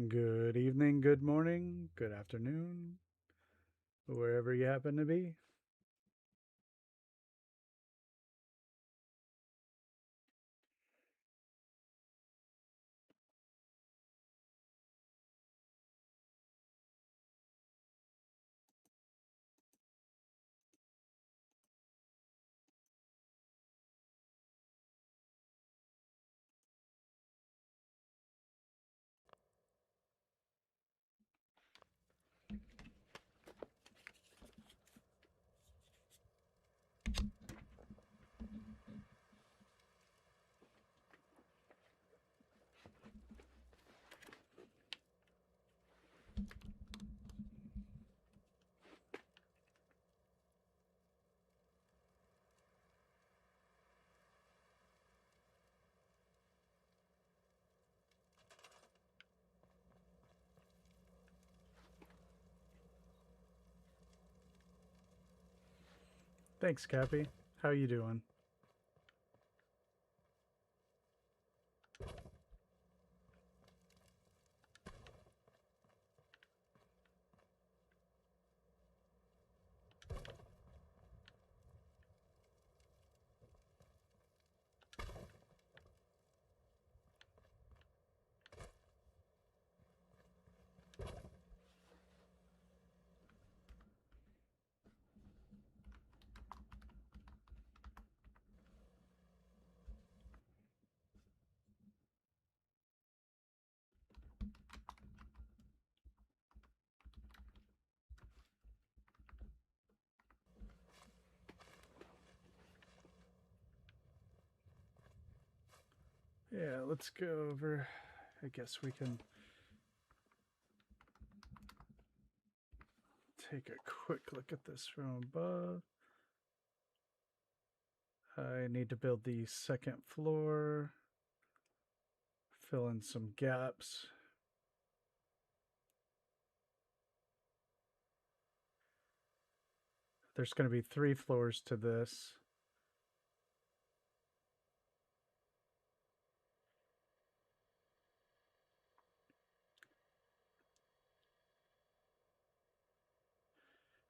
Good evening, good morning, good afternoon, wherever you happen to be. Thanks, Cappy. How you doing? Yeah, let's go over. I guess we can take a quick look at this from above. I need to build the second floor, fill in some gaps. There's going to be 3 floors to this.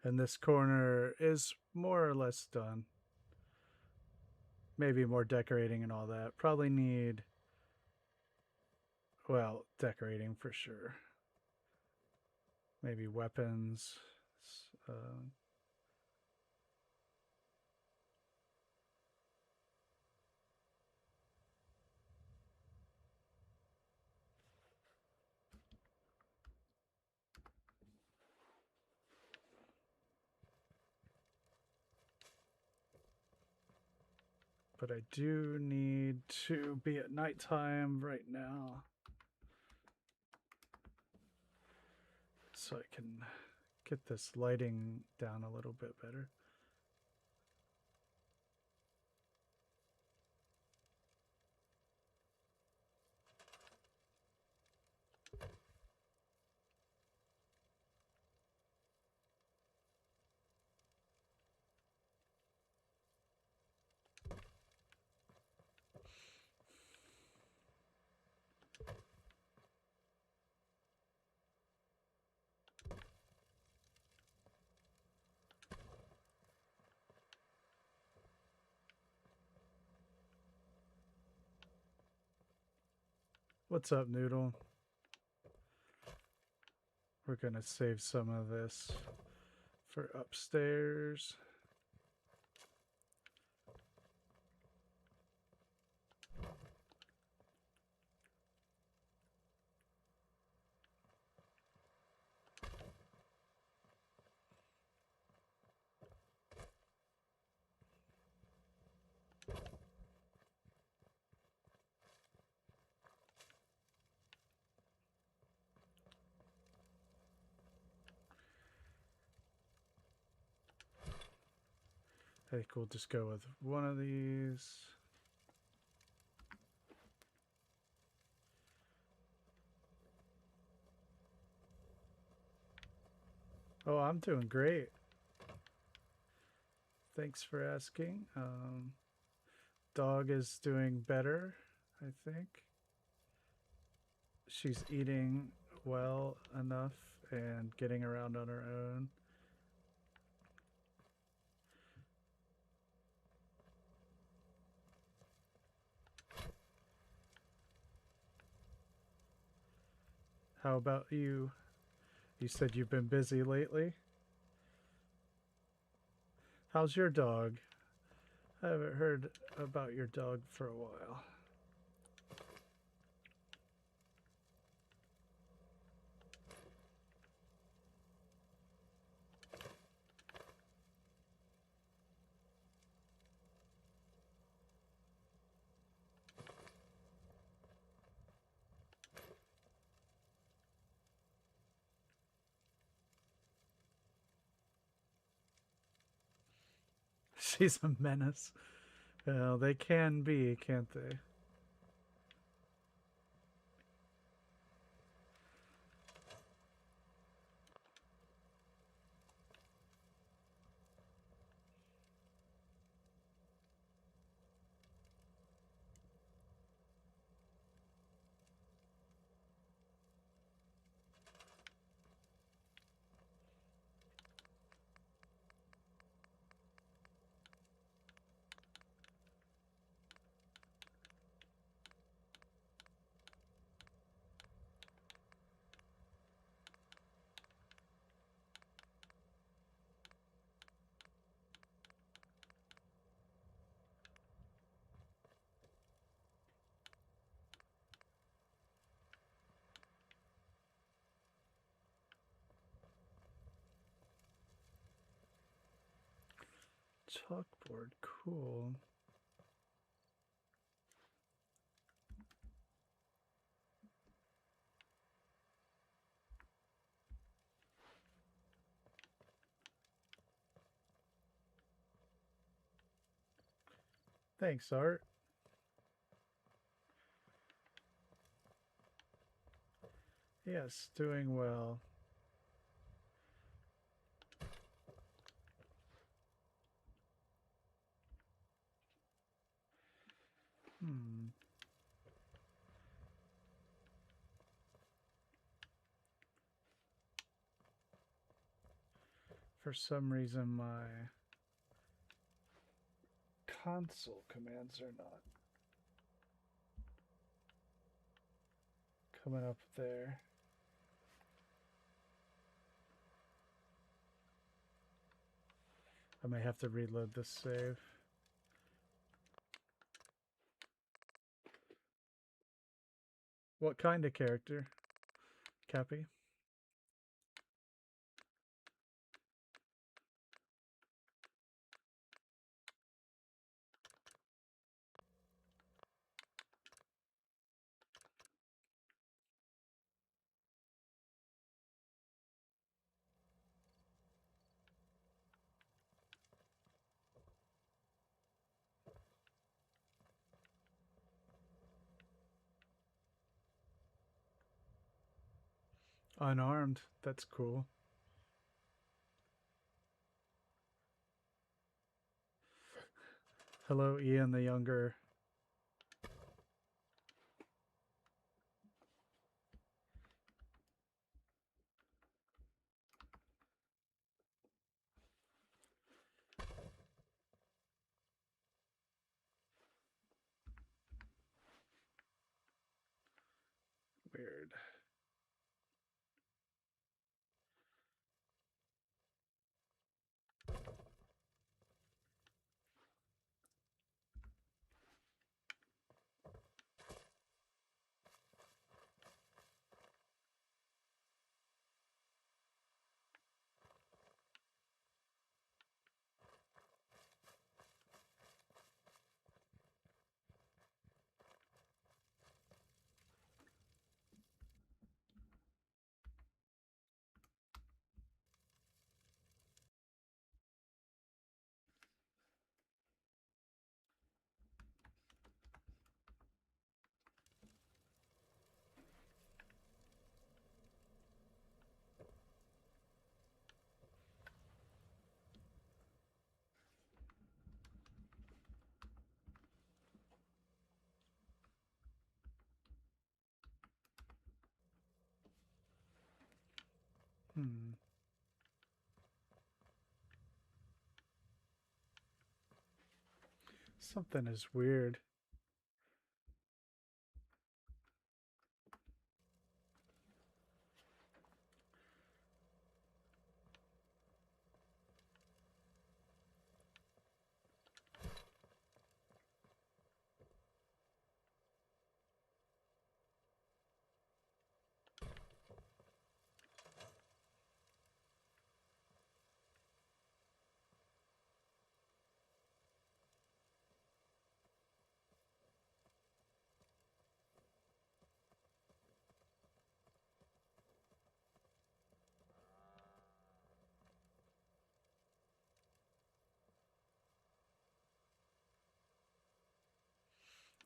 And this corner is more or less done. Maybe more decorating and all that. Probably need, well, decorating for sure. Maybe weapons. But I do need to be at nighttime right now, so I can get this lighting down a little bit better. What's up, Noodle? We're gonna save some of this for upstairs. I think we'll just go with one of these. Oh, I'm doing great. Thanks for asking. Dog is doing better, I think. She's eating well enough and getting around on her own. How about you? You said you've been busy lately. How's your dog? I haven't heard about your dog for a while. She's a menace. Well, they can be, can't they? Chalkboard, cool. Thanks, Art. Yes, doing well. For some reason, my console commands are not coming up there. I may have to reload this save. What kind of character, Cappy? Unarmed. That's cool. Hello, Ian the Younger. Weird. Something is weird.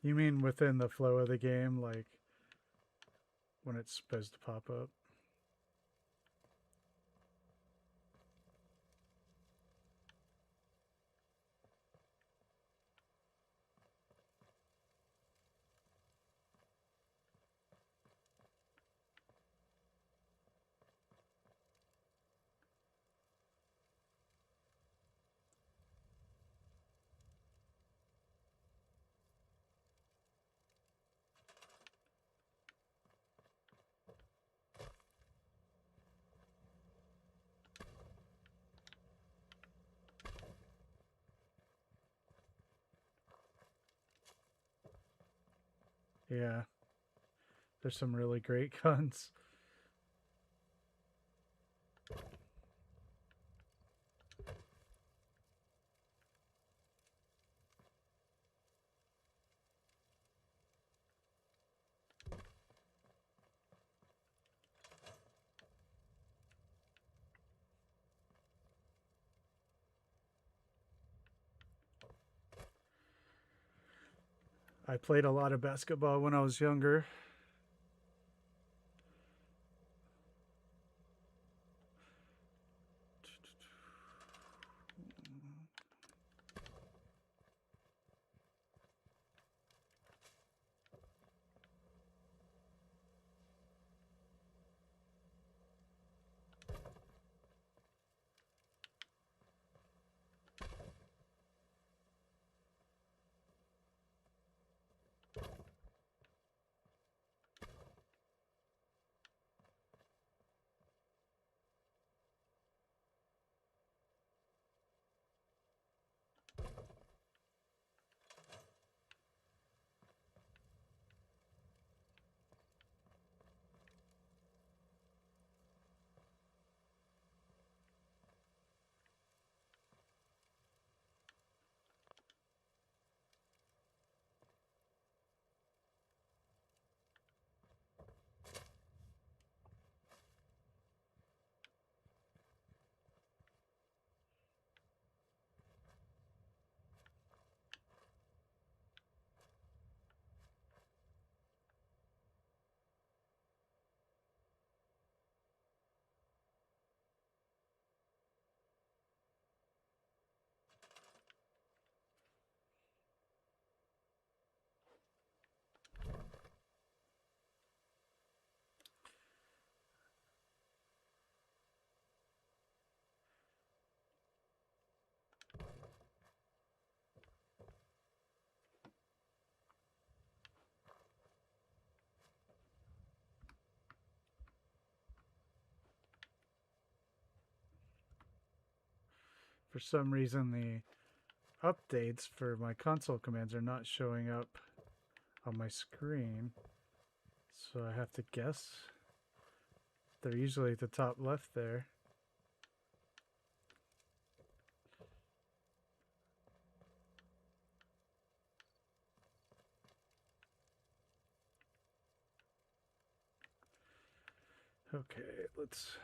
You mean within the flow of the game, like when it's supposed to pop up? Yeah. There's some really great guns. I played a lot of basketball when I was younger. For some reason, the updates for my console commands are not showing up on my screen. So I have to guess. They're usually at the top left there. Okay, let's...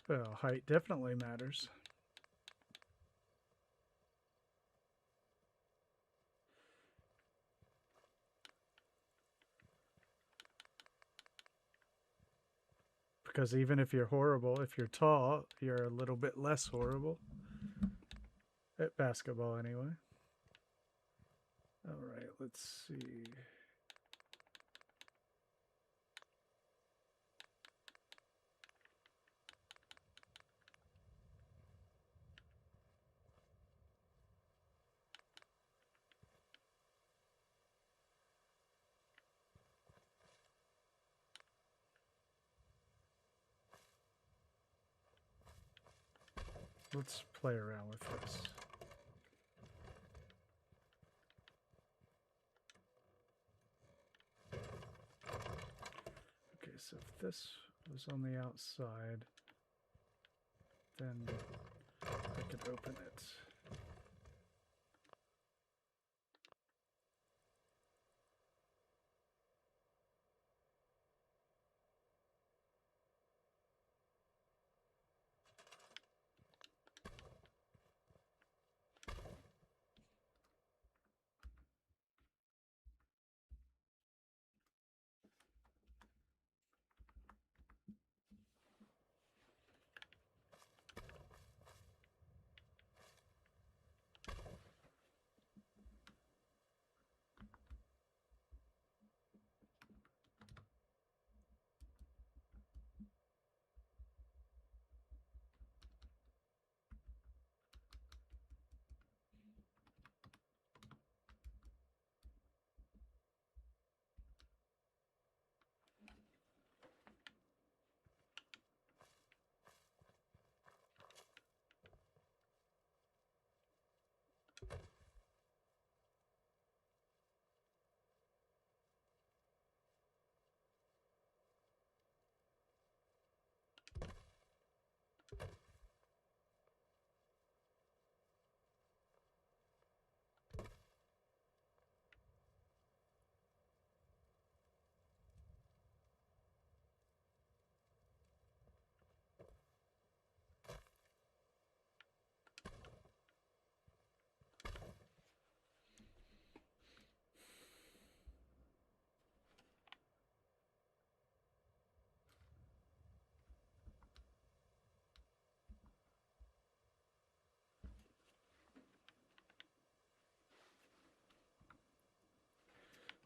Well, height definitely matters. Because even if you're horrible, if you're tall, you're a little bit less horrible. At basketball, anyway. All right, let's see. Let's play around with this. Okay, so if this was on the outside, then I could open it.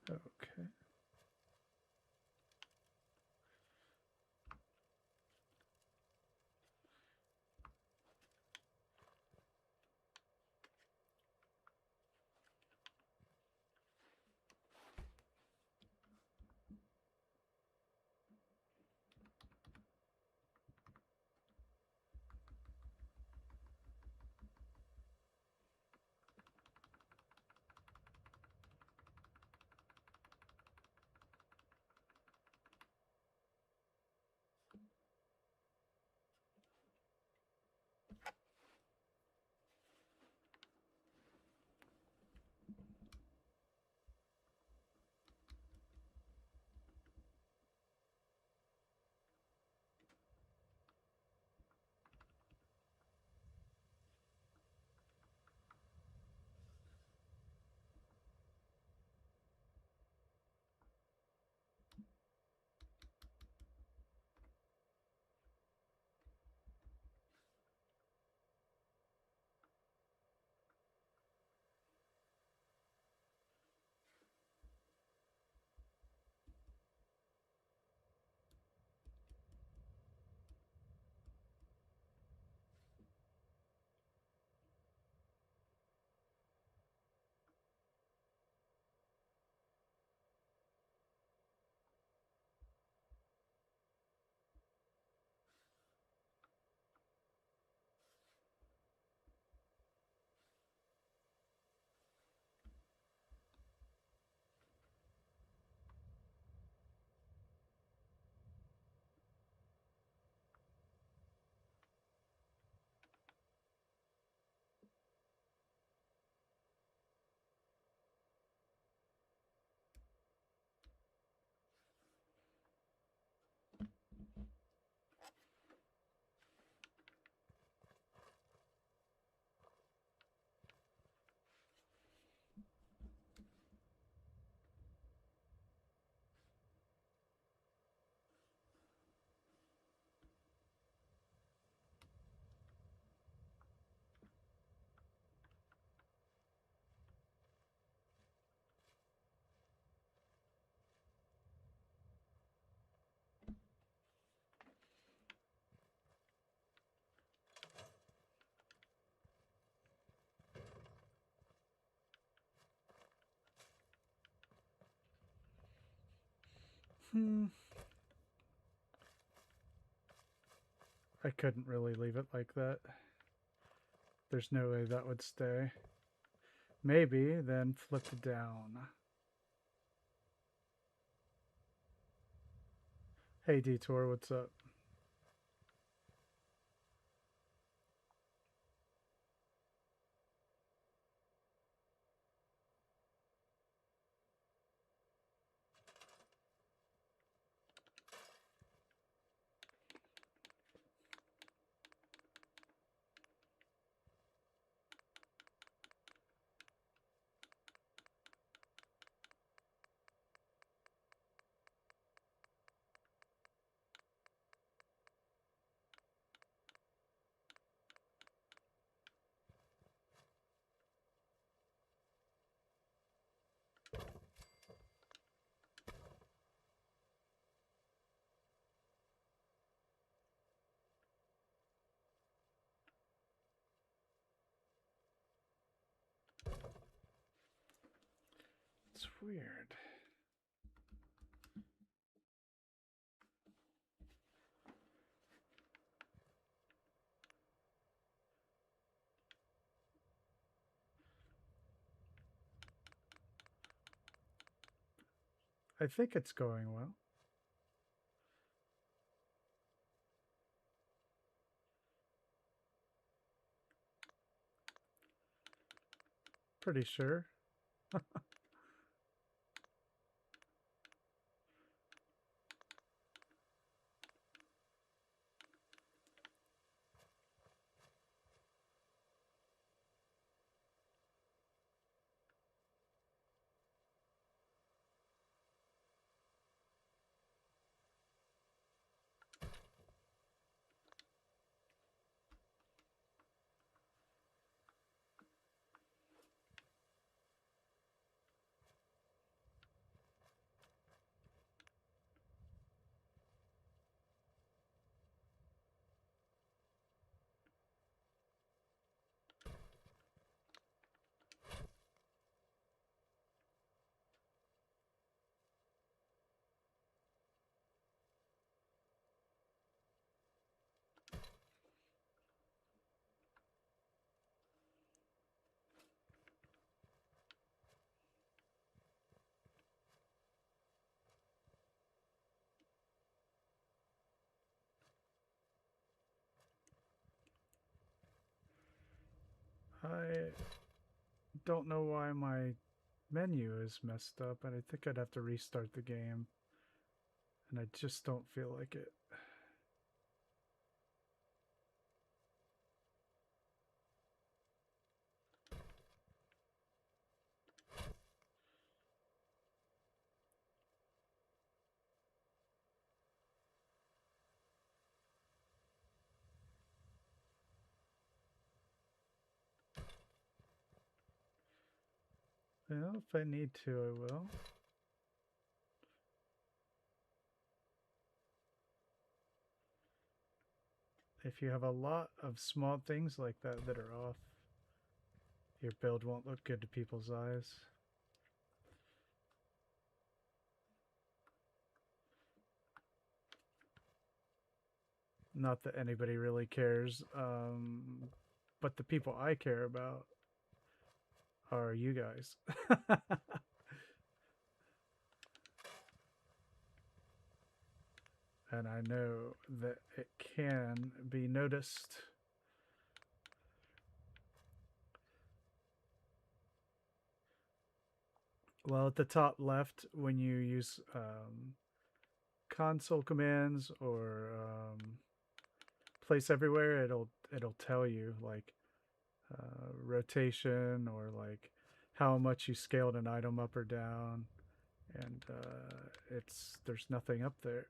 Okay. I couldn't really leave it like that. There's no way that would stay. Maybe then flip it down. Hey Detour, what's up? It's weird. I think it's going well. Pretty sure. I don't know why my menu is messed up, and I think I'd have to restart the game. And I just don't feel like it. Well, if I need to, I will. If you have a lot of small things like that that are off, your build won't look good to people's eyes. Not that anybody really cares, but the people I care about are you guys. And I know that it can be noticed. Well, at the top left, when you use console commands or place everywhere, it'll tell you like rotation or like how much you scaled an item up or down, and there's nothing up there.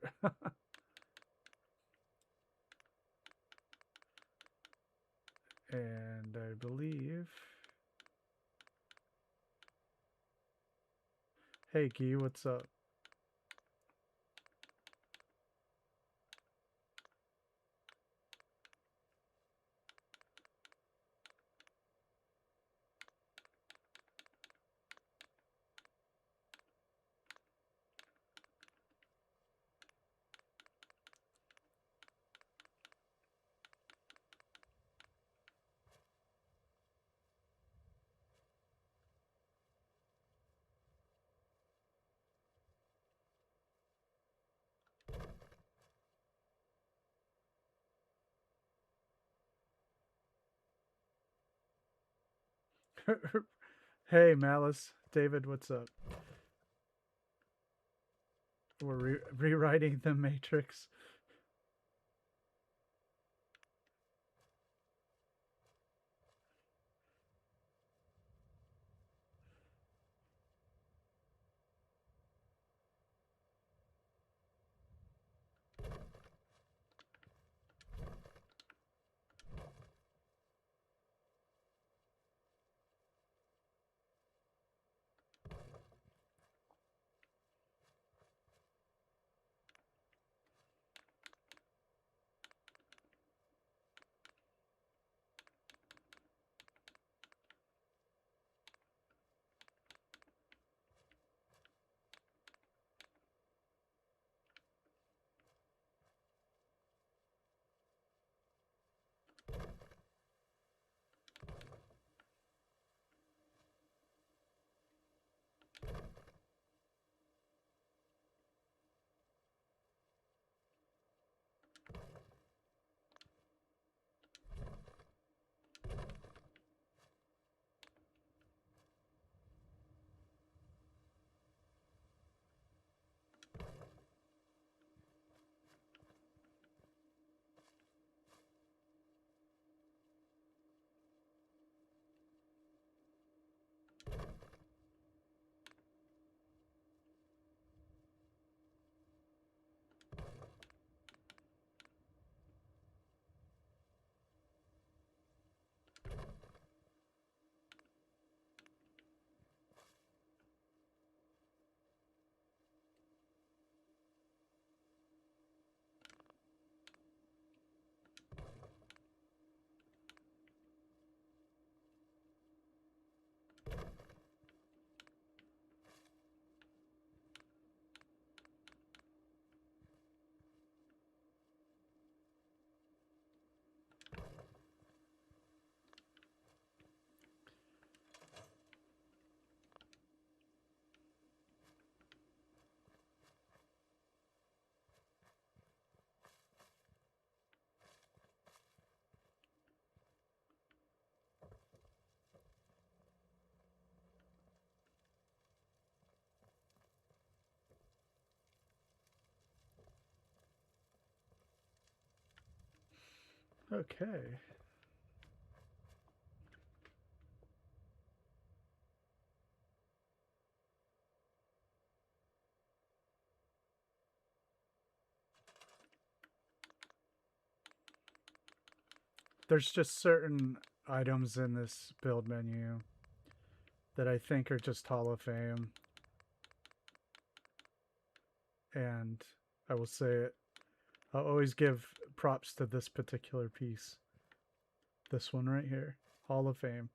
And I believe, hey Guy, what's up? Hey, Malice. David, what's up? We're rewriting the Matrix. Okay. There's just certain items in this build menu that I think are just Hall of Fame. And I will say it, I'll always give props to this particular piece. This one right here. Hall of Fame.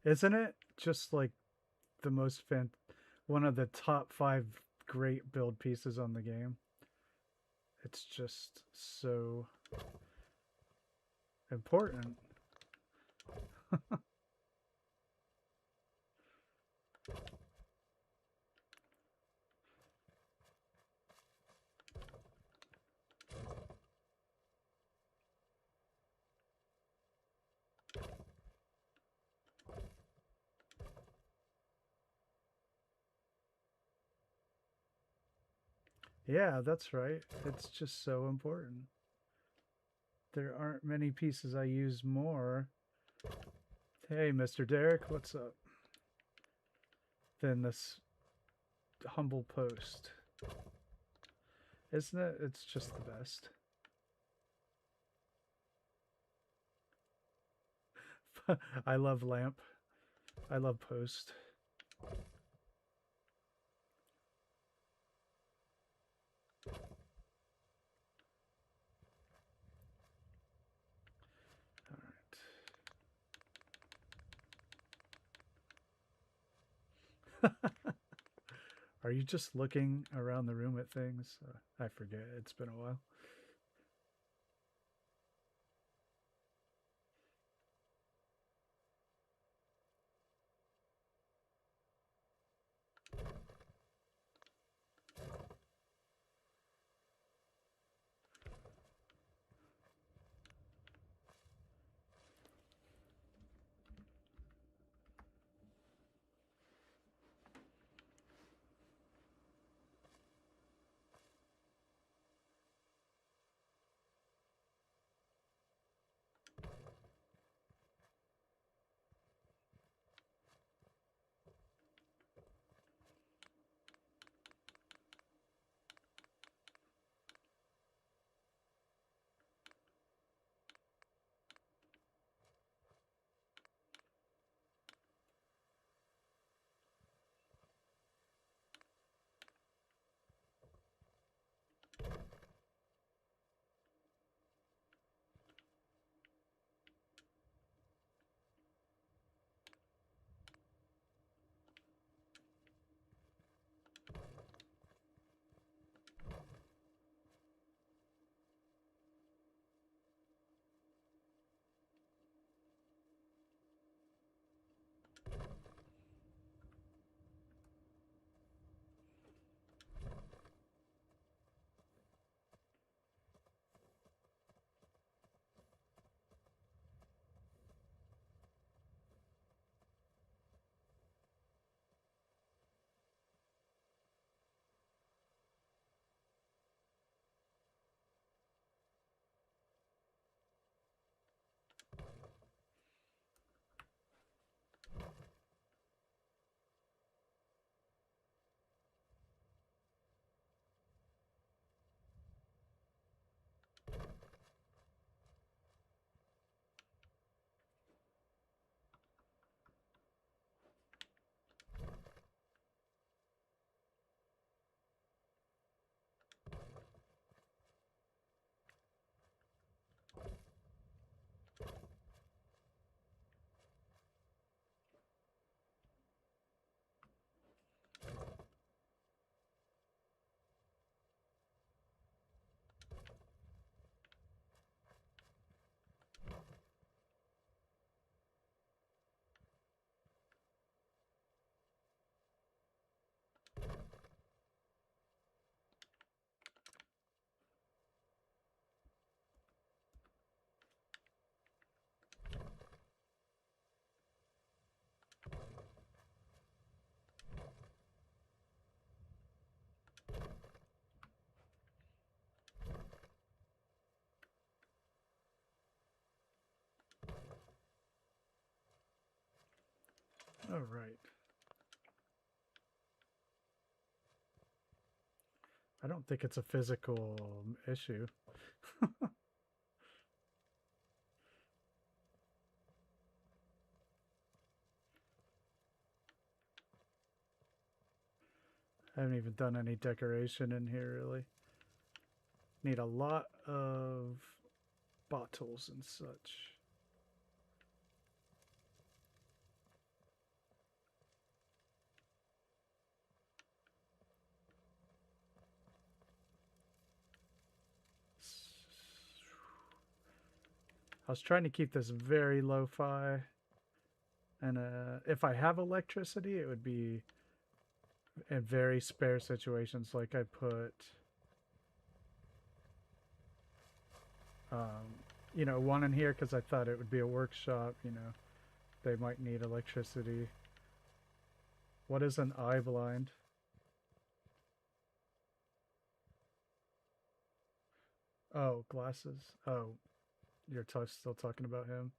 Isn't it just like the most one of the top 5 great build pieces on the game? It's just so important. Yeah, that's right. It's just so important. There aren't many pieces I use more. Hey, Mr. Derek, what's up? Than this humble post. Isn't it? It's just the best. I love lamp. I love post. Are you just looking around the room at things? I forget. It's been a while. All right. I don't think it's a physical issue. I haven't even done any decoration in here, really. Need a lot of bottles and such. I was trying to keep this very lo-fi. And if I have electricity, it would be in very spare situations. Like I put, you know, one in here because I thought it would be a workshop. You know, they might need electricity. What is an eye blind? Oh, glasses. Oh, you're still talking about him.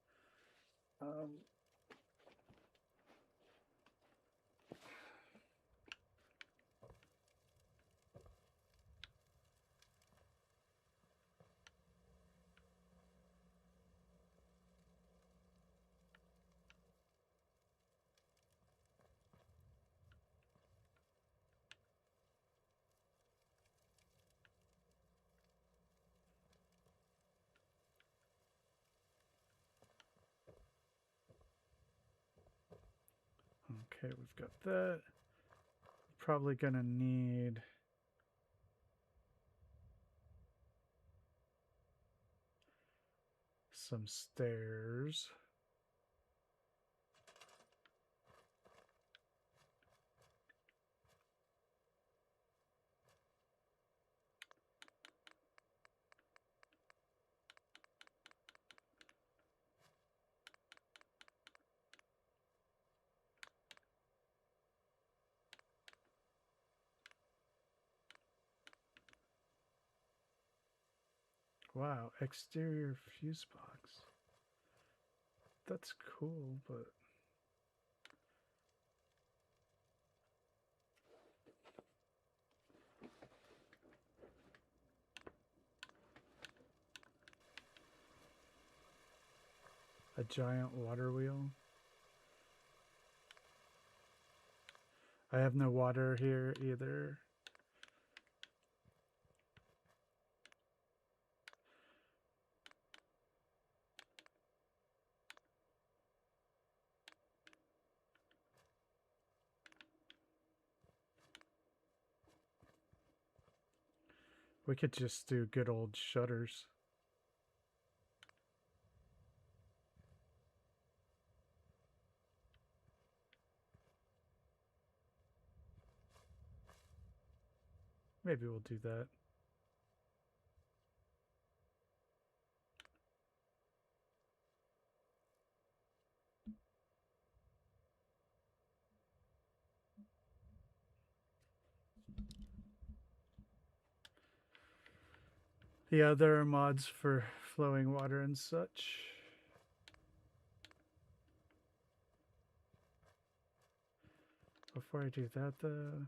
Okay, we've got that. Probably gonna need some stairs. Wow, exterior fuse box. That's cool, but a giant water wheel. I have no water here either. We could just do good old shutters. Maybe we'll do that. Yeah, there are mods for flowing water and such. Before I do that, though,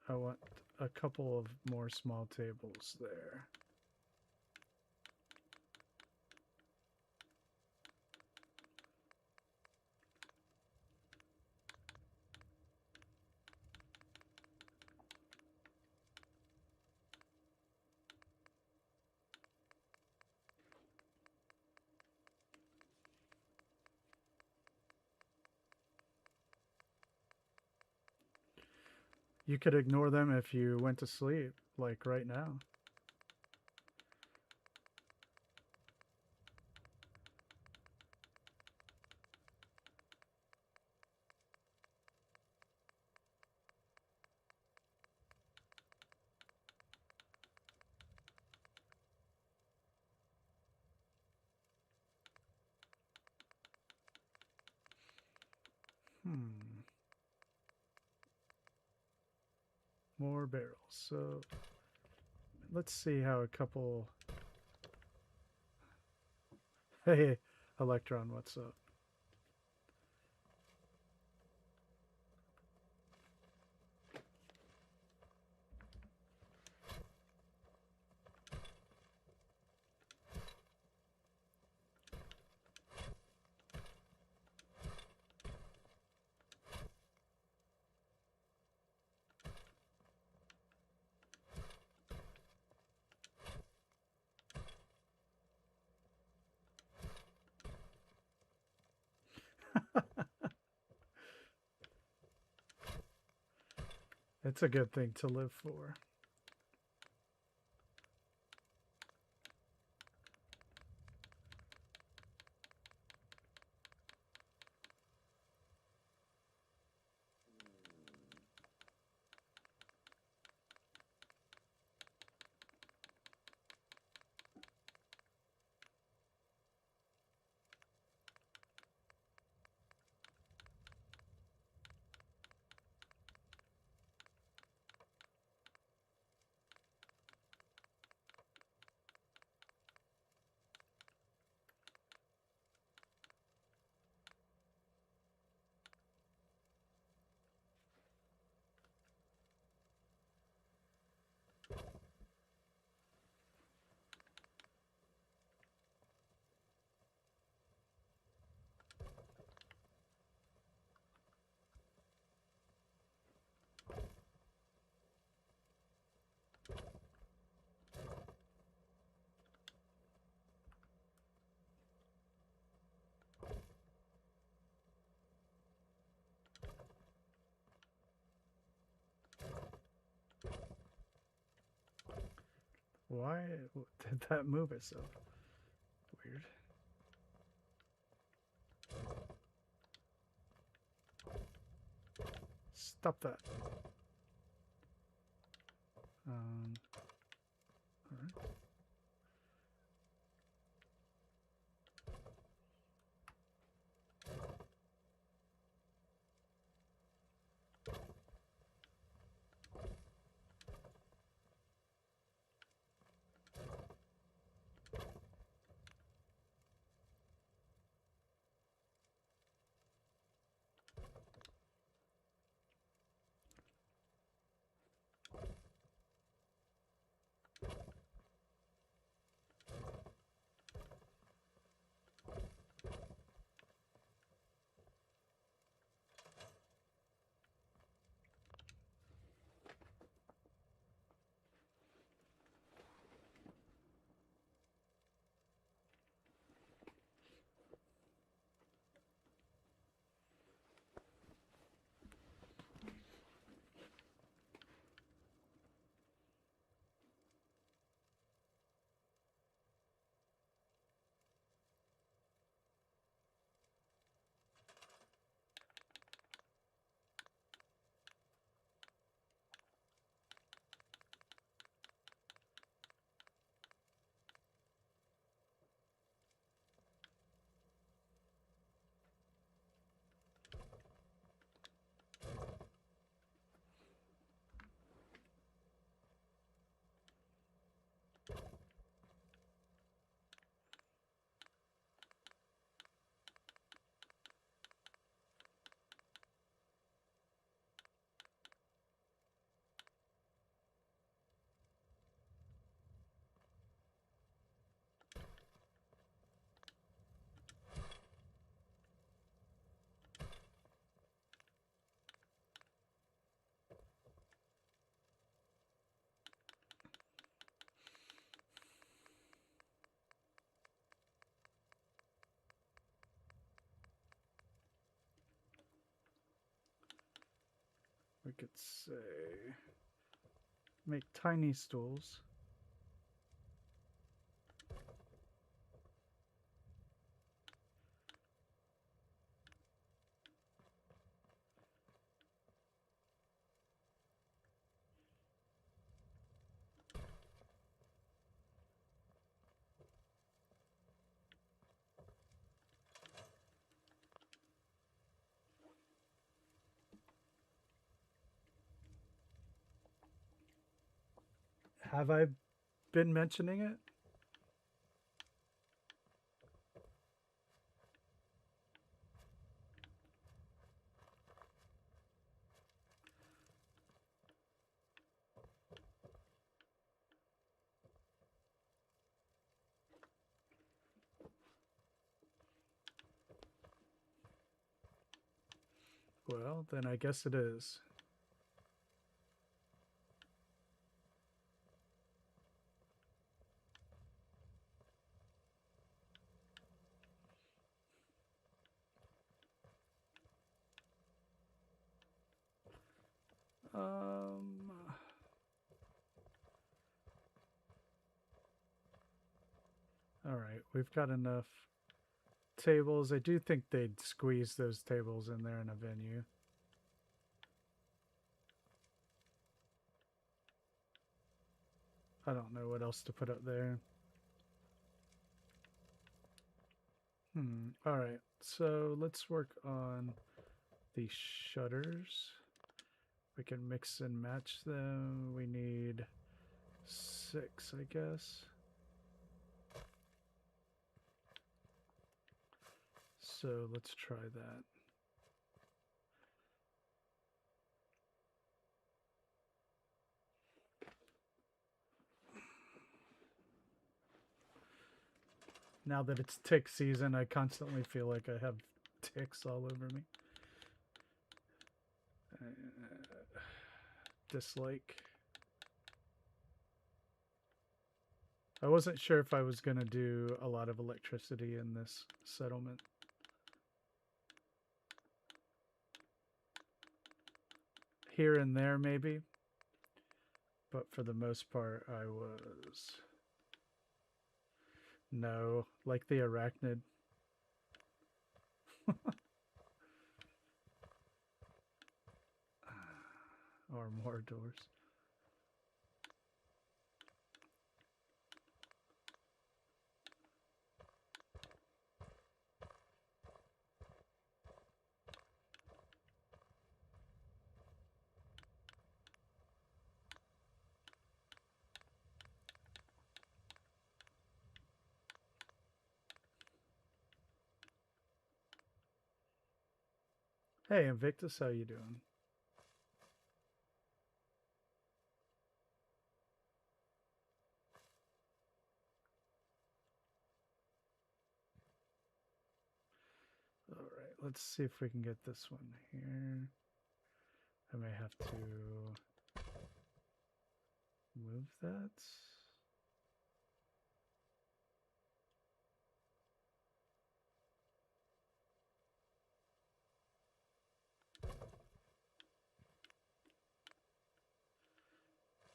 I want a couple of more small tables there. You could ignore them if you went to sleep, like right now. More barrels. So let's see how a couple... Hey, Electron, what's up? It's a good thing to live for. Why did that move itself? Weird. Stop that. All right. We could say make tiny stools. Have I been mentioning it? Well, then I guess it is. All right, we've got enough tables. I do think they'd squeeze those tables in there in a venue. I don't know what else to put up there. All right, so let's work on the shutters. We can mix and match them. We need 6, I guess. So let's try that. Now that it's tick season, I constantly feel like I have ticks all over me. Dislike. I wasn't sure if I was going to do a lot of electricity in this settlement. Here and there, maybe. But for the most part, I was... No, like the arachnid. Or more doors. Hey, Invictus, how you doing? All right, let's see if we can get this one here. I may have to move that.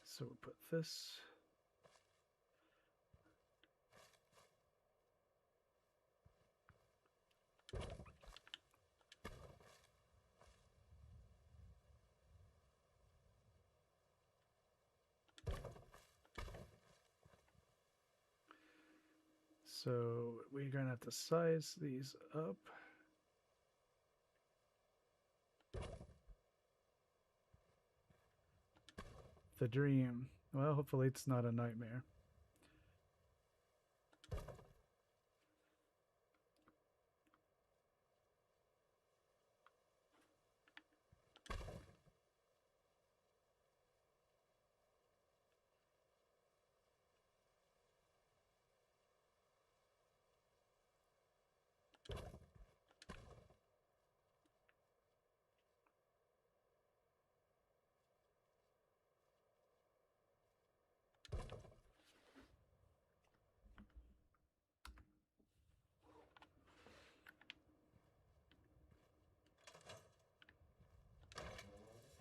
So we'll put this. So we're going to have to size these up. The dream. Well, hopefully it's not a nightmare.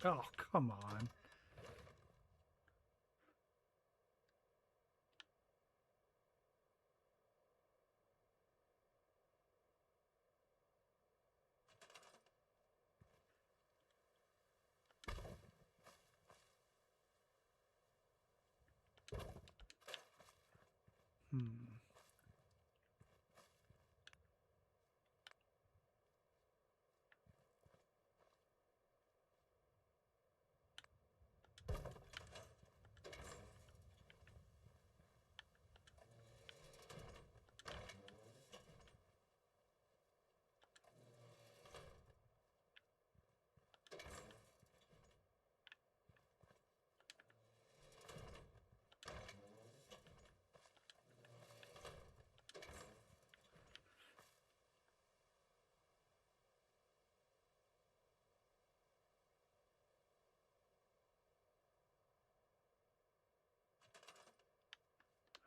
Oh, come on.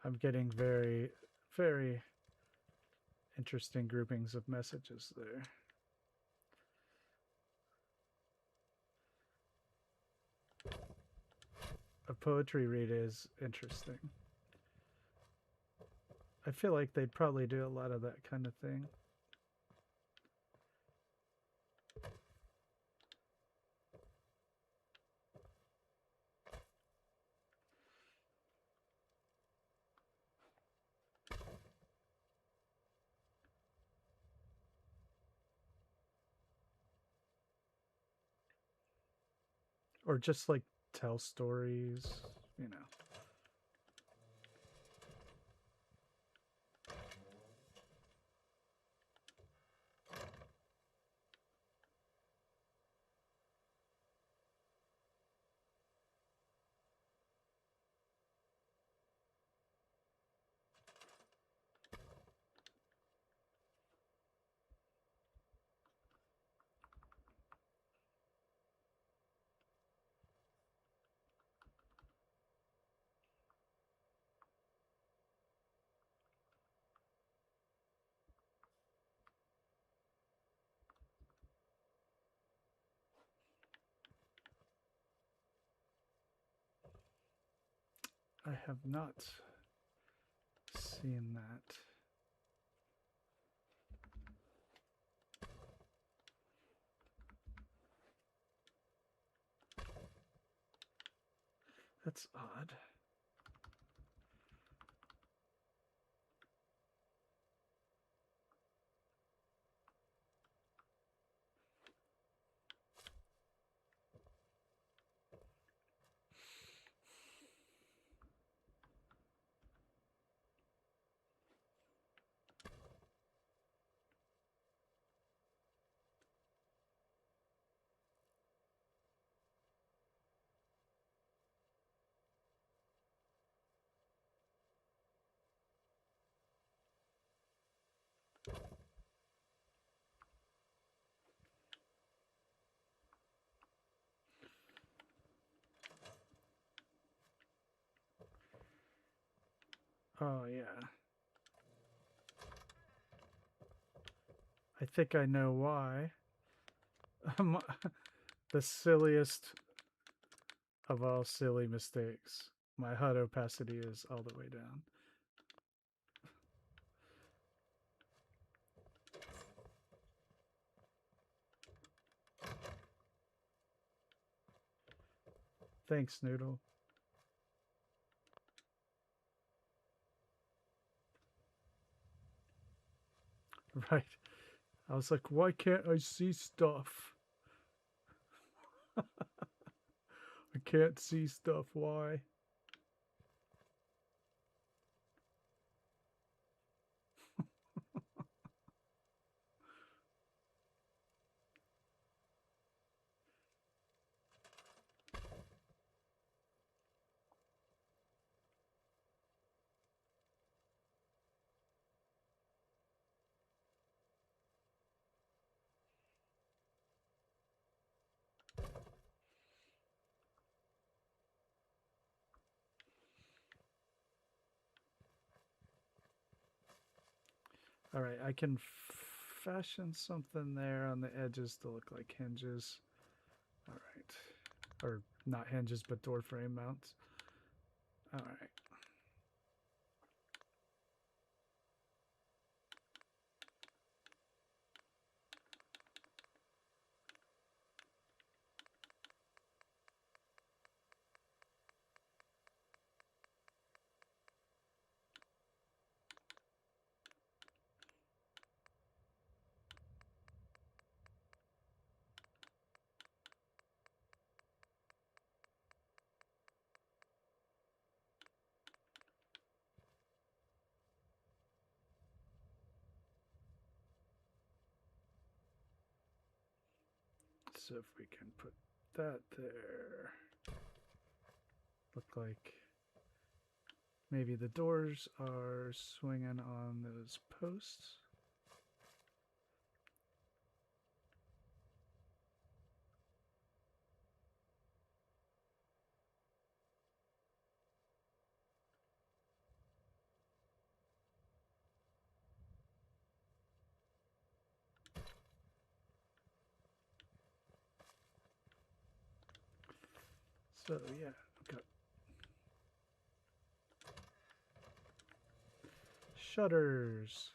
I'm getting very, very interesting groupings of messages there. a poetry read is interesting. I feel like they'd probably do a lot of that kind of thing. Or just like tell stories, you know. I have not seen that. That's odd. Oh, yeah. I think I know why. The silliest of all silly mistakes. My HUD opacity is all the way down. Thanks, Noodle. Right. I was like, why can't I see stuff? I can't see stuff. Why? All right, I can fashion something there on the edges to look like hinges. All right. Or not hinges, but door frame mounts. All right. So if we can put that there, look like maybe the doors are swinging on those posts. So yeah, I've got Shutters.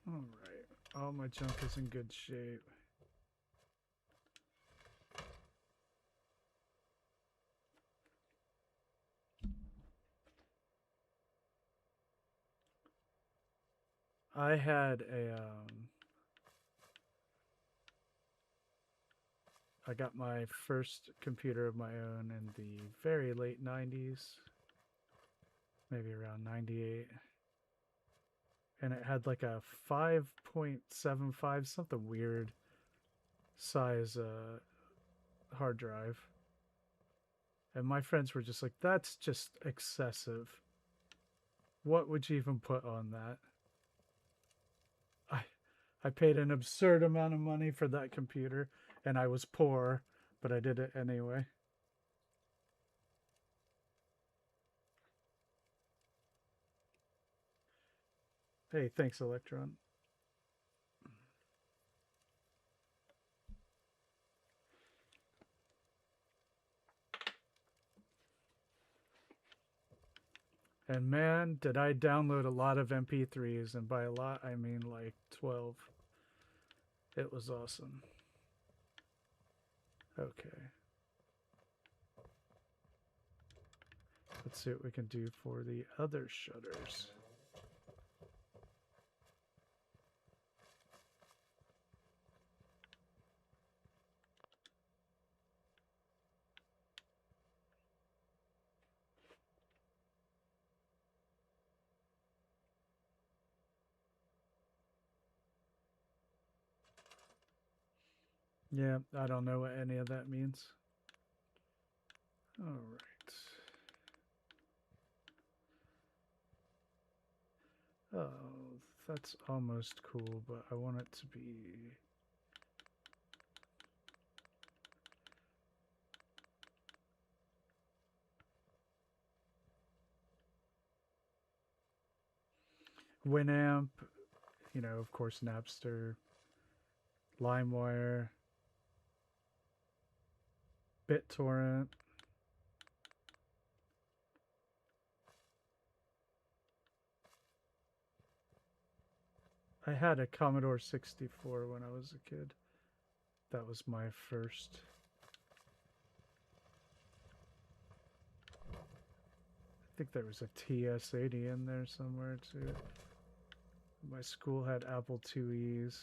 Alright, all my junk is in good shape. I had I got my first computer of my own in the very late 90s, maybe around 98. And it had like a 5.75, something weird size hard drive. And my friends were just like, that's just excessive. What would you even put on that? I paid an absurd amount of money for that computer, and I was poor, but I did it anyway. Hey, thanks, Electron. And man, did I download a lot of MP3s, and by a lot, I mean like 12. It was awesome. Okay. Let's see what we can do for the other shutters. Yeah, I don't know what any of that means. All right. Oh, that's almost cool, but I want it to be... Winamp, you know, of course, Napster, LimeWire, BitTorrent. I had a Commodore 64 when I was a kid. That was my first. I think there was a TS-80 in there somewhere too. My school had Apple IIes.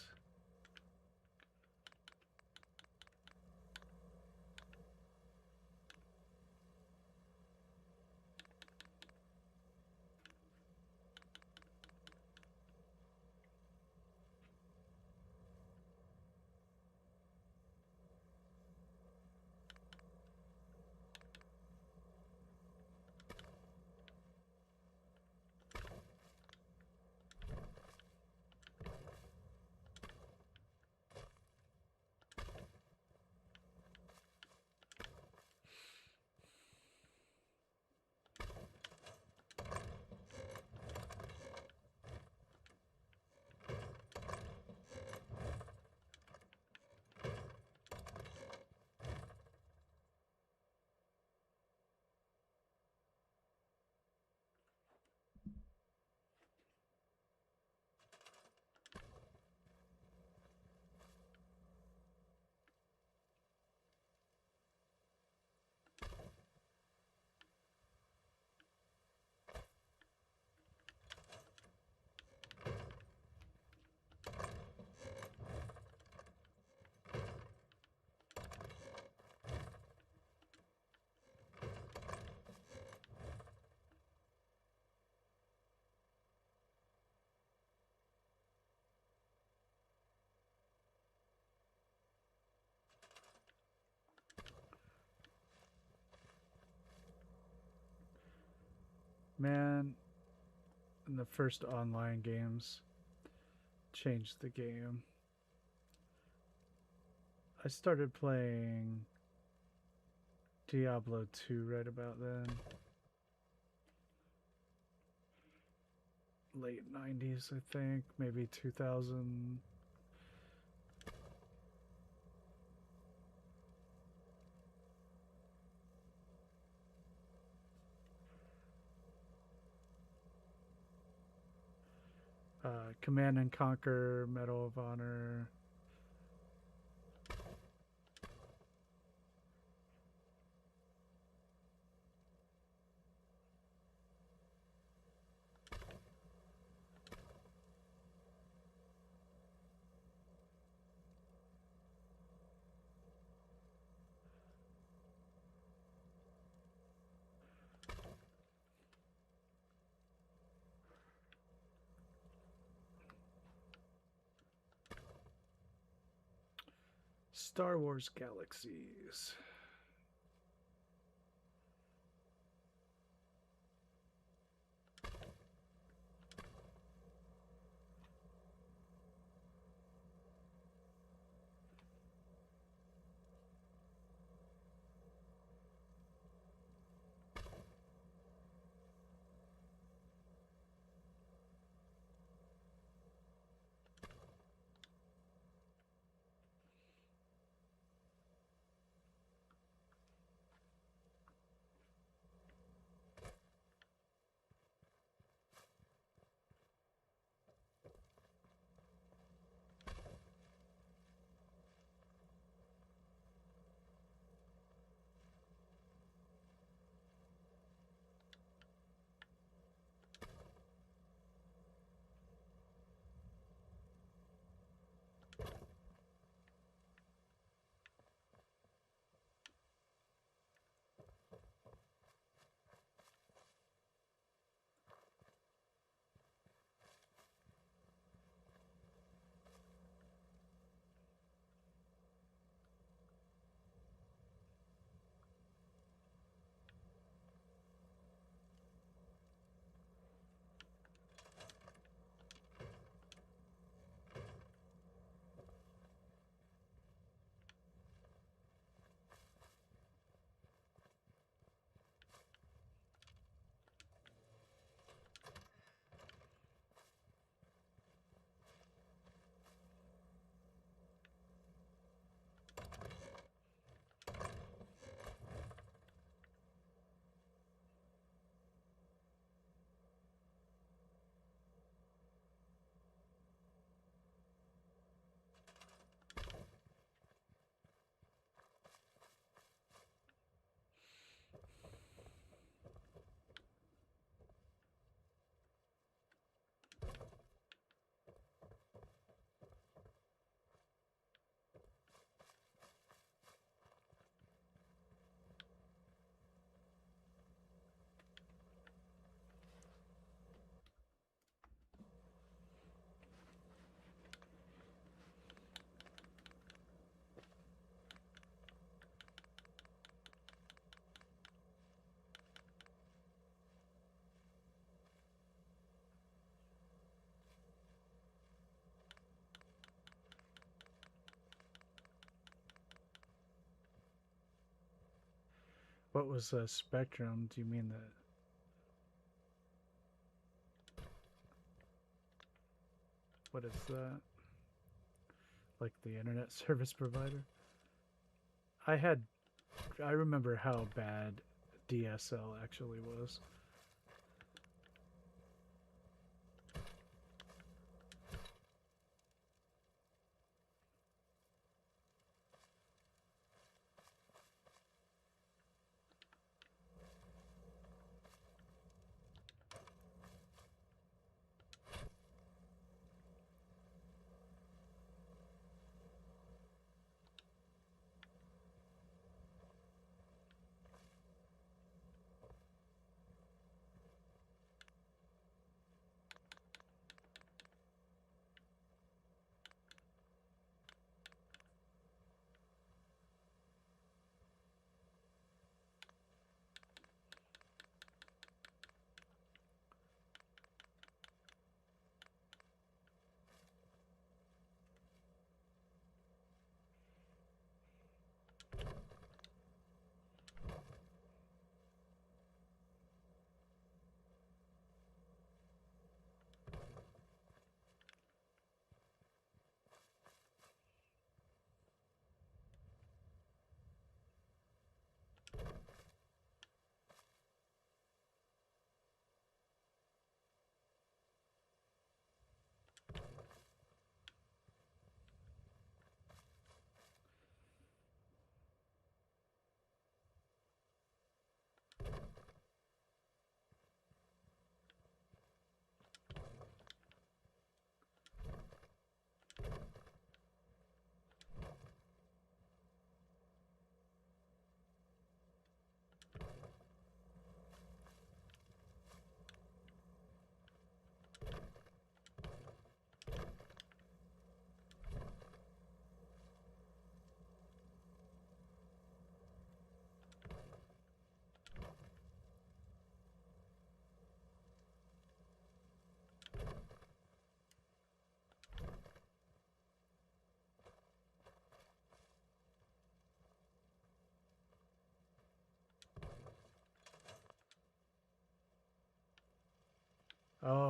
Man, in the first online games changed the game. I started playing Diablo 2 right about then. Late 90s, I think, maybe 2000. Command and Conquer, Medal of Honor. Star Wars Galaxies. What was a spectrum? Do you mean that? What is that? Like the internet service provider? I remember how bad DSL actually was.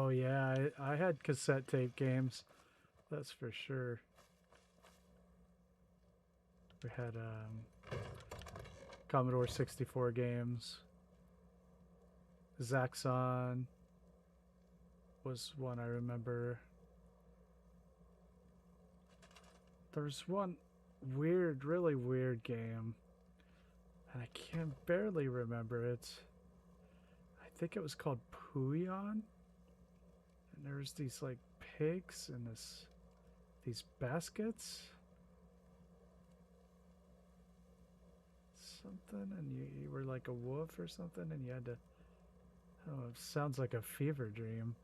Oh yeah, I had cassette tape games. That's for sure. We had Commodore 64 games. Zaxxon was one I remember. There's one weird, really weird game, and I can barely remember it. I think it was called Puyon, and there's these like pigs in these baskets. Something, and you were like a wolf or something, and you had to. Oh, it sounds like a fever dream.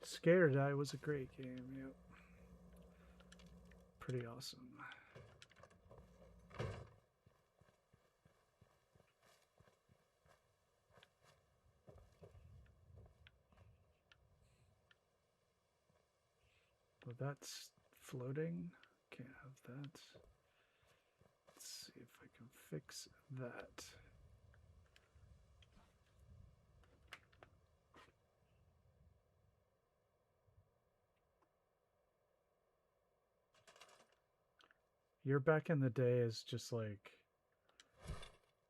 Scared I was a great game, yep. Pretty awesome. Well, that's floating. Can't have that. Let's see if I can fix that. You're back in the day is just like,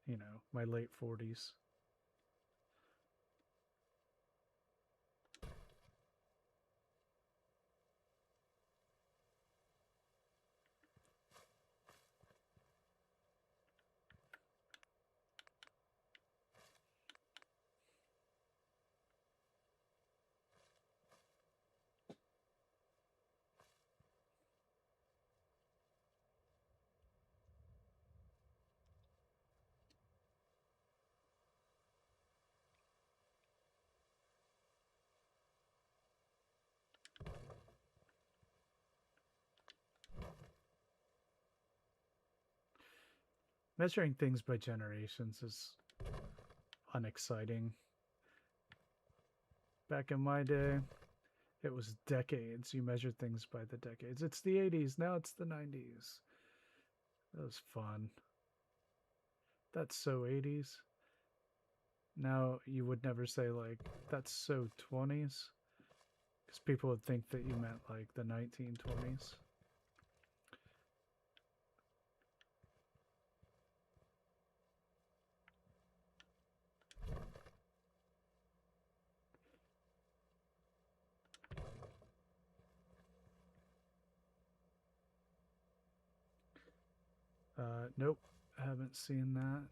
you know, my late 40s. Measuring things by generations is unexciting. Back in my day, it was decades. You measured things by the decades. It's the 80s, now it's the 90s. That was fun. That's so 80s. Now you would never say like, that's so 20s. Because people would think that you meant like the 1920s. Nope, haven't seen that.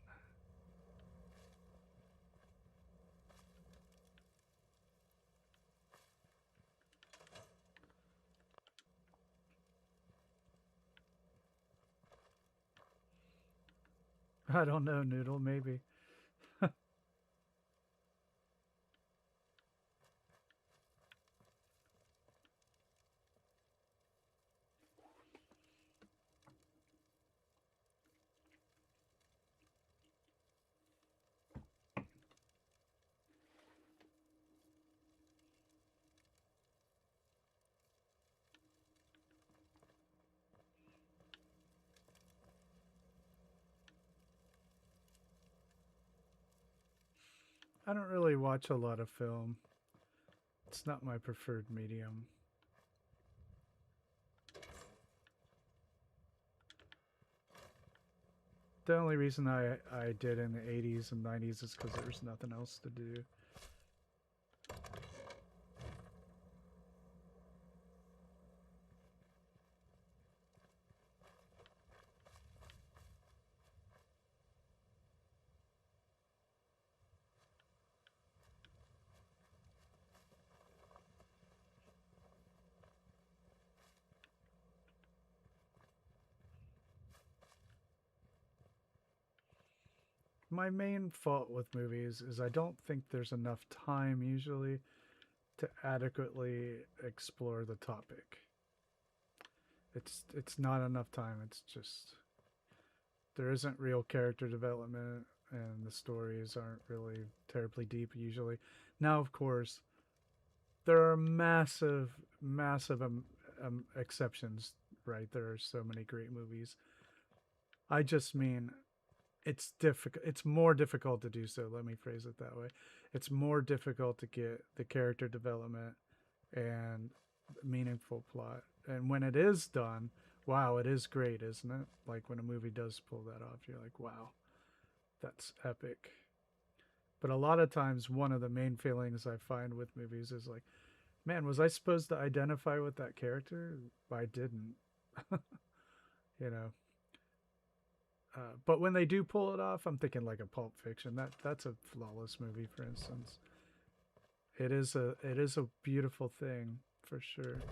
I don't know, Noodle, maybe. I don't really watch a lot of film. It's not my preferred medium. The only reason I did in the 80s and 90s is because there was nothing else to do. my main fault with movies is I don't think there's enough time usually to adequately explore the topic. It's not enough time. It's just there isn't real character development and the stories aren't really terribly deep usually. Now, of course, there are massive exceptions, right? There are so many great movies. I just mean it's difficult. It's more difficult to do so. Let me phrase it that way. It's more difficult to get the character development and meaningful plot. And when it is done, wow, it is great, isn't it? Like when a movie does pull that off, you're like, wow, that's epic. But a lot of times, one of the main feelings I find with movies is like, man, was I supposed to identify with that character? I didn't. You know. But when they do pull it off, I'm thinking like a Pulp Fiction. That's a flawless movie, for instance. It is a beautiful thing for sure.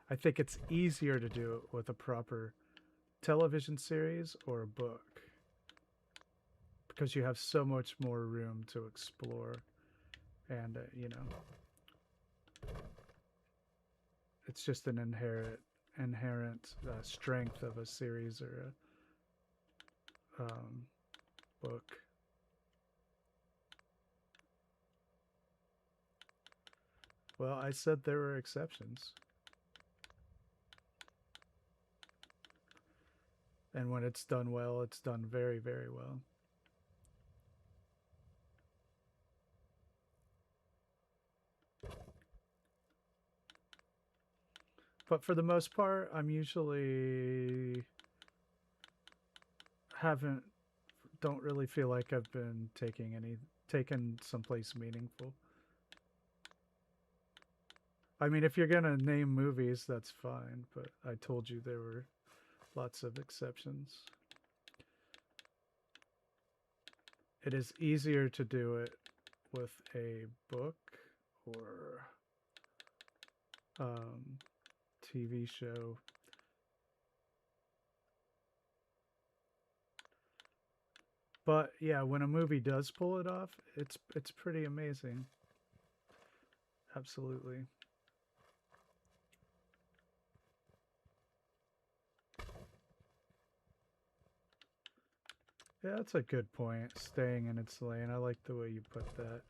I think it's easier to do it with a proper television series or a book because you have so much more room to explore, and it's just an inherent strength of a series or a book. Well, I said there were exceptions. And when it's done well, it's done very, very well. But for the most part, I'm usually don't really feel like I've been taken someplace meaningful. I mean, if you're gonna name movies, that's fine, but I told you there were lots of exceptions. It is easier to do it with a book or TV show. But yeah, when a movie does pull it off, it's pretty amazing. Absolutely. Yeah, that's a good point. Staying in its lane. I like the way you put that.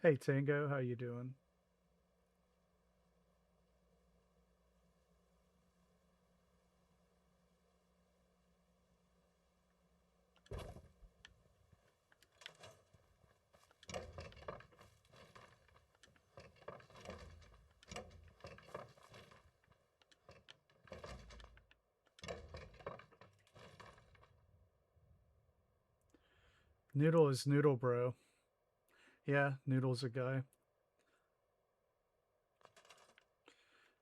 Hey Tango, how you doing? Noodle is Noodle Bro. Yeah, Noodle's a guy.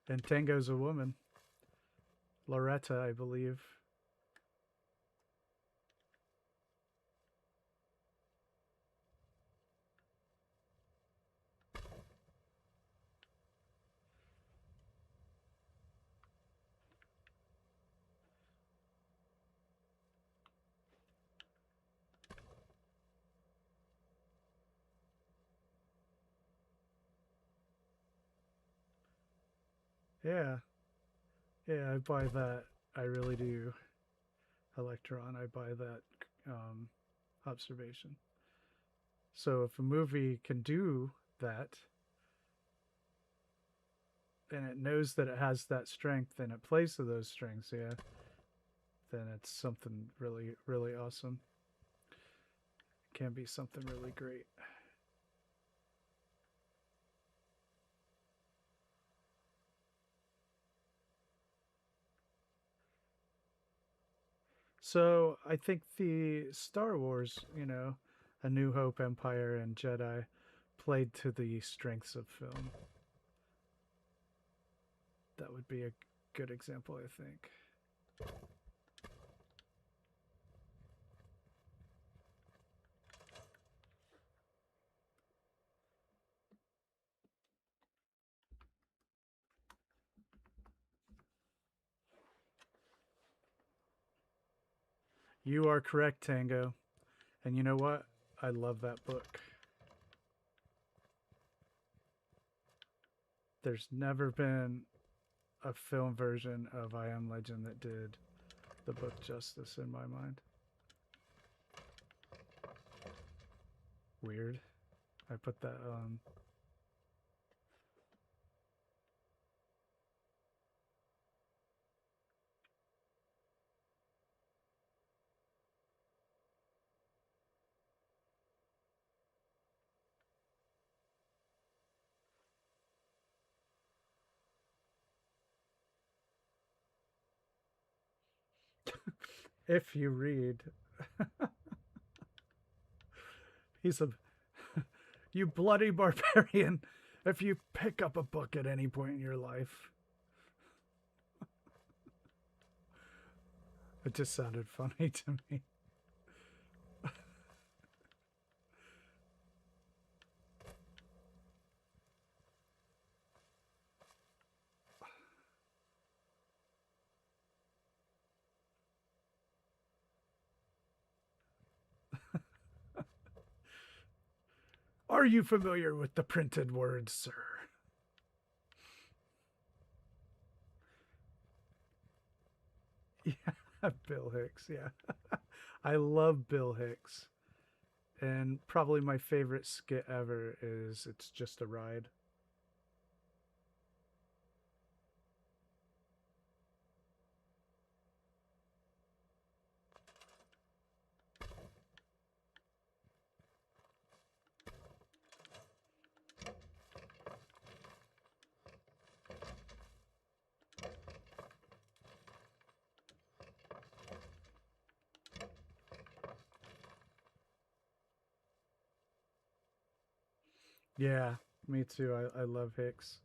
And Tango's a woman. Loretta, I believe. Yeah. Yeah, I buy that. I really do. Electron, I buy that observation. So if a movie can do that, and it knows that it has that strength and it plays to those strengths, yeah, then it's something really, really awesome. It can be something really great. So I think the Star Wars, you know, A New Hope, Empire, and Jedi played to the strengths of film. That would be a good example, I think. You are correct, Tango. And you know what? I love that book. There's never been a film version of I Am Legend that did the book justice in my mind. Weird. I put that on. If you read, he's a you bloody barbarian. If you pick up a book at any point in your life, it just sounded funny to me. Are you familiar with the printed words, sir? Yeah, Bill Hicks, yeah. I love Bill Hicks. And probably my favorite skit ever is It's Just a Ride. Yeah, me too. I love Hicks.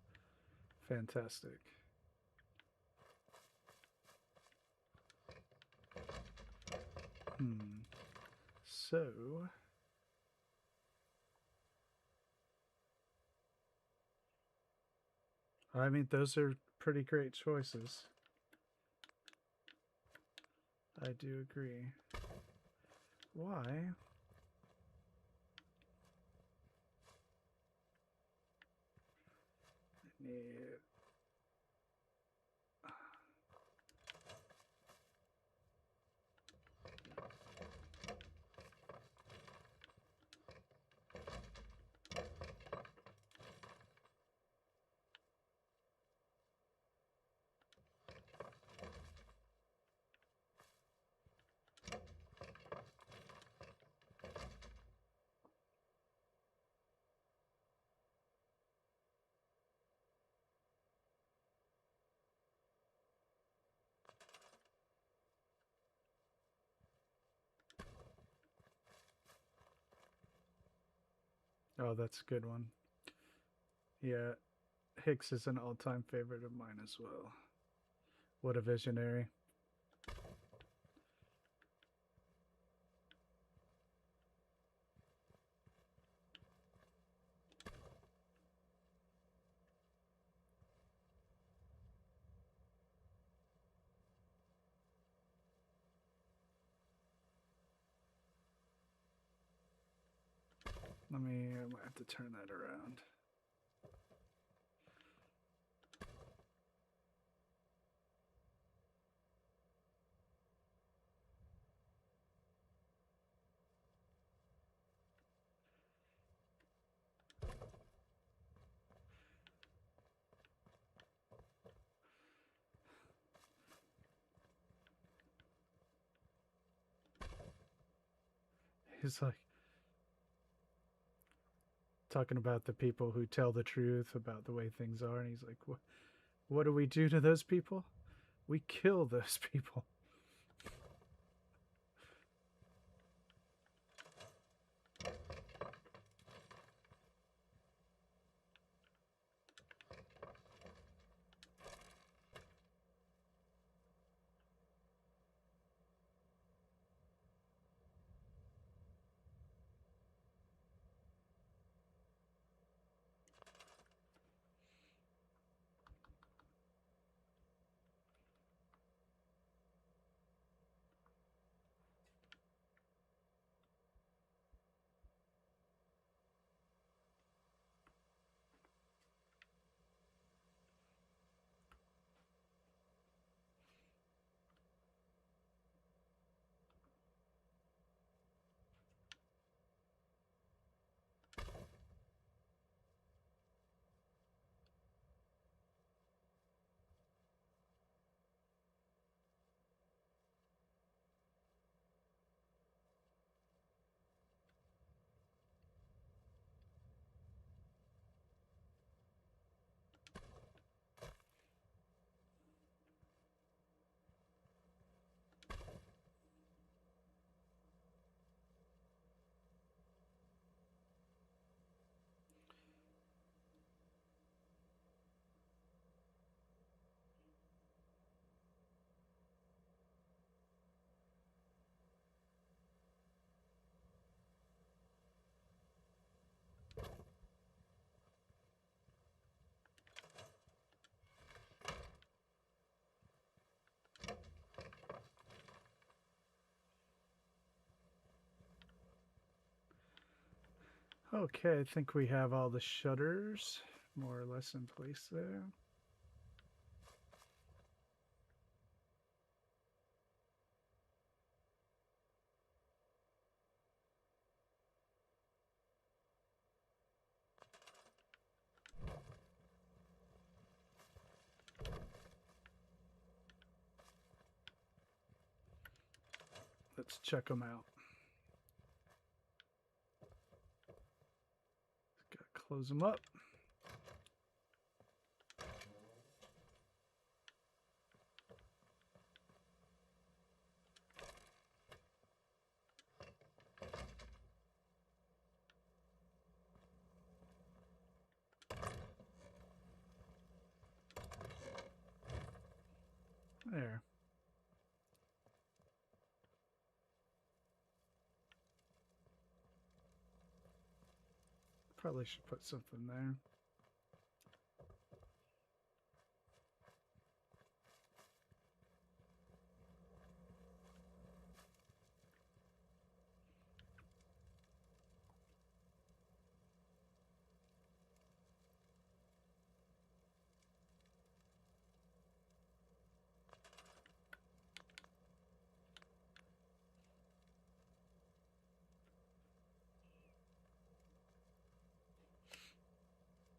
Fantastic. So, I mean, those are pretty great choices. I do agree. Why? I need... Oh, that's a good one. Yeah, Hicks is an all-time favorite of mine as well. What a visionary. I might have to turn that around. He's like talking about the people who tell the truth about the way things are, and he's like, what do we do to those people? We kill those people. Okay, I think we have all the shutters more or less in place there. Let's check them out. Gotta close them up. There. Probably should put something there.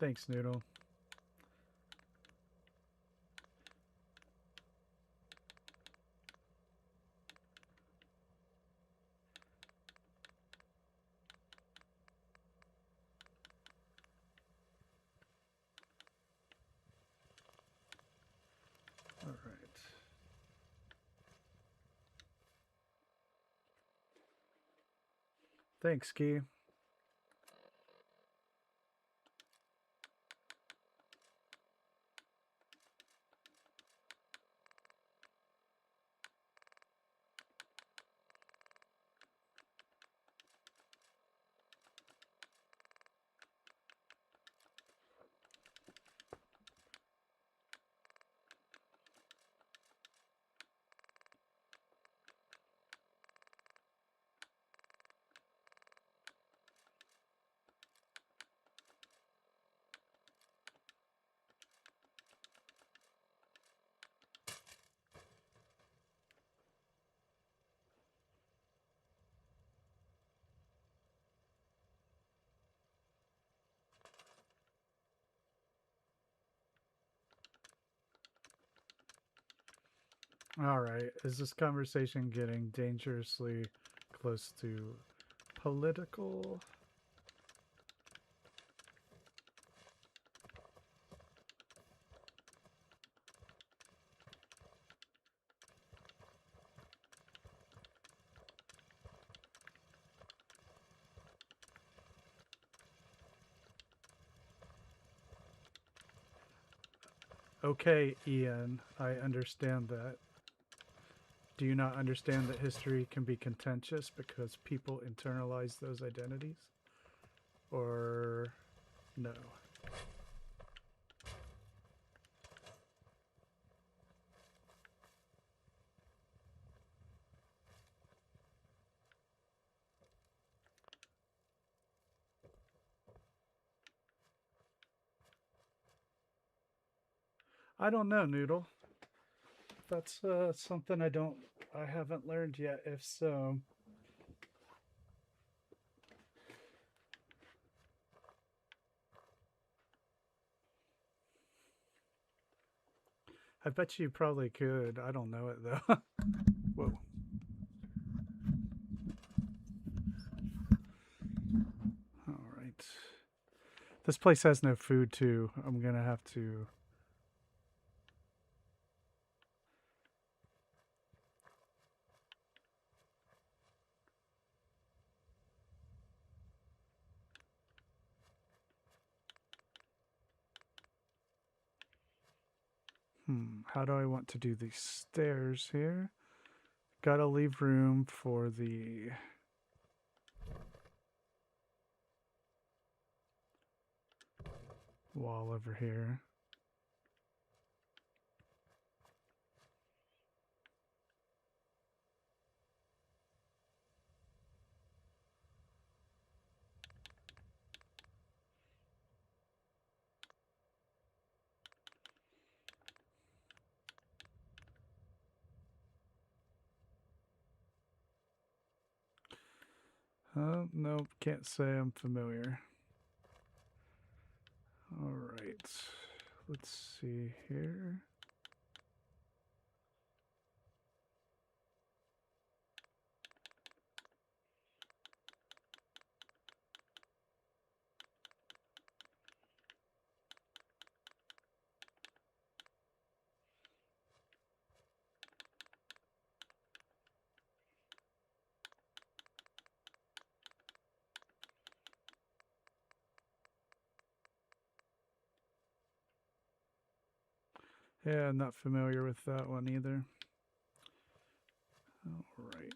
Thanks, Noodle. All right. Thanks, Ski. All right. Is this conversation getting dangerously close to political? Okay, Ian, I understand that. Do you not understand that history can be contentious because people internalize those identities? Or no? I don't know, Noodle. That's something I haven't learned yet. If so, I bet you probably could. I don't know it though. Whoa. All right. This place has no food too. I'm gonna have to. How do I want to do these stairs here? Gotta leave room for the wall over here. No, can't say I'm familiar. All right, let's see here. Yeah, I'm not familiar with that one either. All right.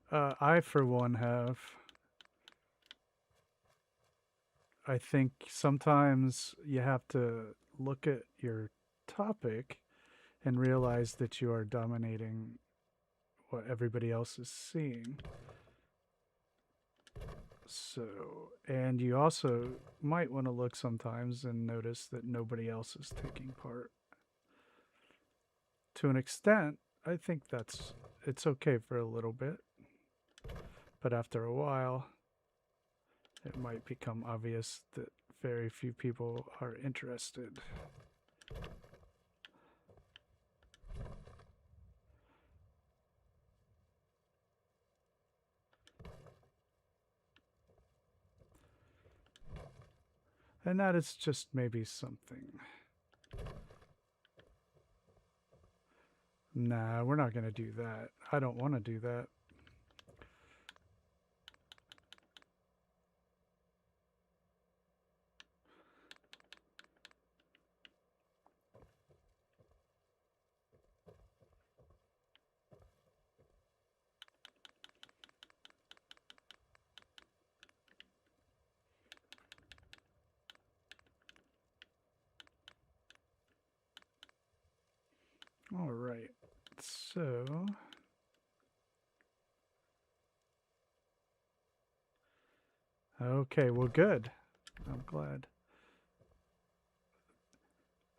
I, for one, have. I think sometimes you have to look at your topic and realize that you are dominating what everybody else is seeing. So, and you also might want to look sometimes and notice that nobody else is taking part. To an extent, I think it's okay for a little bit. But after a while, it might become obvious that very few people are interested. And that is just maybe something. Nah, we're not going to do that. I don't want to do that. All right. So okay, well, good. I'm glad.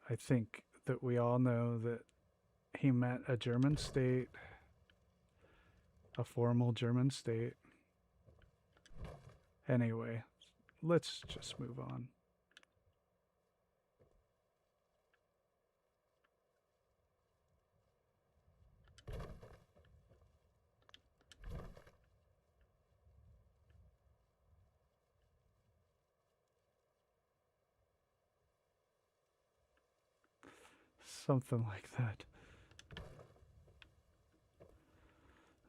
I think that we all know that he meant a German state, a formal German state. Anyway, let's just move on. Something like that.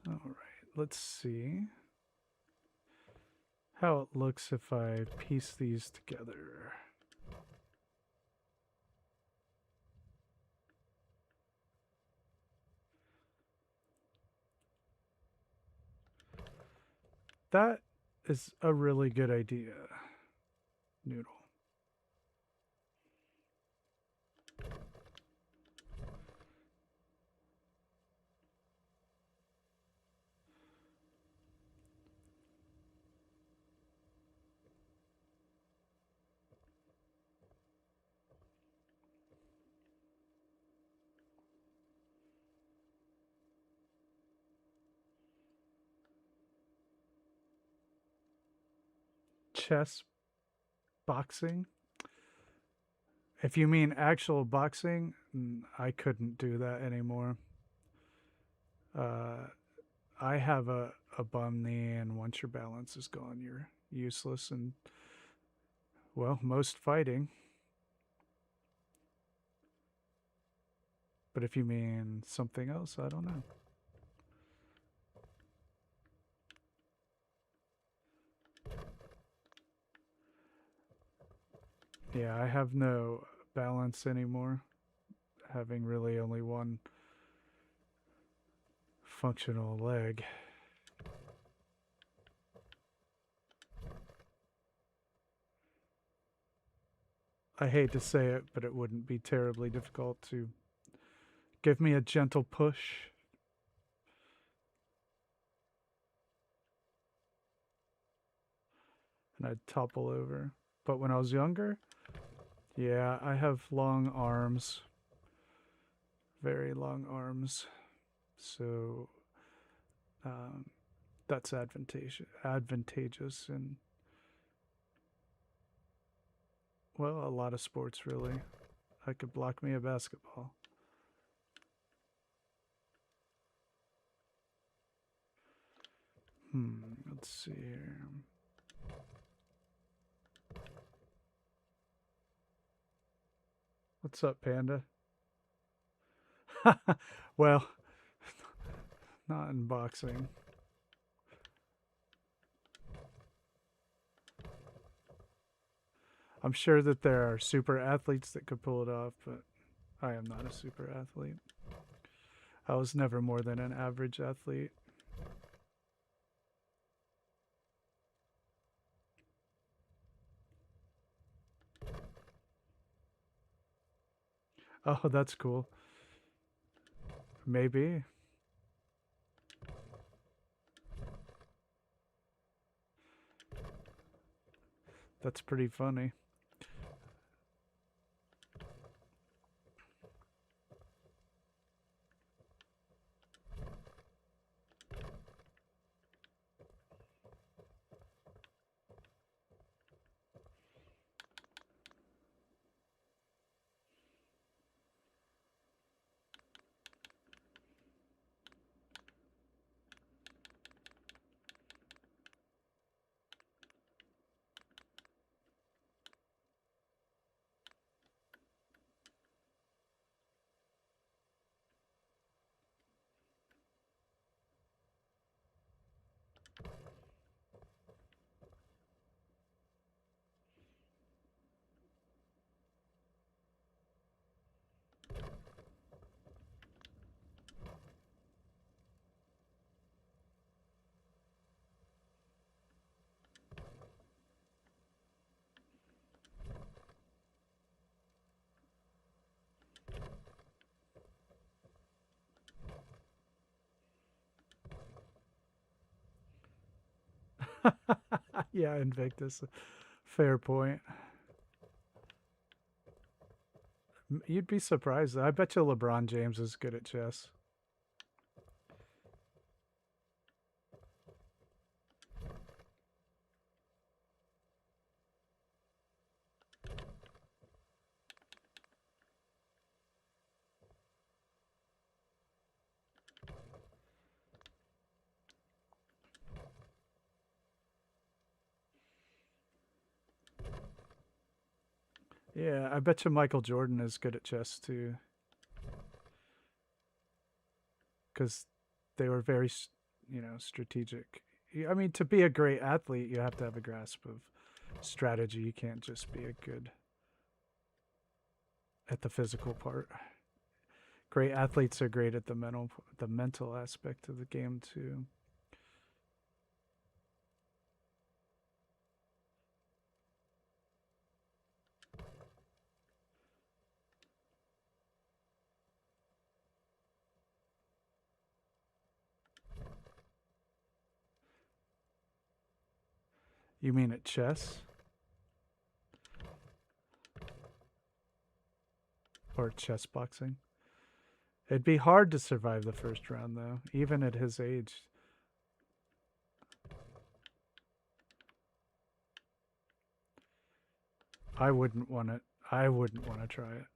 All right, let's see how it looks if I piece these together. That is a really good idea, Noodle. Chess boxing? If you mean actual boxing, I couldn't do that anymore. I have a bum knee, and once your balance is gone, you're useless. And, well, most fighting. But if you mean something else, I don't know. Yeah, I have no balance anymore, having really only one functional leg. I hate to say it, but it wouldn't be terribly difficult to give me a gentle push. And I'd topple over. But when I was younger, yeah, I have long arms. Very long arms. So that's advantageous in, well, a lot of sports, really. I could block me a basketball. Let's see here. What's up, Panda? Well, not in boxing. I'm sure that there are super athletes that could pull it off, but I am not a super athlete. I was never more than an average athlete. Oh, that's cool. Maybe. That's pretty funny. Yeah, Invictus. Fair point. You'd be surprised. I bet you LeBron James is good at chess. Yeah, I bet you Michael Jordan is good at chess too. Because they were very, strategic. I mean, to be a great athlete, you have to have a grasp of strategy. You can't just be a good at the physical part. Great athletes are great at the mental aspect of the game too. You mean at chess? Or chess boxing? It'd be hard to survive the first round, though, even at his age. I wouldn't want it. I wouldn't want to try it.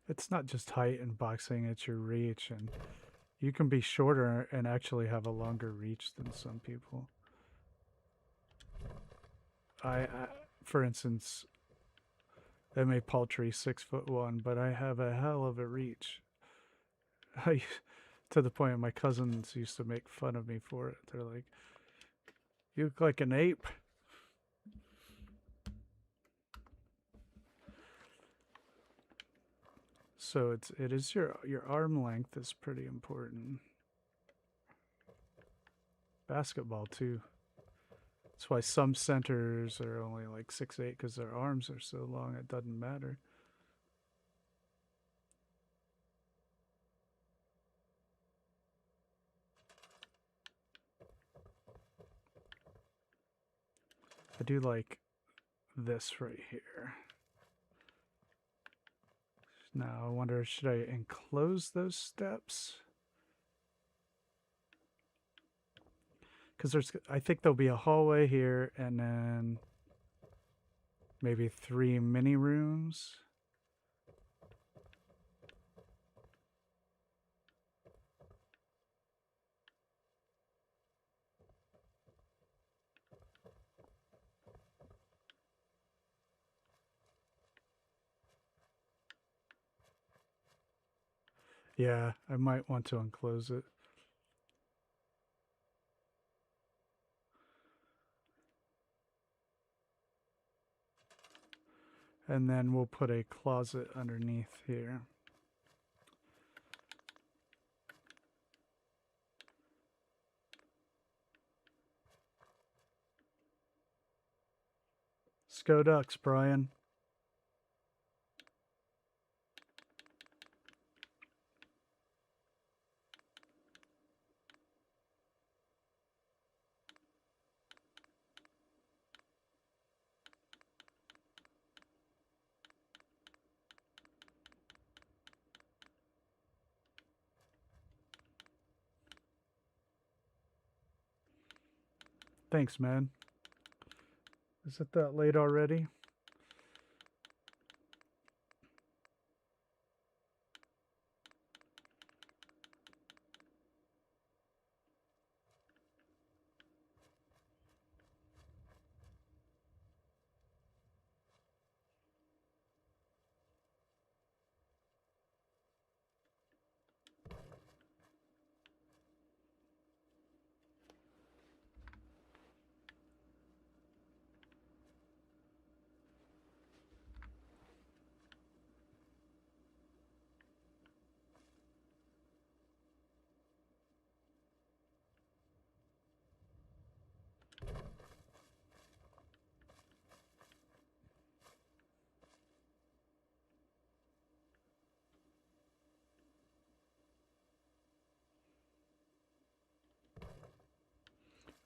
It's not just height and boxing, it's your reach, and you can be shorter and actually have a longer reach than some people. I for instance, I'm a paltry 6'1", but I have a hell of a reach. To the point my cousins used to make fun of me for it. They're like, "You look like an ape." So it is your arm length is pretty important. Basketball too. That's why some centers are only like 6'8" because their arms are so long. It doesn't matter. I do like this right here. Now I wonder, should I enclose those steps? Because I think there'll be a hallway here and then maybe 3 mini rooms. Yeah, I might want to enclose it. And then we'll put a closet underneath here. Go Ducks, Brian. Thanks, man. Is it that late already?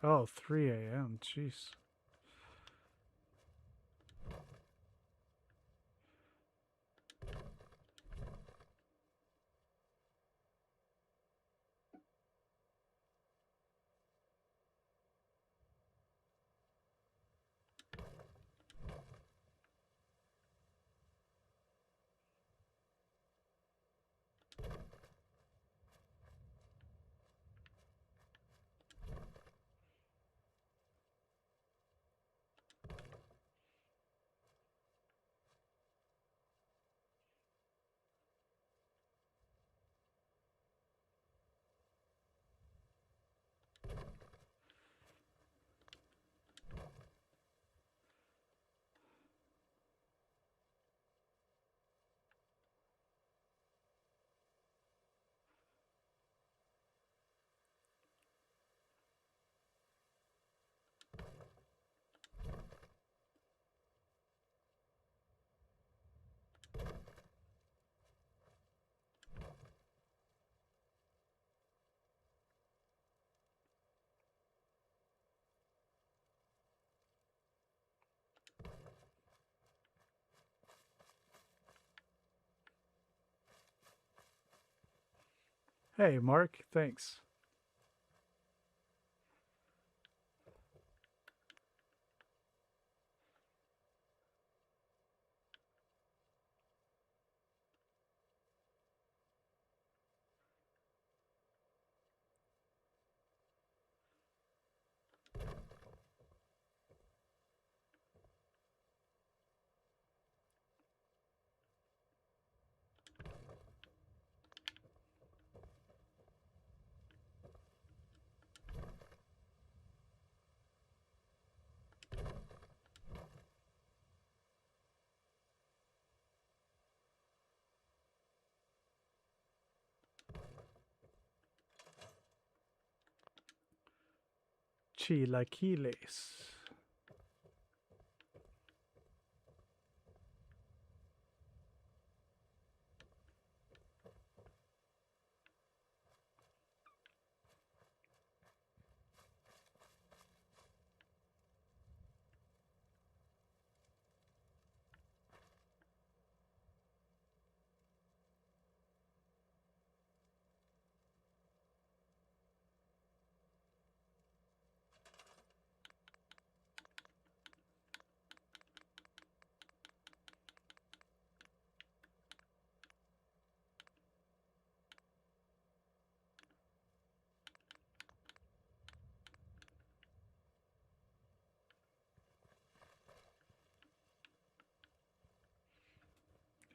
Oh, 3 a.m. Jeez. Hey, Mark, thanks. Chilaquiles.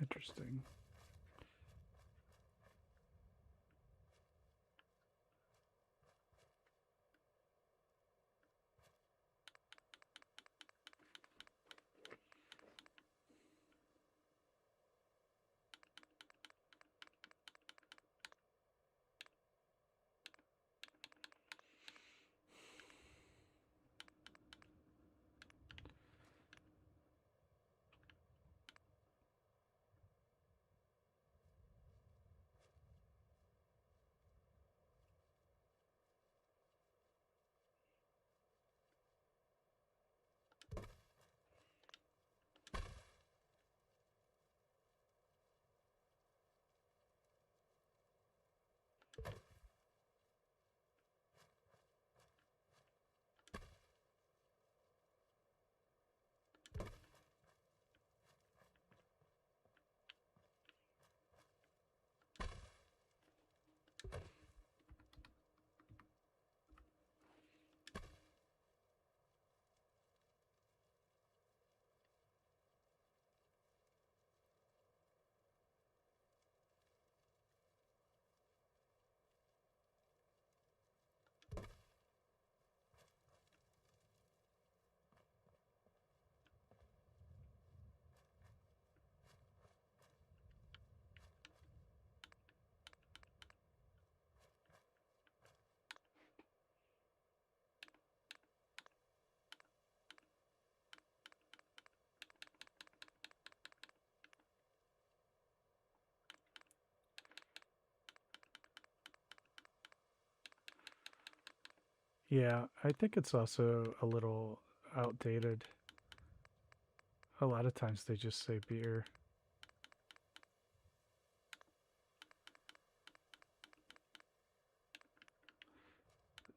Interesting. Yeah, I think it's also a little outdated. A lot of times they just say beer.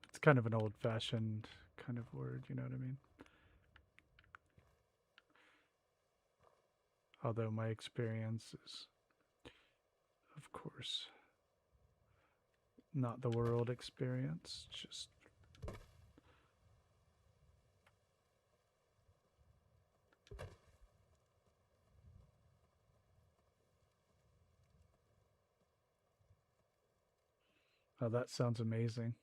It's kind of an old-fashioned kind of word, you know what I mean? Although my experience is, of course, not the world experience, just oh, that sounds amazing.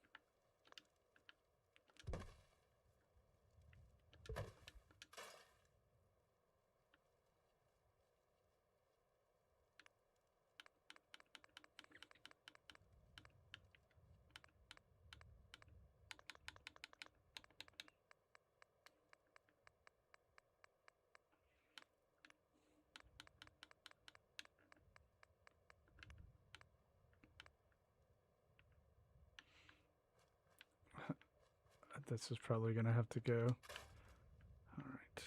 This is probably going to have to go. All right.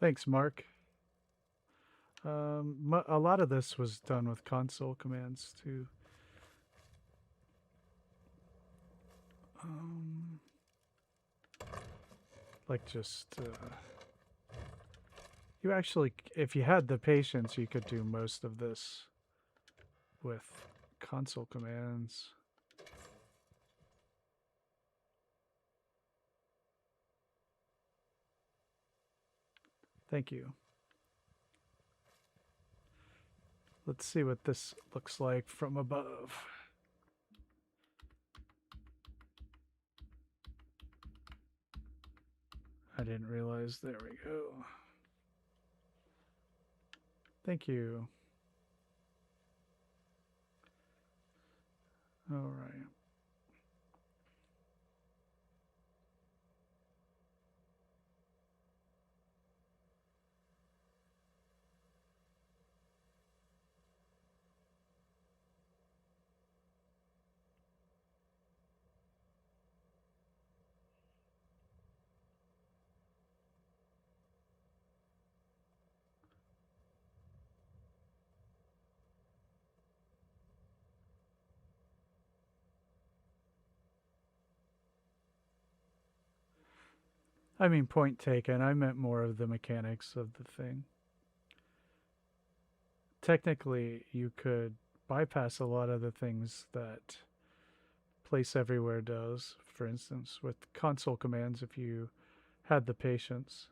Thanks, Mark. A lot of this was done with console commands too. Like just you actually, if you had the patience, you could do most of this with console commands. Thank you. Let's see what this looks like from above. I didn't realize. There we go. Thank you. All right. I mean, point taken. I meant more of the mechanics of the thing. Technically, you could bypass a lot of the things that Place Everywhere does. For instance, with console commands, if you had the patience.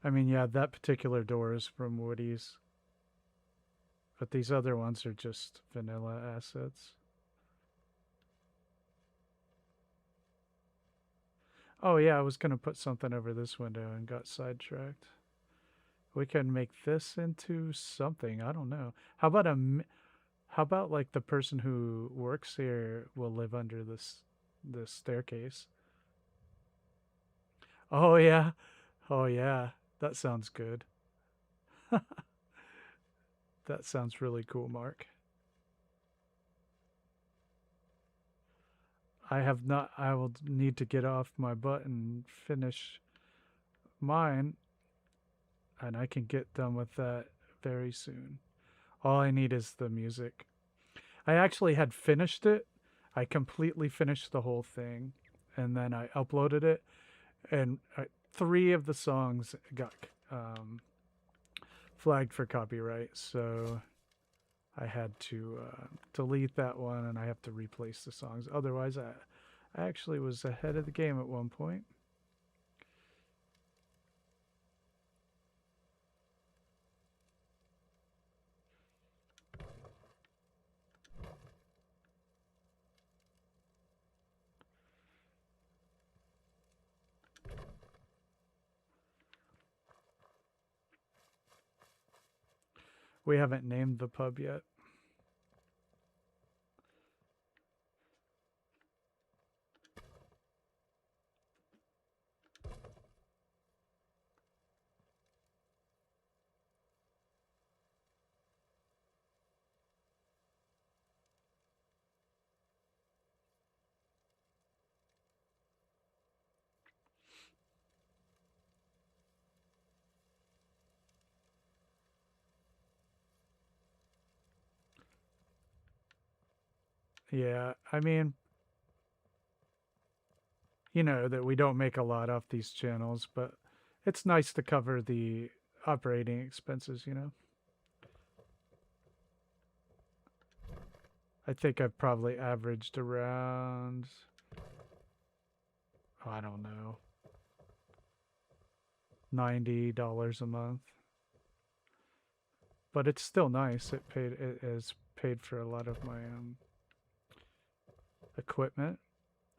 I mean, yeah, that particular door is from Woody's. But these other ones are just vanilla assets. Oh yeah, I was going to put something over this window and got sidetracked. We can make this into something. I don't know. How about like the person who works here will live under this staircase? Oh yeah. Oh yeah. That sounds good. That sounds really cool, Mark. I will need to get off my butt and finish mine, and I can get done with that very soon. All I need is the music. I actually had finished it. I completely finished the whole thing, and then I uploaded it, and 3 of the songs got flagged for copyright, so I had to delete that one, and I have to replace the songs. Otherwise, I actually was ahead of the game at one point. We haven't named the pub yet. Yeah, I mean, you know that we don't make a lot off these channels, but it's nice to cover the operating expenses, you know? I think I've probably averaged around, I don't know, $90 a month. But it's still nice. It has paid for a lot of my equipment.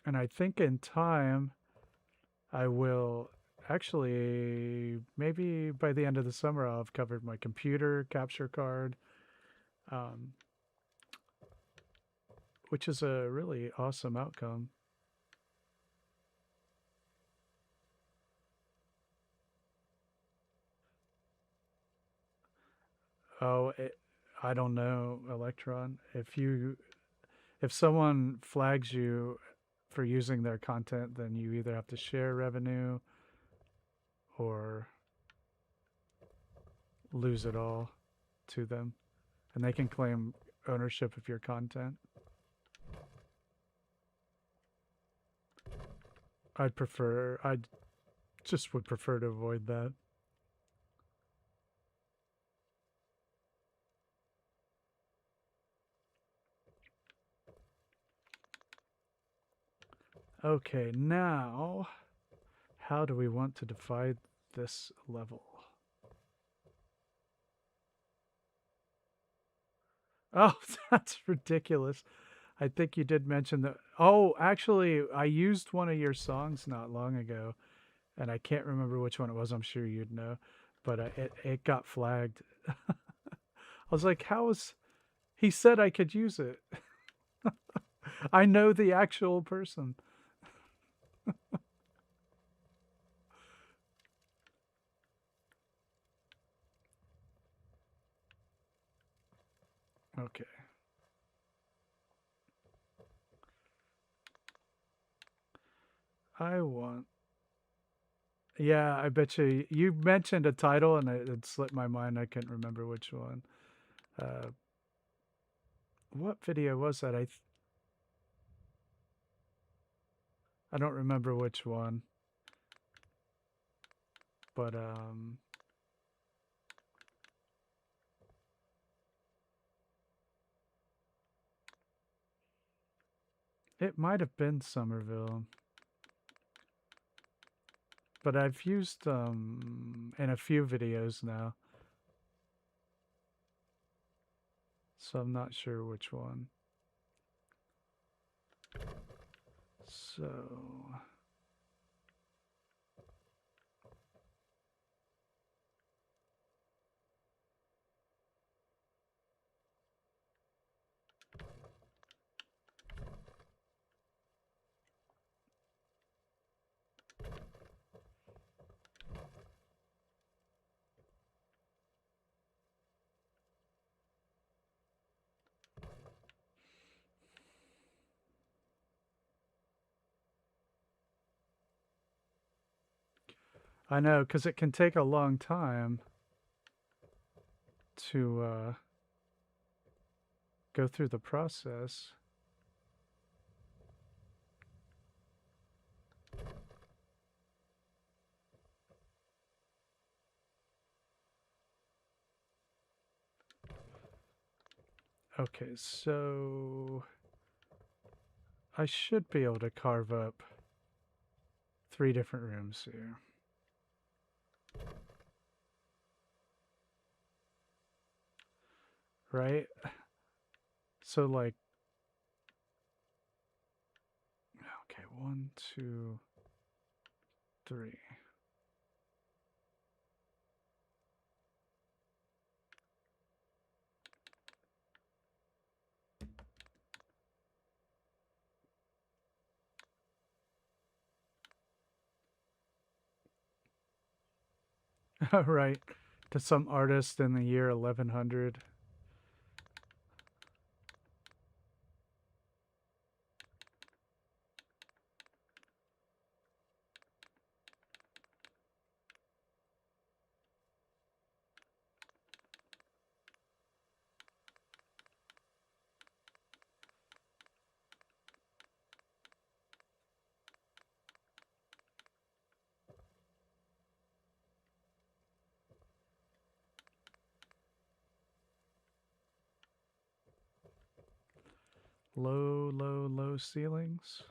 And I think in time I will actually, maybe by the end of the summer, I'll have covered my computer, capture card, which is a really awesome outcome. Oh, I don't know, Electron. If someone flags you for using their content, then you either have to share revenue or lose it all to them, and they can claim ownership of your content. I just would prefer to avoid that. Okay, now how do we want to divide this level? Oh, that's ridiculous. I think you did mention that. Oh, actually, I used one of your songs not long ago, and I can't remember which one it was. I'm sure you'd know, but it got flagged. I was like, how is... He said I could use it. I know the actual person. Okay. I want... Yeah, I bet you mentioned a title and it slipped my mind. I couldn't remember which one. What video was that? I don't remember which one. But it might have been Somerville. But I've used in a few videos now. So I'm not sure which one. So I know, because it can take a long time to go through the process. Okay, so I should be able to carve up 3 different rooms here. Right? So like, okay, 1, 2, 3. Right. To some artist in the year 1100. Low, low, low ceilings.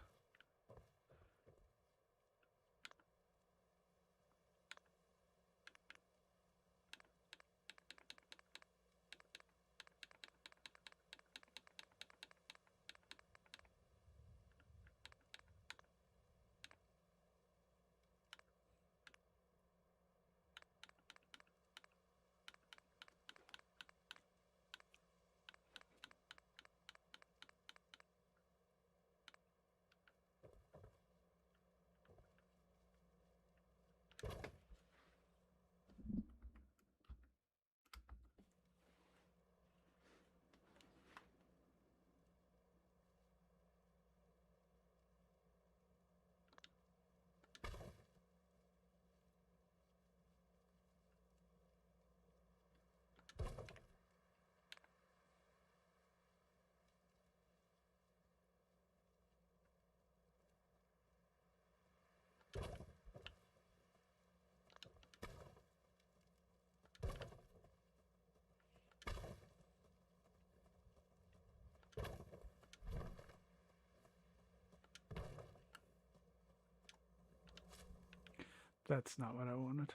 That's not what I wanted.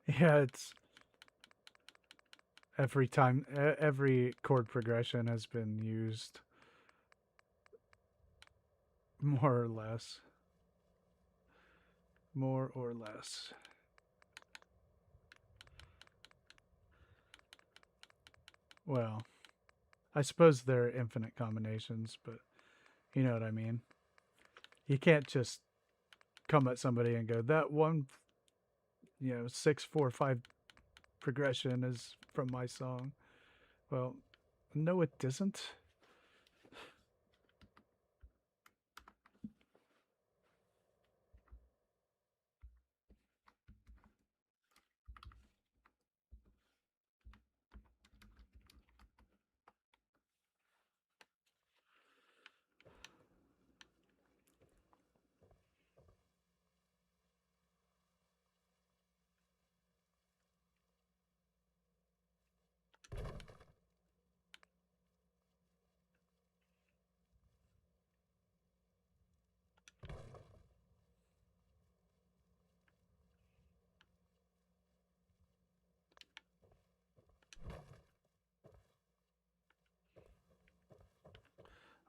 Yeah, it's every time, every chord progression has been used more or less. More or less. Well, I suppose there are infinite combinations, but you know what I mean. You can't just come at somebody and go, that one, 6-4-5 progression is from my song. Well, no, it isn't.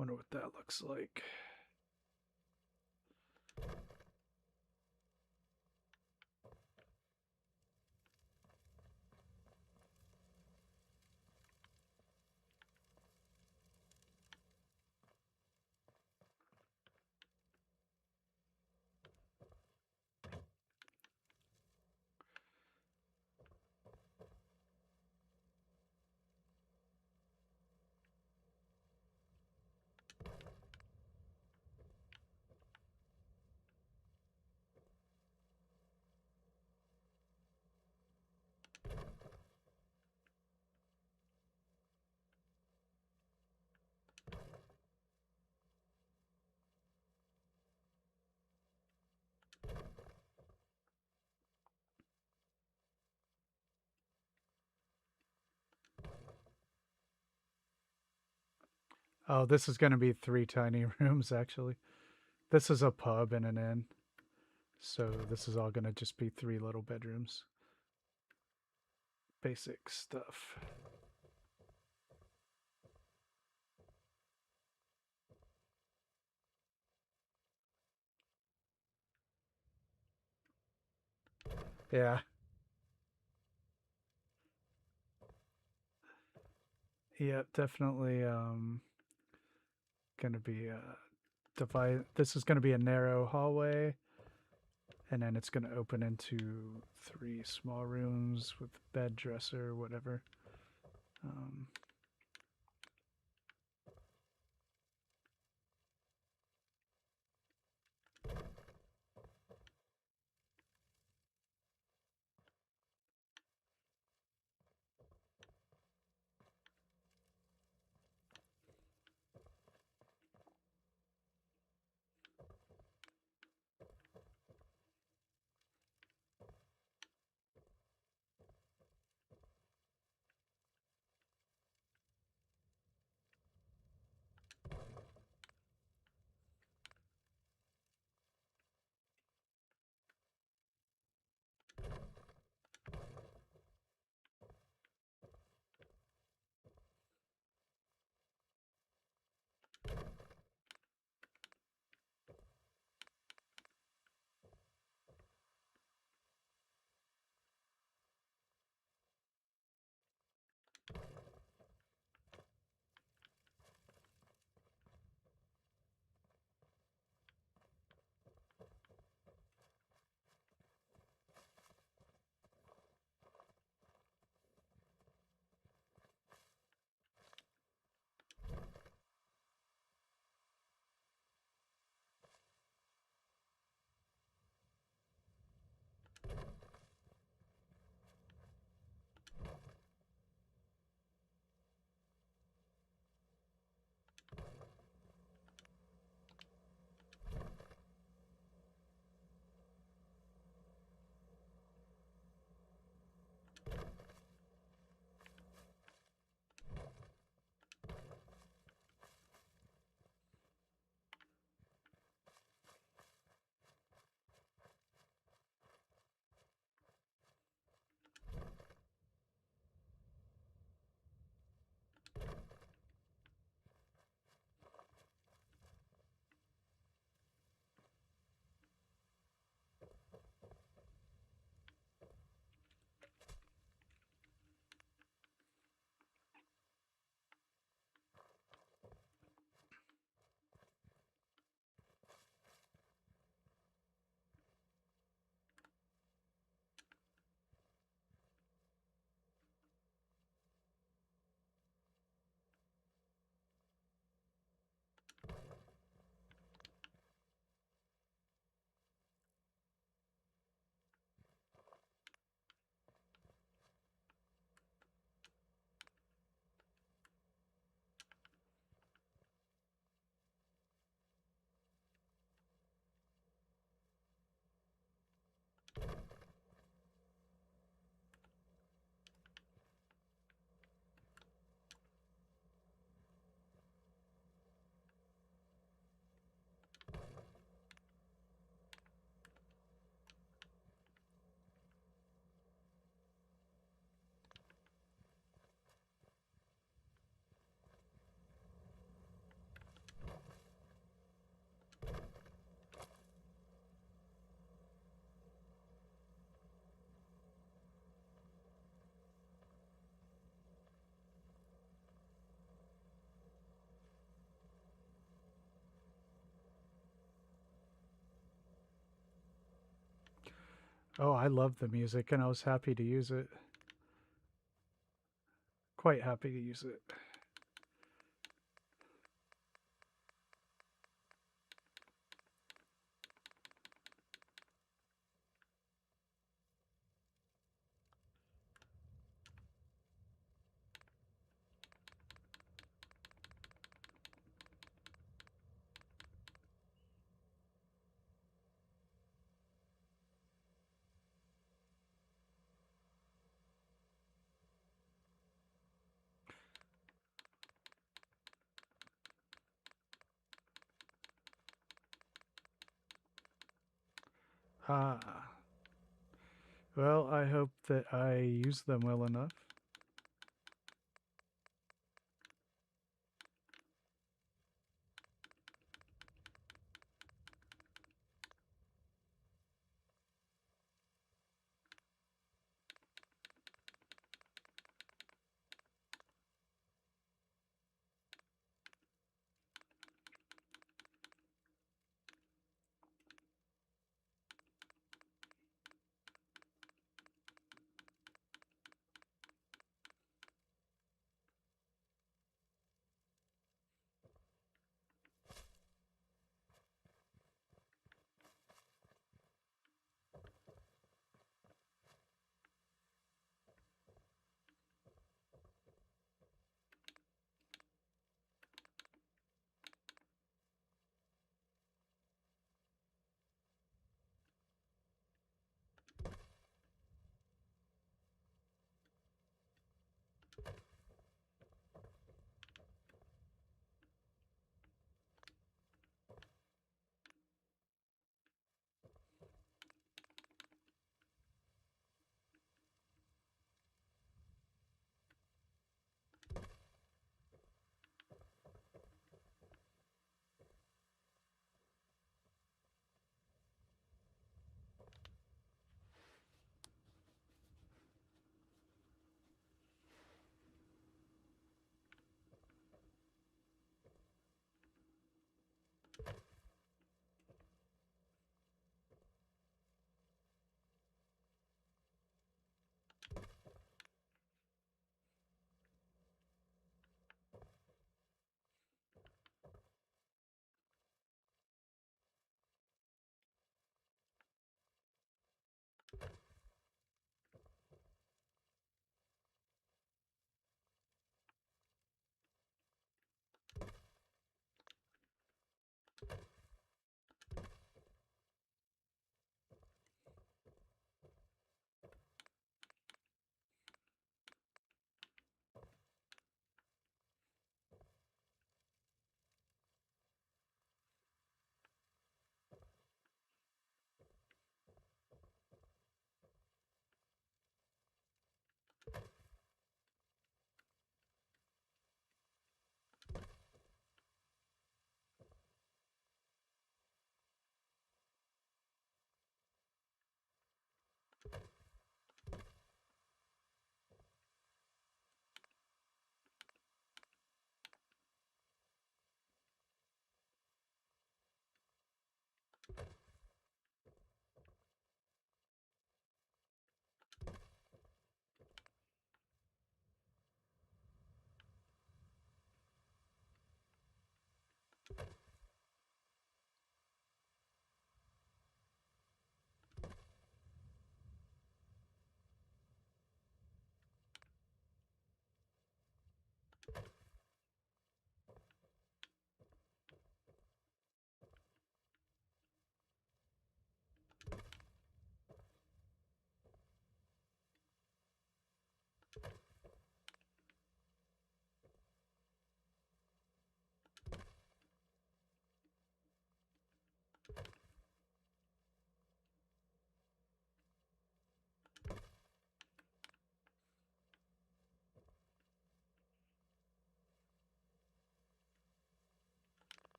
Wonder what that looks like. Oh, this is going to be 3 tiny rooms, actually. This is a pub and an inn. So this is all going to just be 3 little bedrooms. Basic stuff. Yeah. Yeah, definitely going to be divide. This is going to be a narrow hallway, and then it's going to open into 3 small rooms with bed, dresser, whatever. Oh, I love the music and I was happy to use it. Quite happy to use it. Ah. Well, I hope that I use them well enough.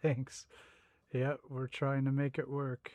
Thanks. Yeah, we're trying to make it work.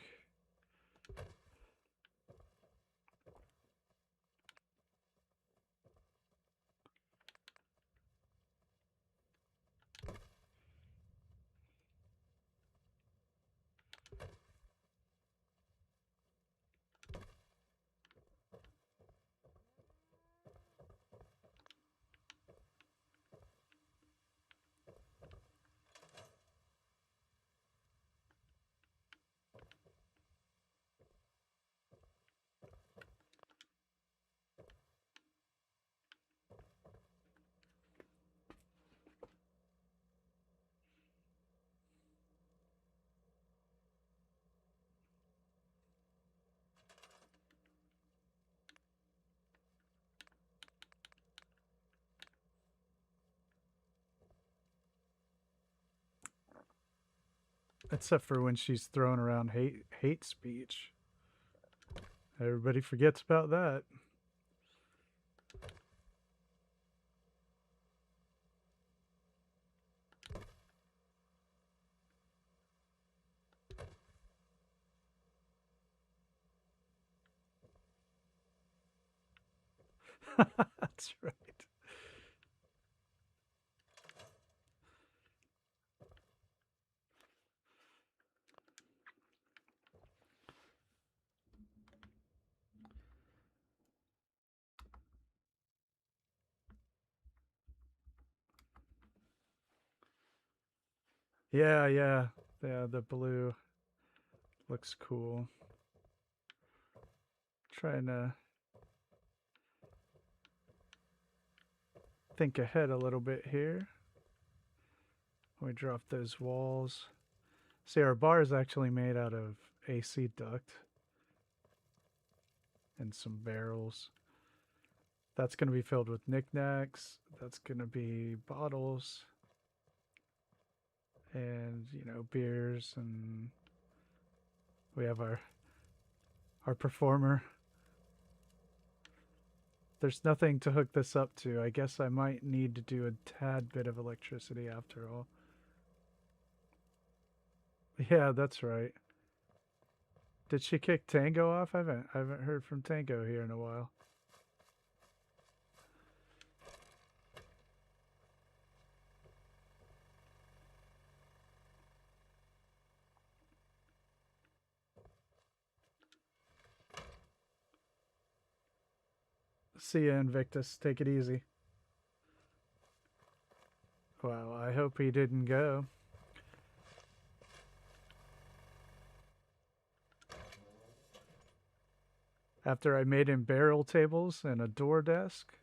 Except for when she's throwing around hate speech. Everybody forgets about that. That's right. Yeah, yeah. Yeah, the blue looks cool. Trying to think ahead a little bit here. We drop those walls. See, our bar is actually made out of AC duct and some barrels. That's going to be filled with knickknacks. That's going to be bottles and, you know, beers. And we have our performer. There's nothing to hook this up to. I guess I might need to do a tad bit of electricity after all. Yeah, that's right. Did she kick Tango off? I haven't heard from Tango here in a while. See ya, Invictus. Take it easy. Well, I hope he didn't go. After I made him barrel tables and a door desk.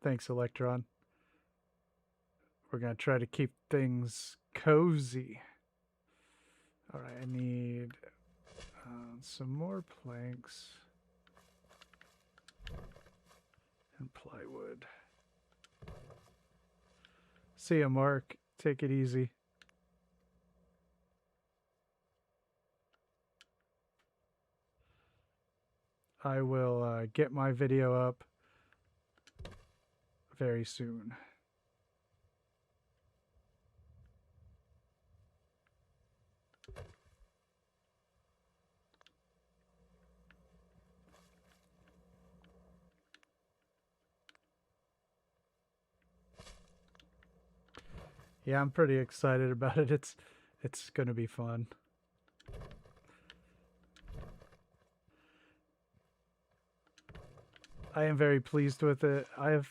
Thanks, Electron. We're going to try to keep things cozy. All right, I need some more planks and plywood. See ya, Mark. Take it easy. I will get my video up very soon. Yeah, I'm pretty excited about it. It's going to be fun. I am very pleased with it. I have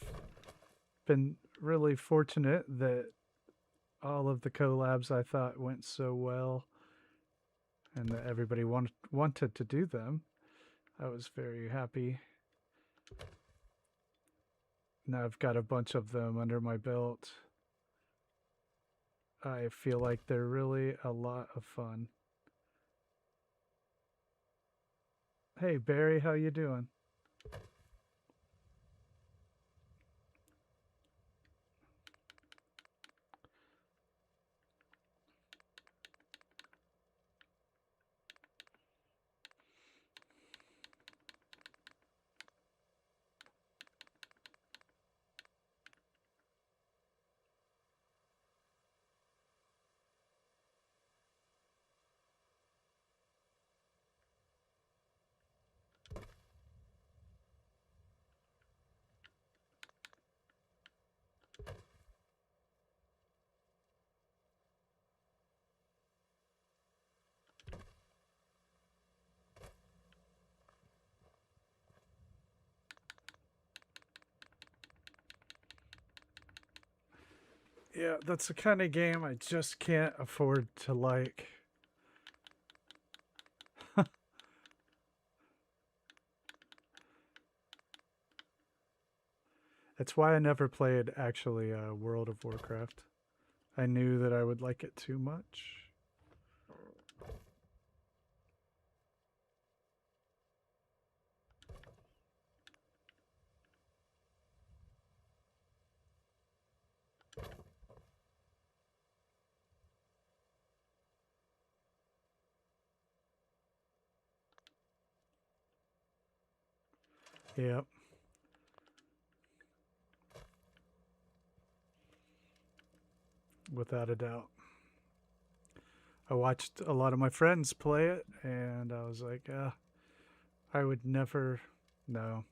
been really fortunate that all of the collabs I thought went so well and that everybody wanted to do them. I was very happy. Now I've got a bunch of them under my belt. I feel like they're really a lot of fun. Hey Barry, how you doing? Yeah, that's the kind of game I just can't afford to like. That's why I never played actually World of Warcraft. I knew that I would like it too much. Yep. Without a doubt. I watched a lot of my friends play it, and I was like, I would never. No.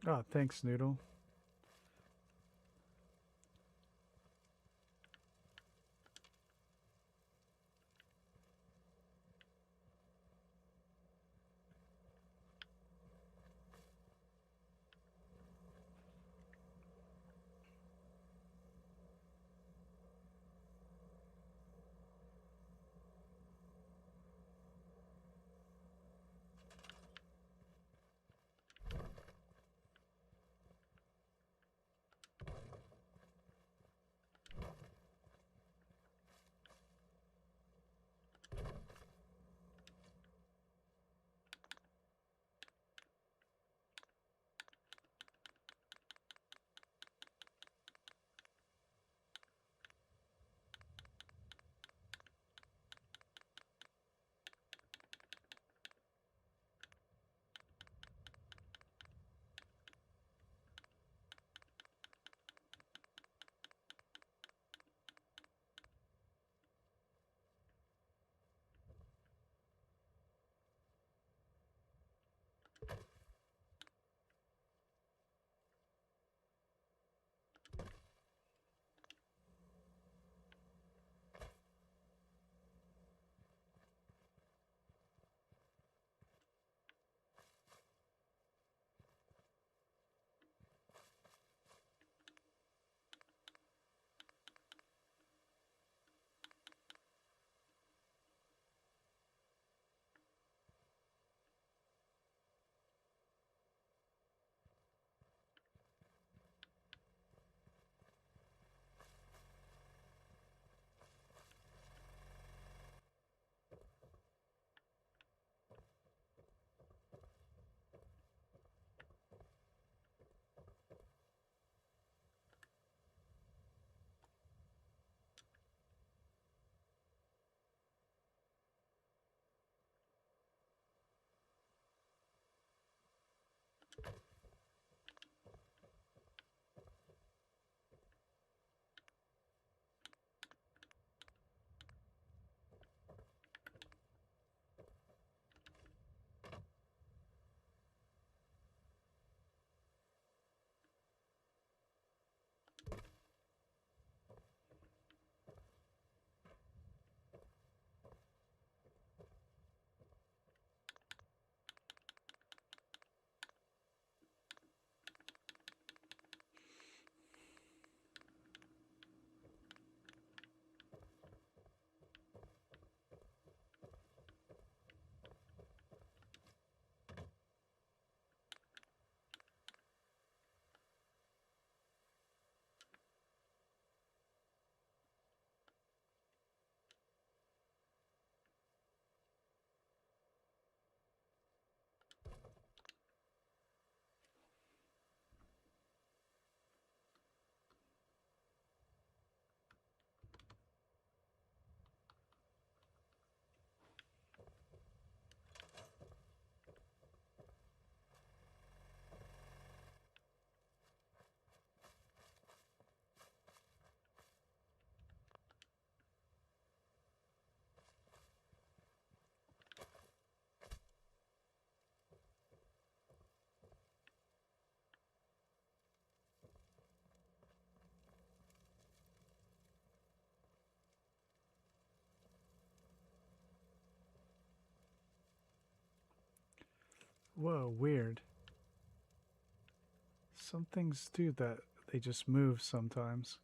Oh, thanks, Noodle. Whoa, weird. Some things do that. They just move sometimes.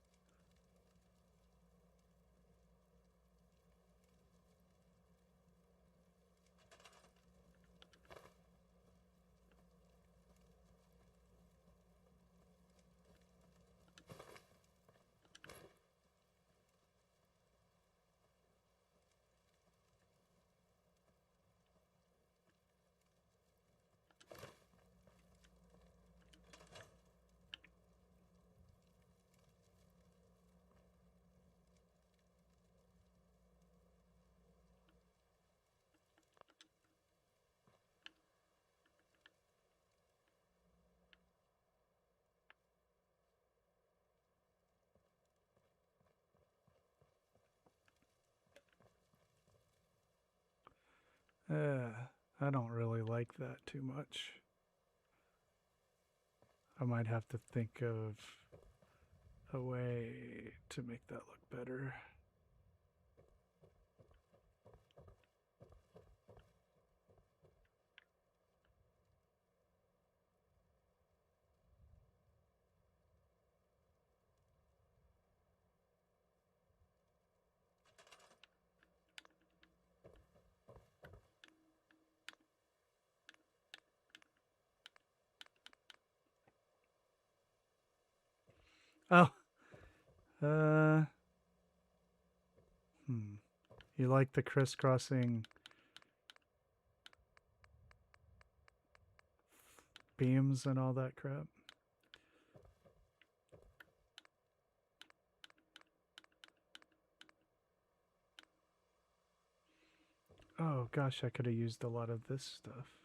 I don't really like that too much. I might have to think of a way to make that look better. Oh, you like the crisscrossing beams and all that crap? Oh gosh, I could have used a lot of this stuff.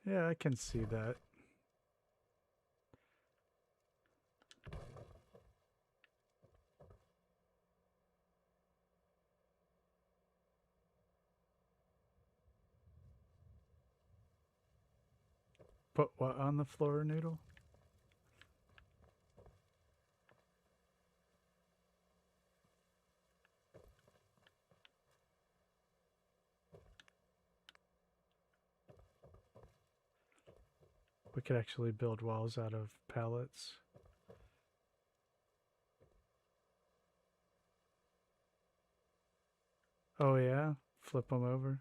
Yeah, I can see that. Put what on the floor, Noodle? We could actually build walls out of pallets. Oh yeah? Flip them over.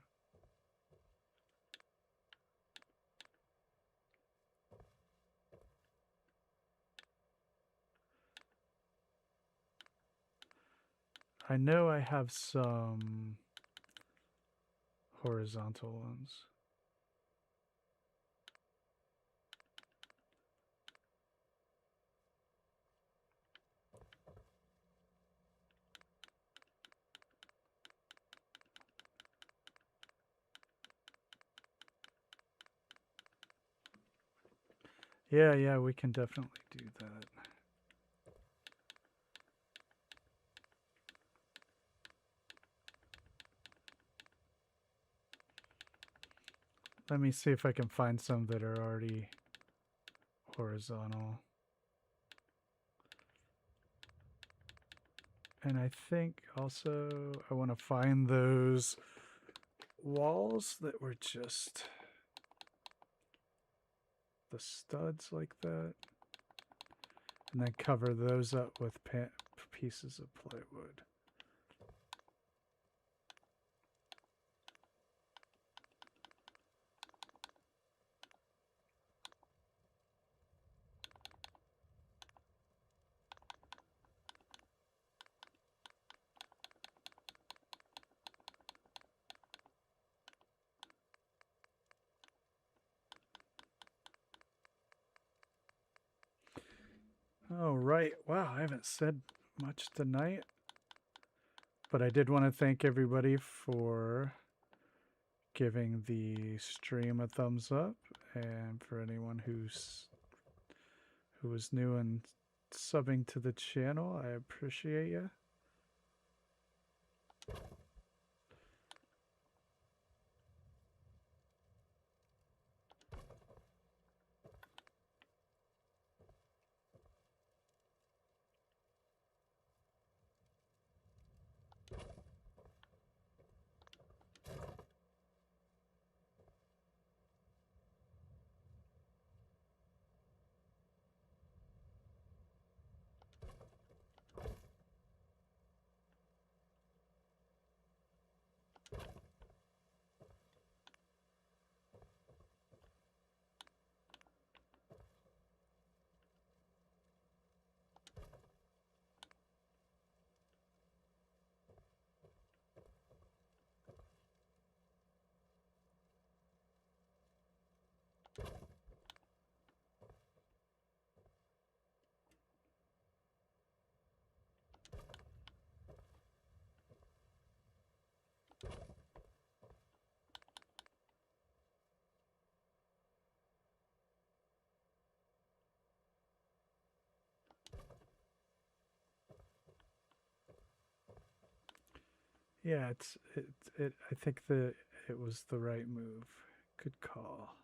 I know I have some horizontal ones. Yeah, we can definitely do that. Let me see if I can find some that are already horizontal. And I think also I want to find those walls that were just the studs like that. And then cover those up with pieces of plywood. Oh, right. Wow, I haven't said much tonight. But I did want to thank everybody for giving the stream a thumbs up, and for anyone who was new and subbing to the channel, I appreciate you. Yeah, I think that it was the right move. Good call.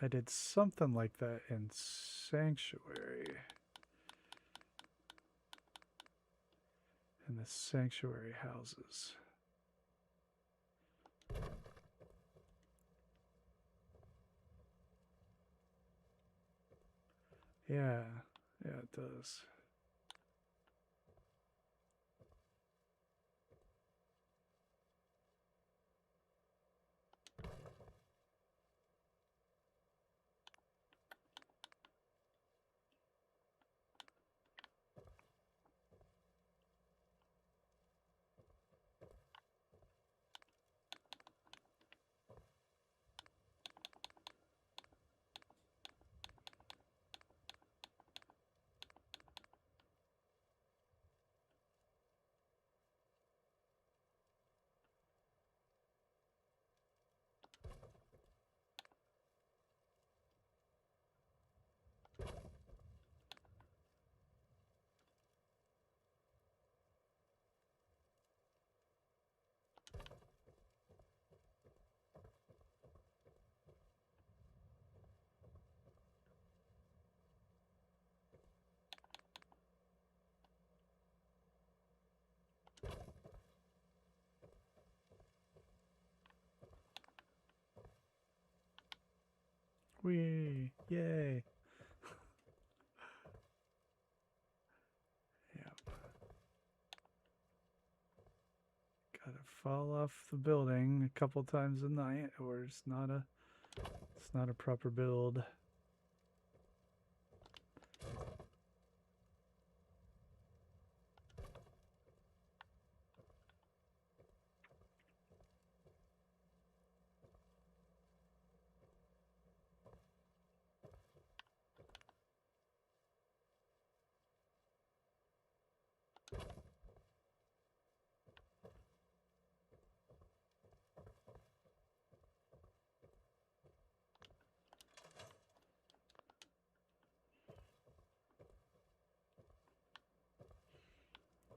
I did something like that in Sanctuary. In the Sanctuary houses. Yeah, it does. Whee! Yay! Yep. Gotta fall off the building a couple times a night, or it's not a proper build.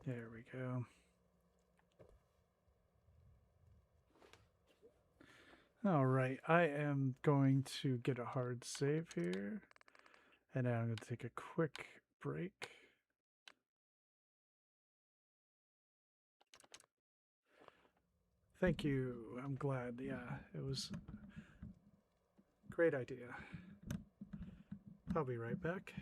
There we go. All right, I am going to get a hard save here, and now I'm going to take a quick break. Thank you. I'm glad. Yeah, it was a great idea. I'll be right back.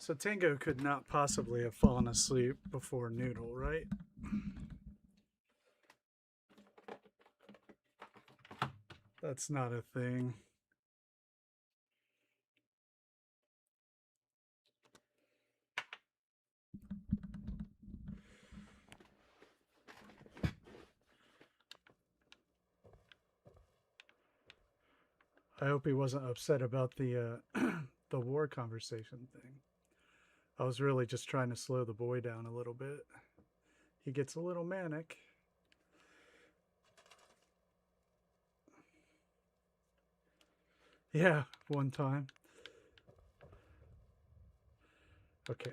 So Tango could not possibly have fallen asleep before Noodle, right? That's not a thing. I hope he wasn't upset about the the war conversation thing. I was really just trying to slow the boy down a little bit. He gets a little manic. Yeah, one time. Okay.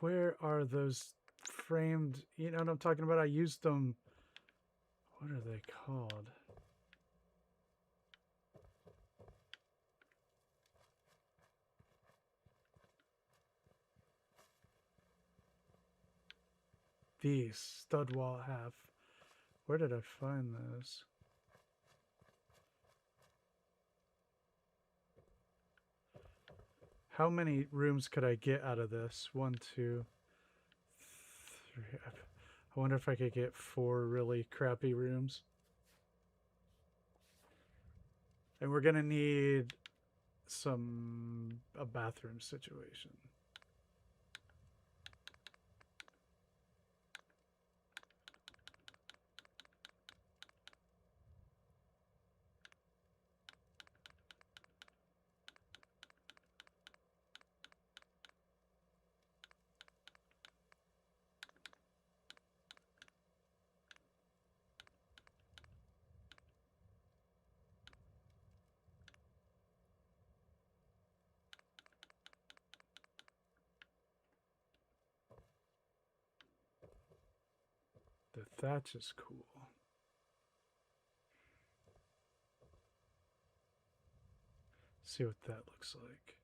Where are those framed? You know what I'm talking about? I used them. What are they called? These stud wall half. Where did I find those? How many rooms could I get out of this? 1, 2, 3. I wonder if I could get 4 really crappy rooms. And we're gonna need a bathroom situation. The thatch is cool. See what that looks like.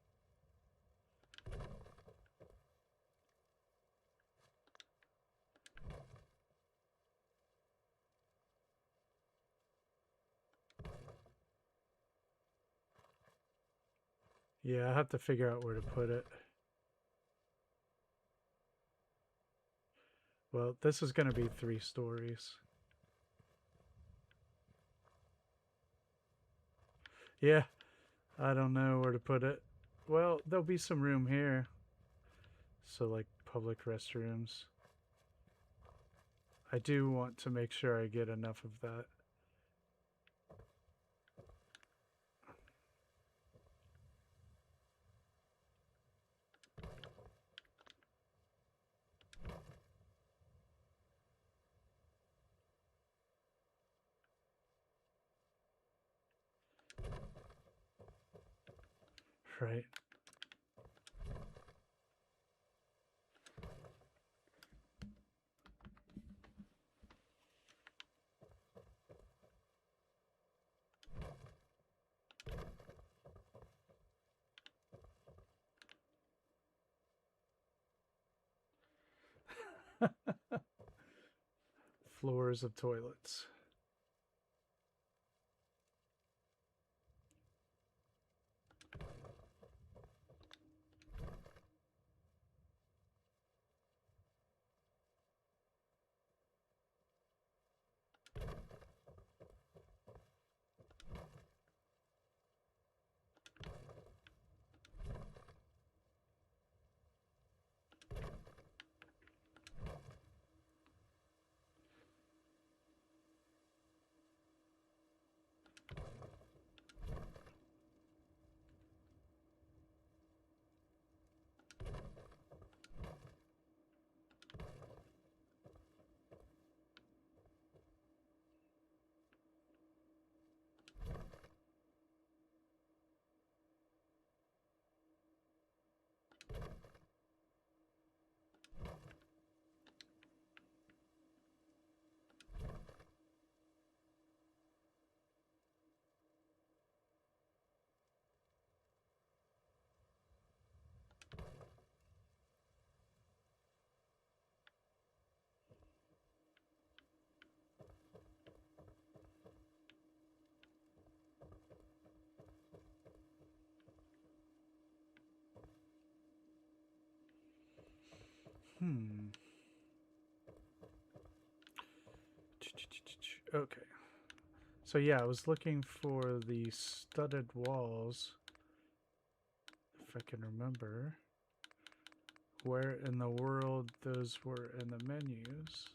Yeah, I have to figure out where to put it. Well, this is going to be 3 stories. Yeah, I don't know where to put it. Well, there'll be some room here. So, like, public restrooms. I do want to make sure I get enough of that. Right. Floors of toilets. Okay. So yeah, I was looking for the studded walls. If I can remember where in the world those were in the menus.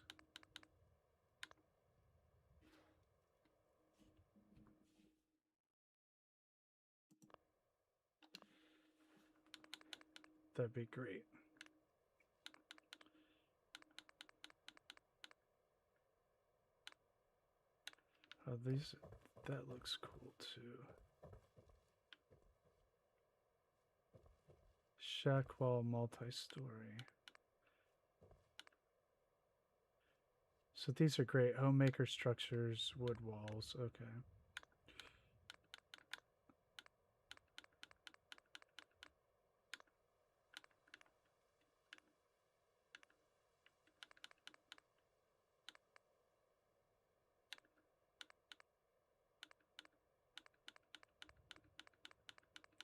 That'd be great. Oh, that looks cool too. Shack wall multi-story. So these are great. Homemaker structures, wood walls. Okay.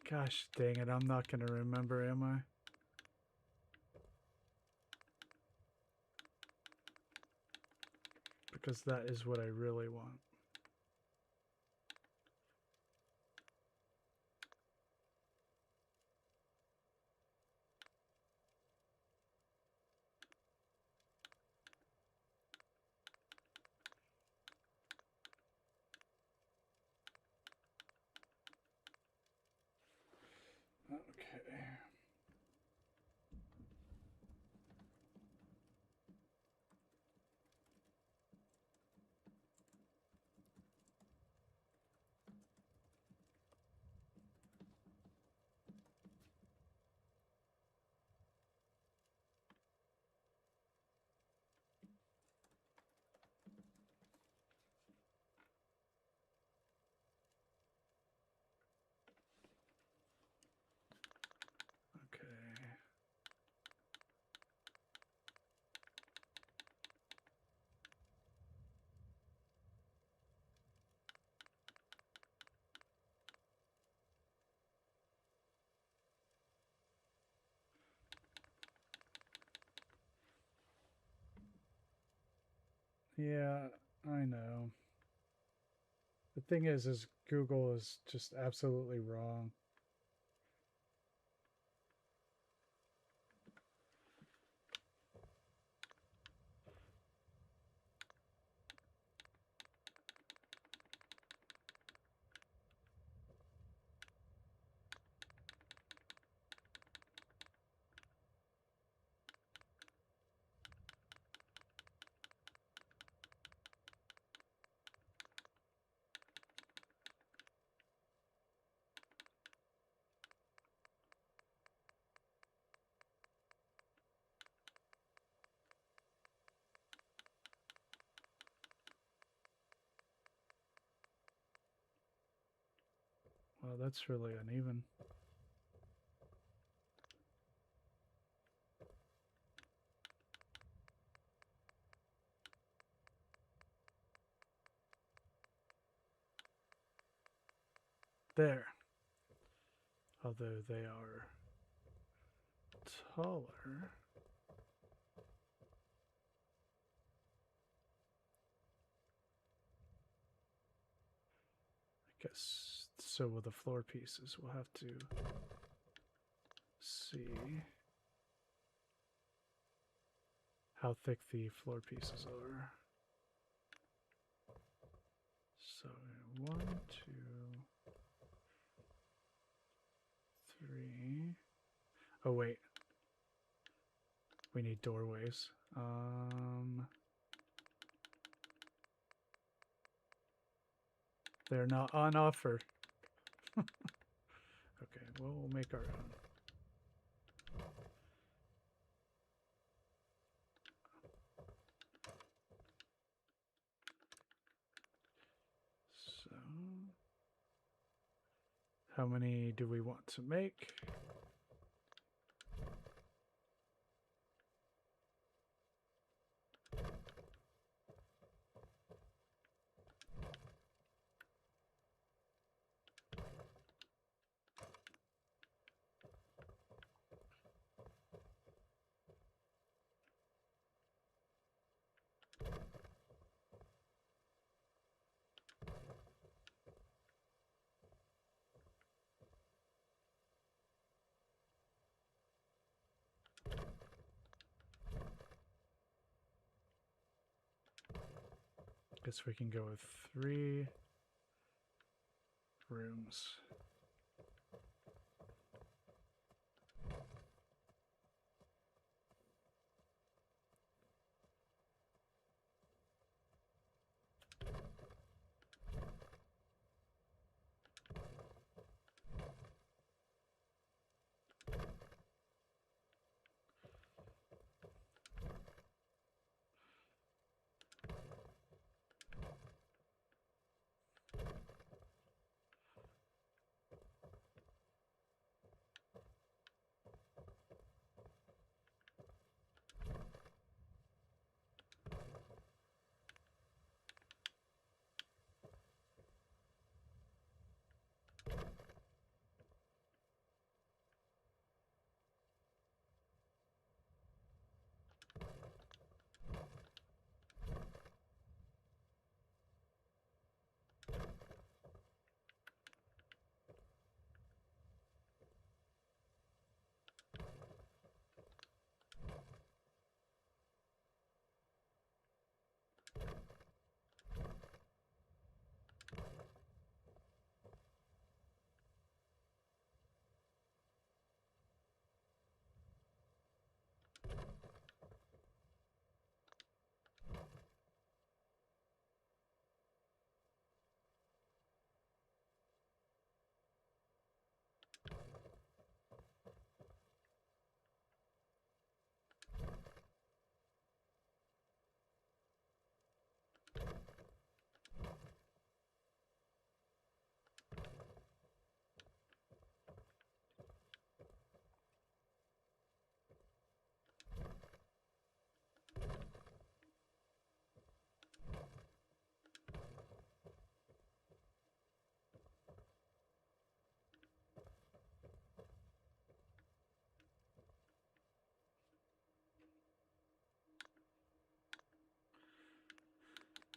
Gosh dang it, I'm not going to remember, am I? Because that is what I really want. Okay. Yeah, I know. The thing is Google is just absolutely wrong. Well, that's really uneven. There. Although they are taller. I guess so will the floor pieces. We'll have to see how thick the floor pieces are. So 1, 2, 3. Oh wait, we need doorways. They're not on offer. Okay, well, we'll make our own. So, how many do we want to make? Guess we can go with 3 rooms.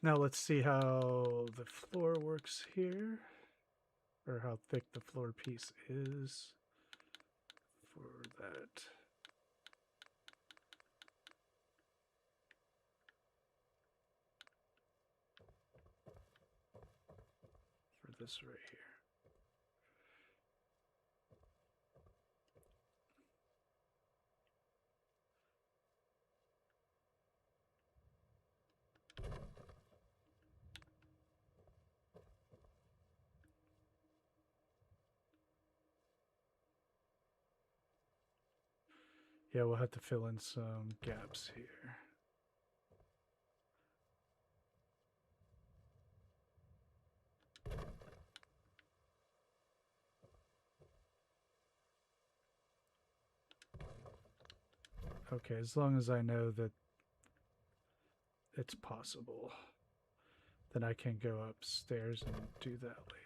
Now let's see how the floor works here, or how thick the floor piece is for that. For this right here. Yeah, we'll have to fill in some gaps here. Okay, as long as I know that it's possible, then I can go upstairs and do that later.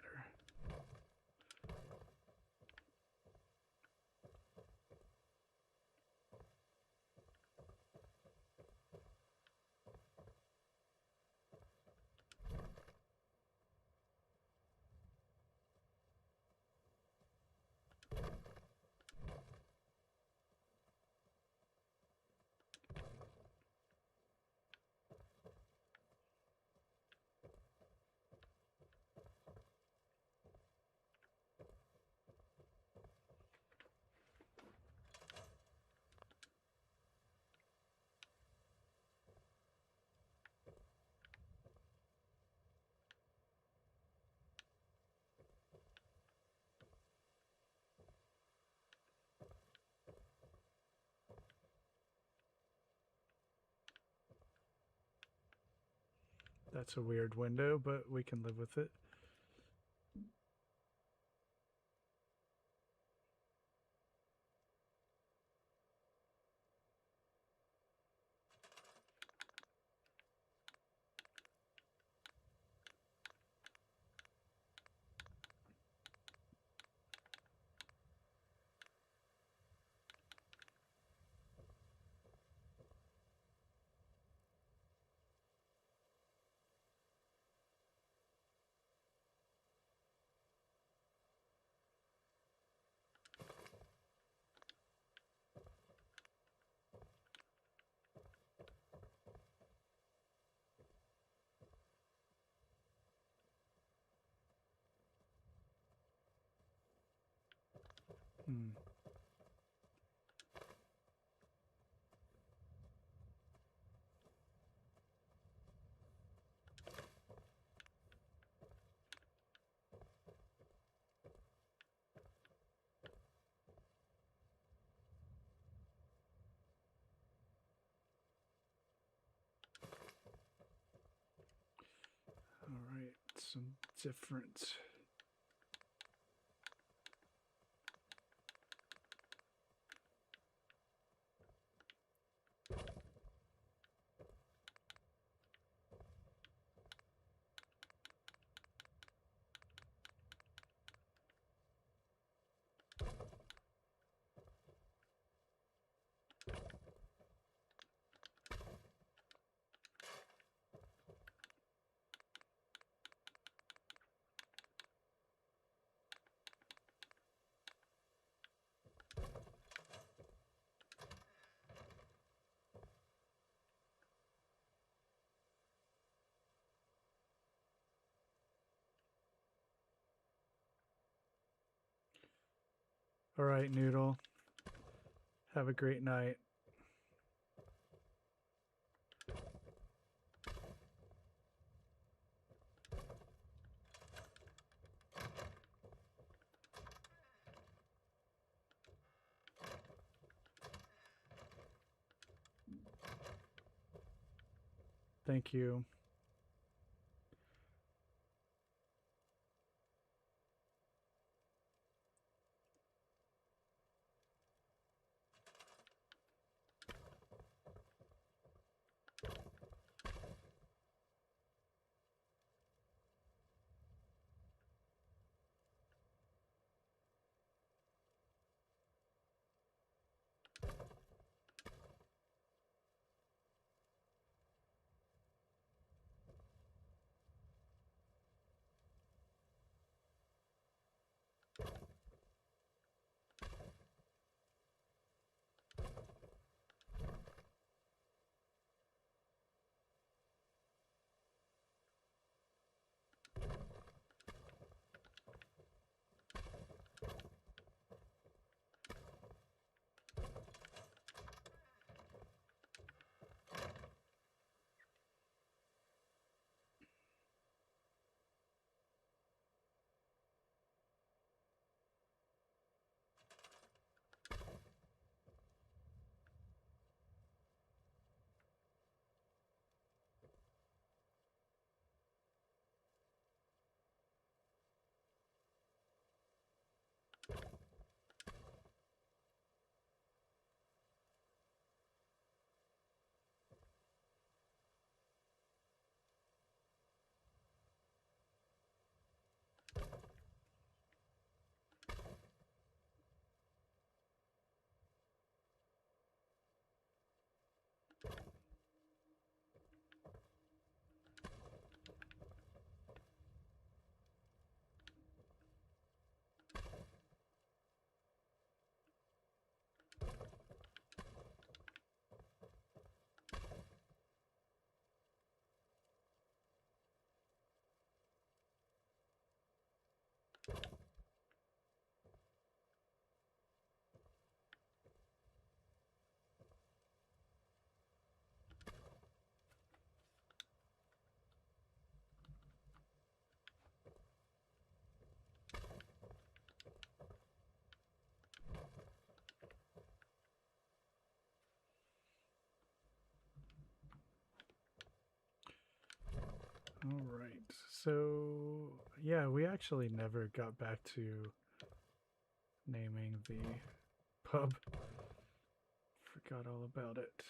That's a weird window, but we can live with it. All right, some different. All right, Noodle. Have a great night. Thank you. All right. So, yeah, we actually never got back to naming the pub. Forgot all about it.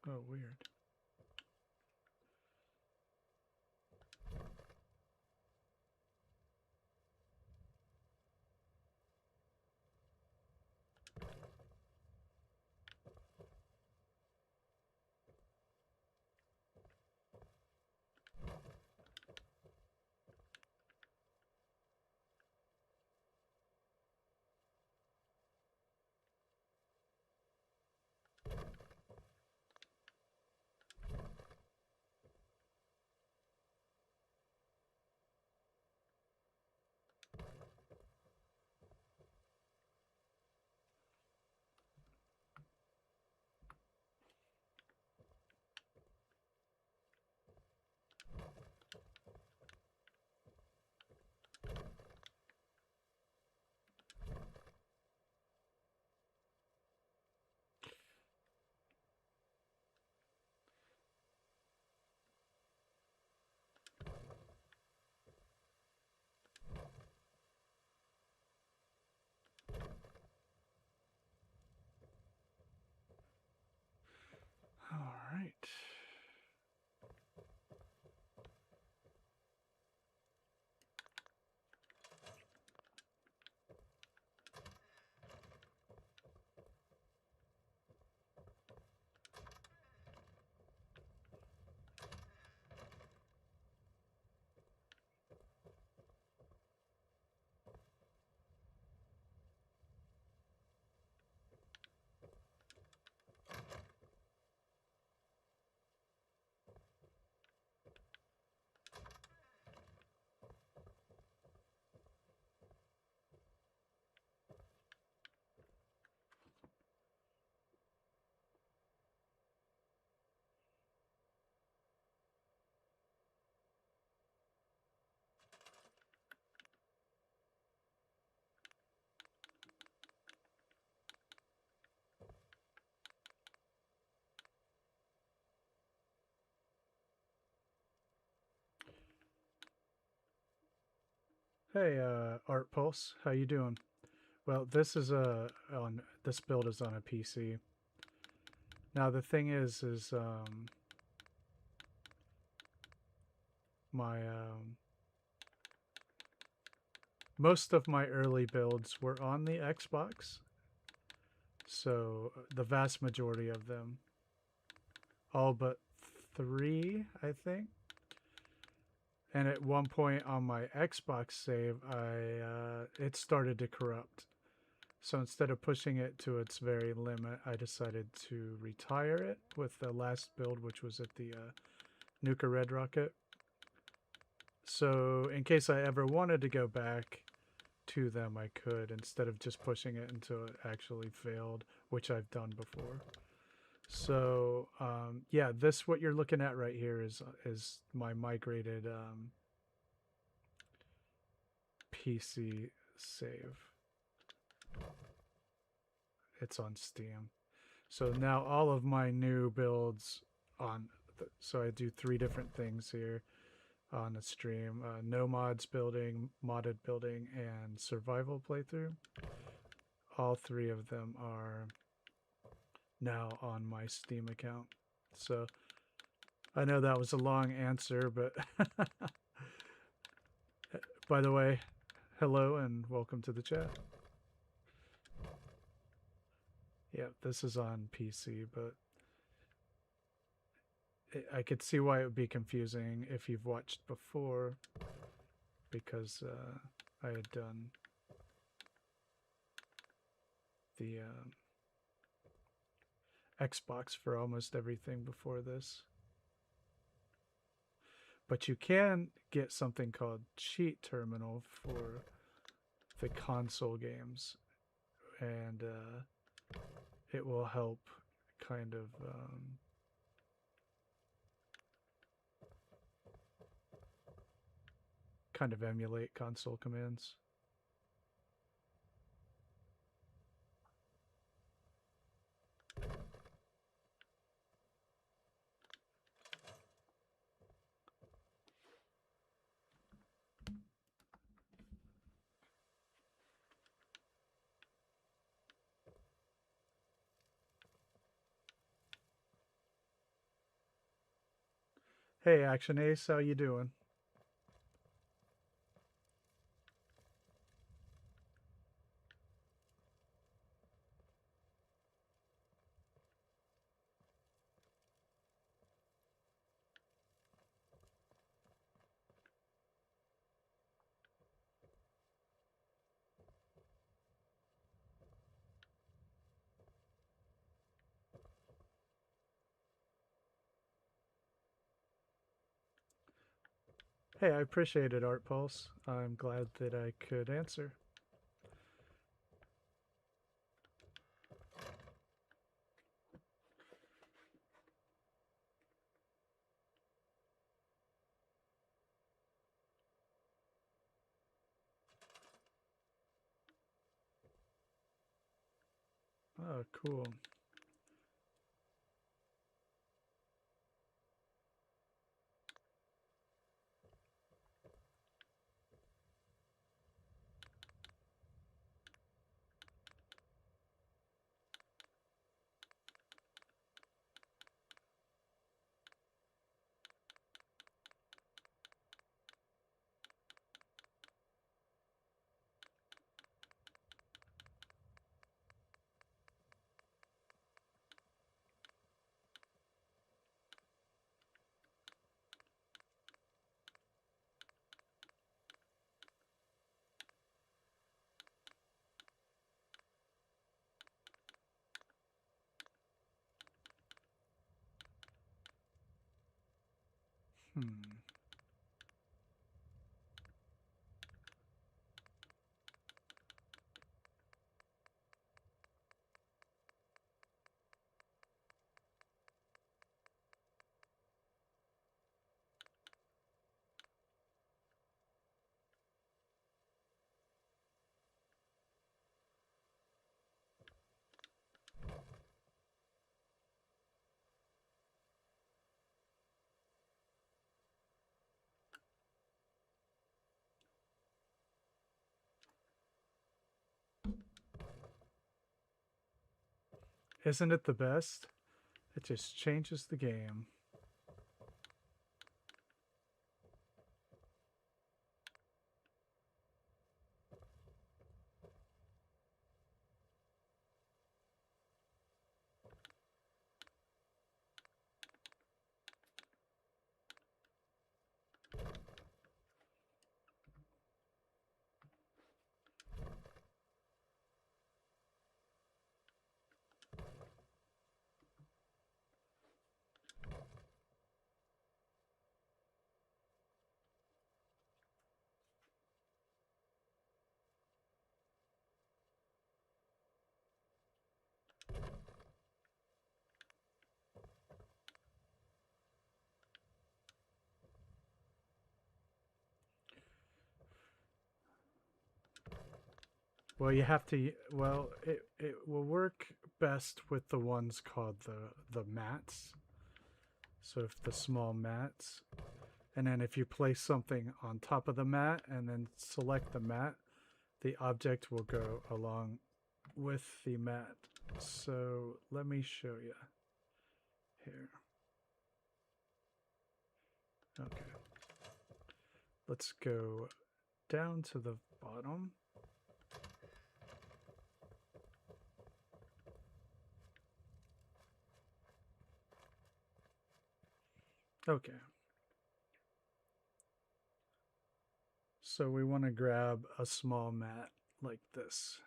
Oh, weird. All right. Hey, Art Pulse, how you doing? Well, this is this build is on a PC. Now the thing is my most of my early builds were on the Xbox, so the vast majority of them, all but 3, I think. And at one point on my Xbox save, it started to corrupt. So instead of pushing it to its very limit, I decided to retire it with the last build, which was at the Nuka Red Rocket. So in case I ever wanted to go back to them, I could, instead of just pushing it until it actually failed, which I've done before. So yeah, this what you're looking at right here is my migrated PC save. It's on Steam. So now all of my new builds on, so I do 3 different things here on the stream: no mods building, modded building, and survival playthrough. All 3 of them are now on my Steam account. So I know that was a long answer, but by the way, hello and welcome to the chat. Yeah, this is on PC, but I could see why it would be confusing if you've watched before, because I had done the Xbox for almost everything before this. But you can get something called Cheat Terminal for the console games, and it will help kind of emulate console commands. Hey, Action Ace, how you doing? Hey, I appreciate it, Art Pulse. I'm glad that I could answer. Oh, cool. Isn't it the best? It just changes the game. Well, you have to. Well, it will work best with the ones called the mats. So if the small mats, and then if you place something on top of the mat and then select the mat, the object will go along with the mat. So let me show you here. Okay. Let's go down to the bottom. Okay. So we want to grab a small mat like this.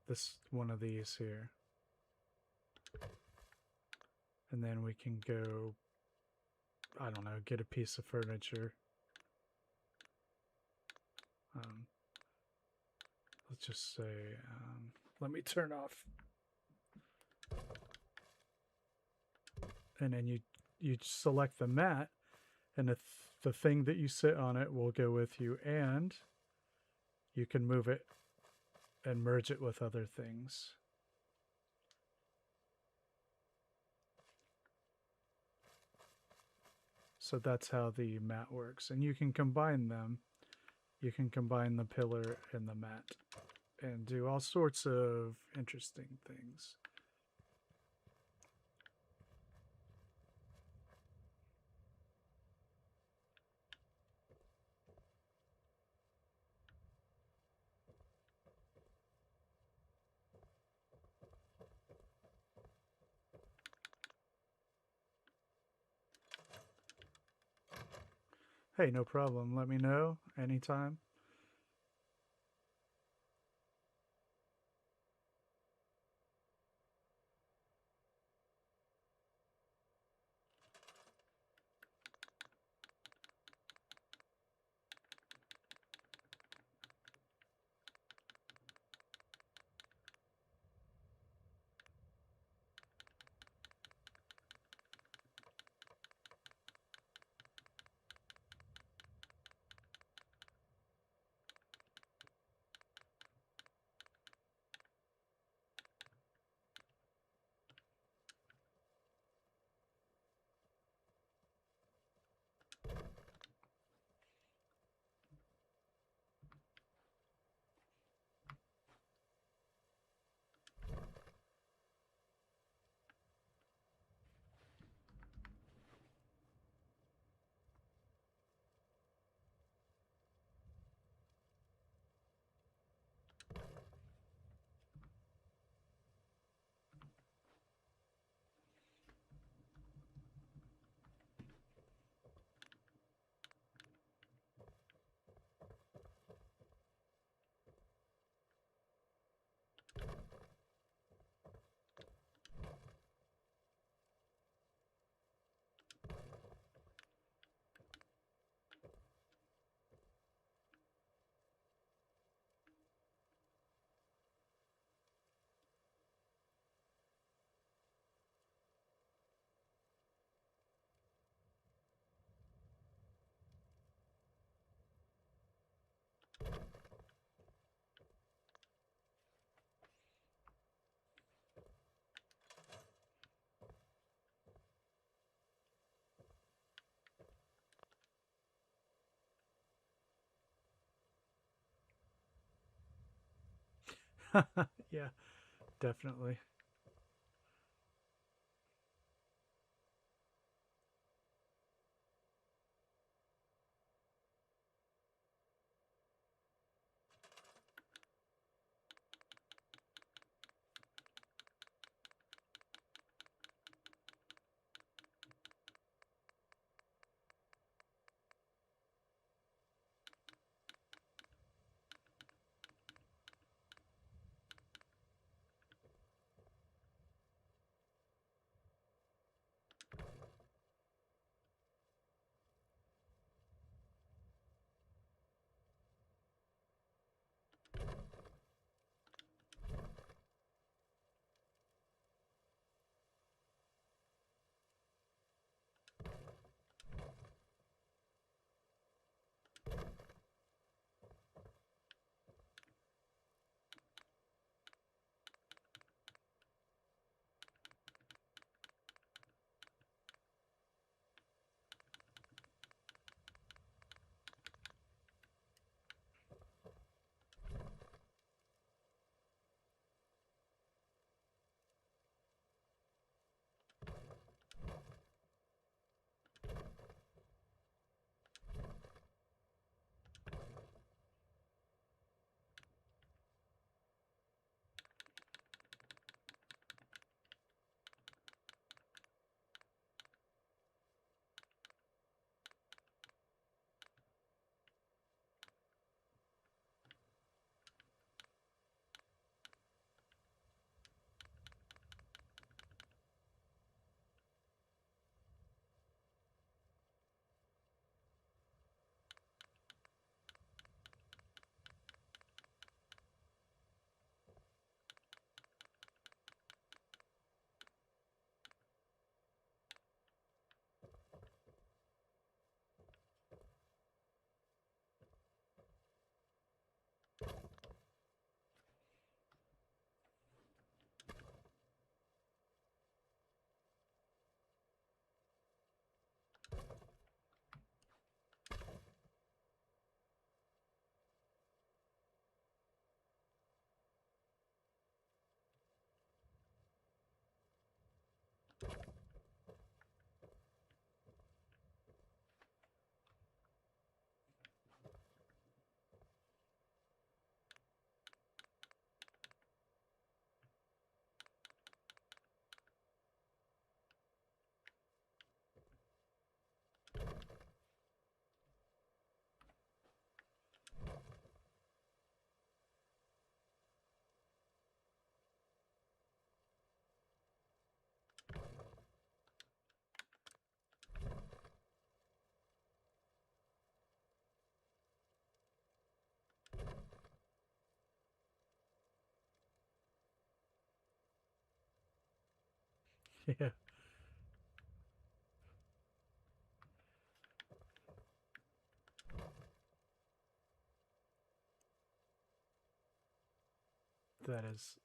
This one of these here. And then we can go, I don't know, get a piece of furniture. Let's just say, let me turn off. And then you select the mat, and the thing that you sit on it will go with you, and you can move it and merge it with other things. So that's how the mat works. And you can combine them. You can combine the pillar and the mat and do all sorts of interesting things. Hey, no problem. Let me know anytime. Yeah, definitely. Yeah. That is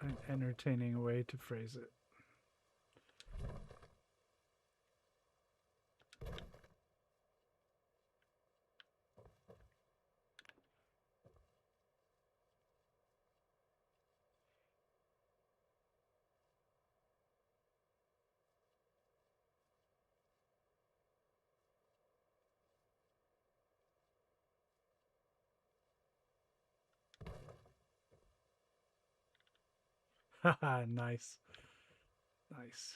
an entertaining way to phrase it. Haha, nice. Nice.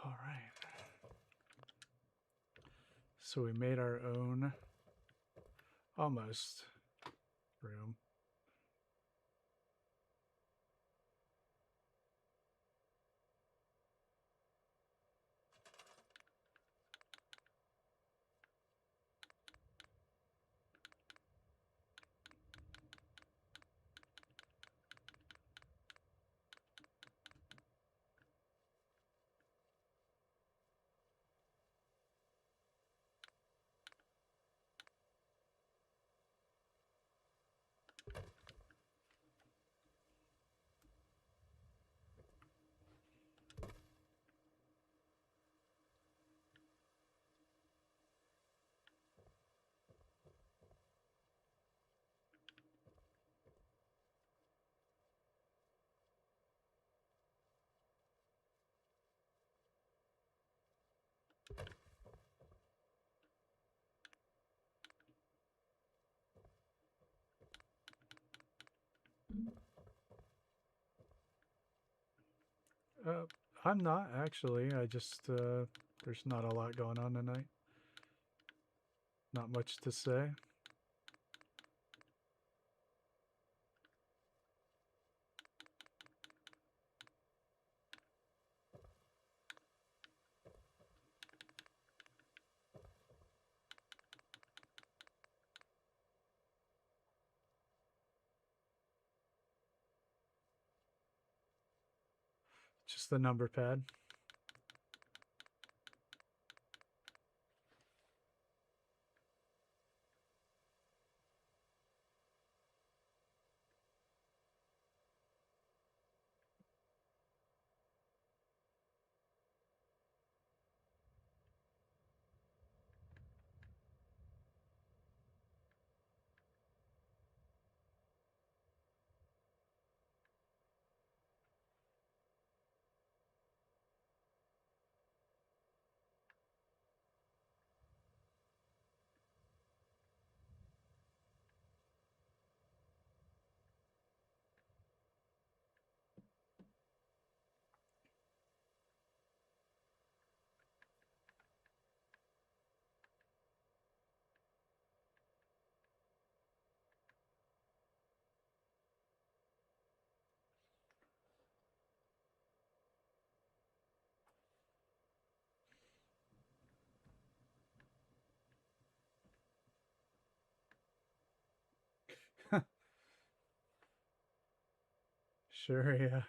All right. So we made our own almost room. Uh, I'm not actually. I just there's not a lot going on tonight. Not much to say. Just the number pad. Sure, yeah.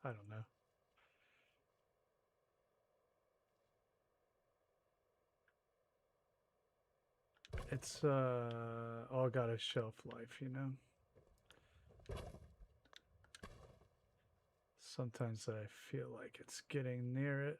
I don't know. It's all got a shelf life, you know. Sometimes I feel like it's getting near it.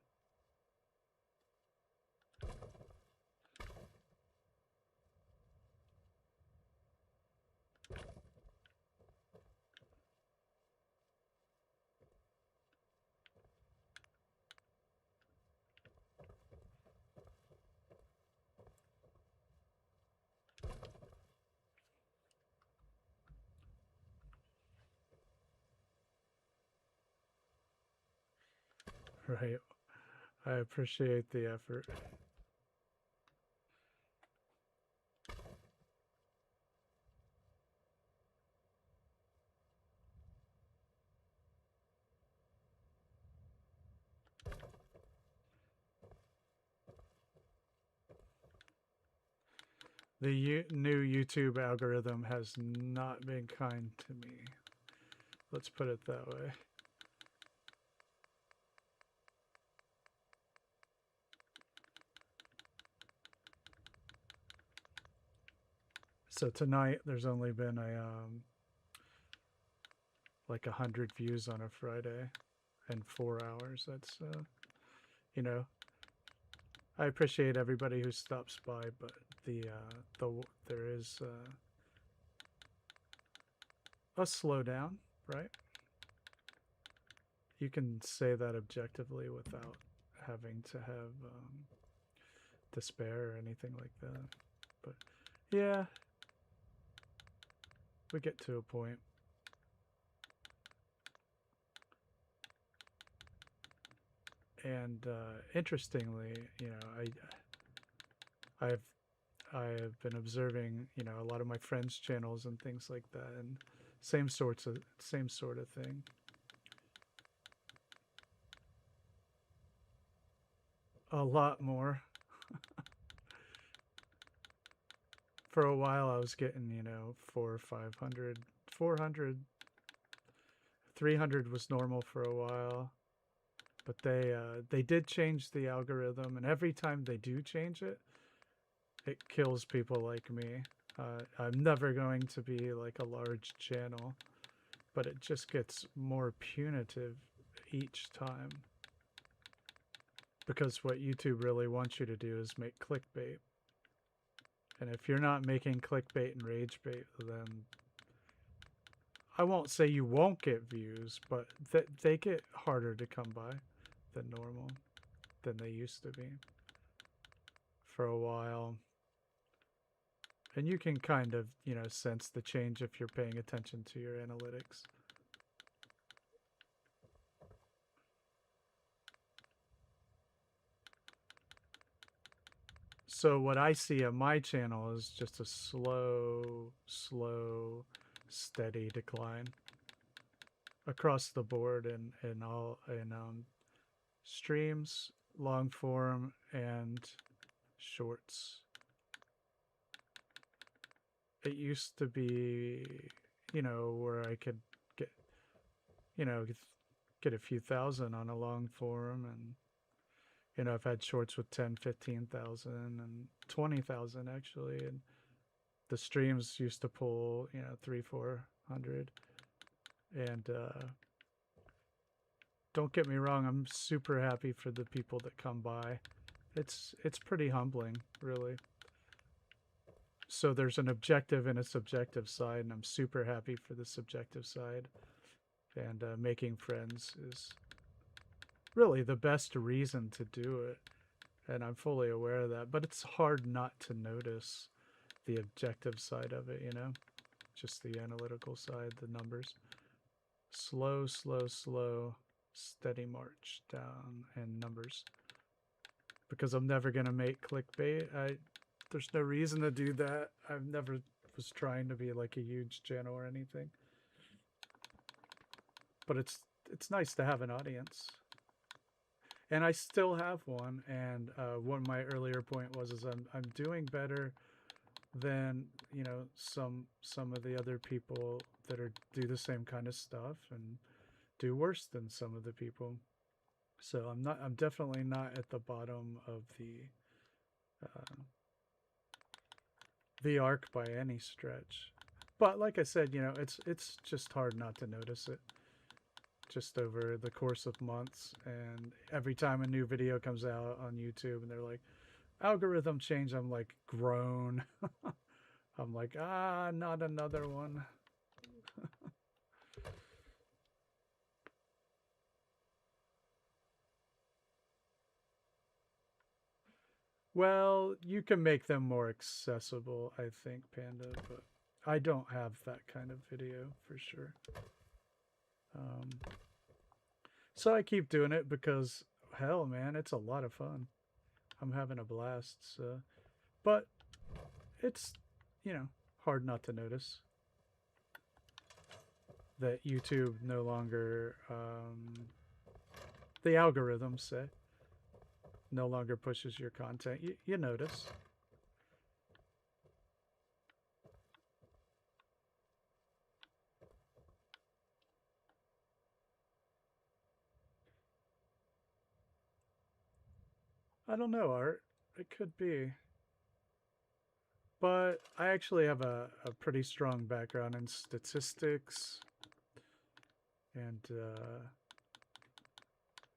Right. I appreciate the effort. The new YouTube algorithm has not been kind to me. Let's put it that way. So tonight there's only been like 100 views on a Friday in 4 hours. That's you know, I appreciate everybody who stops by, but there is a slowdown, right? You can say that objectively without having to have despair or anything like that. But yeah, we get to a point. And interestingly, you know, I've been observing, you know, a lot of my friends' channels and things like that, and same sort of thing. A lot more. For a while, I was getting, you know, 400 or 500, 400, 300 was normal for a while. But they did change the algorithm, and every time they do change it, it kills people like me. I'm never going to be like a large channel, but it just gets more punitive each time. Because what YouTube really wants you to do is make clickbait. And if you're not making clickbait and rage bait, then I won't say you won't get views, but they get harder to come by than normal, than they used to be for a while. And you can kind of, you know, sense the change if you're paying attention to your analytics. So what I see on my channel is just a slow, steady decline across the board in all streams, long form, and shorts. It used to be, you know, where I could get, you know, get a few thousand on a long form, and you know, I've had shorts with 10, 15,000 and 20,000 actually, and the streams used to pull, you know, 300-400. And don't get me wrong, I'm super happy for the people that come by. It's pretty humbling, really. So there's an objective and a subjective side, and I'm super happy for the subjective side. And making friends is really the best reason to do it. And I'm fully aware of that. But it's hard not to notice the objective side of it, you know? Just the analytical side, the numbers. Slow, steady march down in numbers. Because I'm never going to make clickbait. There's no reason to do that. I've never was trying to be like a huge channel or anything. But it's nice to have an audience. And I still have one. And one of my earlier point was I'm doing better than, you know, some of the other people that do the same kind of stuff and do worse than some of the people. So I'm definitely not at the bottom of the arc by any stretch. But like I said, you know, it's just hard not to notice it just over the course of months. And every time a new video comes out on YouTube and they're like, algorithm change, I'm like, groan. I'm like, not another one. Well, you can make them more accessible, I think, Panda, but I don't have that kind of video for sure. So I keep doing it because hell, man, it's a lot of fun. I'm having a blast. So, but it's, you know, hard not to notice that YouTube no longer, the algorithms say, no longer pushes your content. You notice. I don't know, Art. It could be. But I actually have a pretty strong background in statistics. And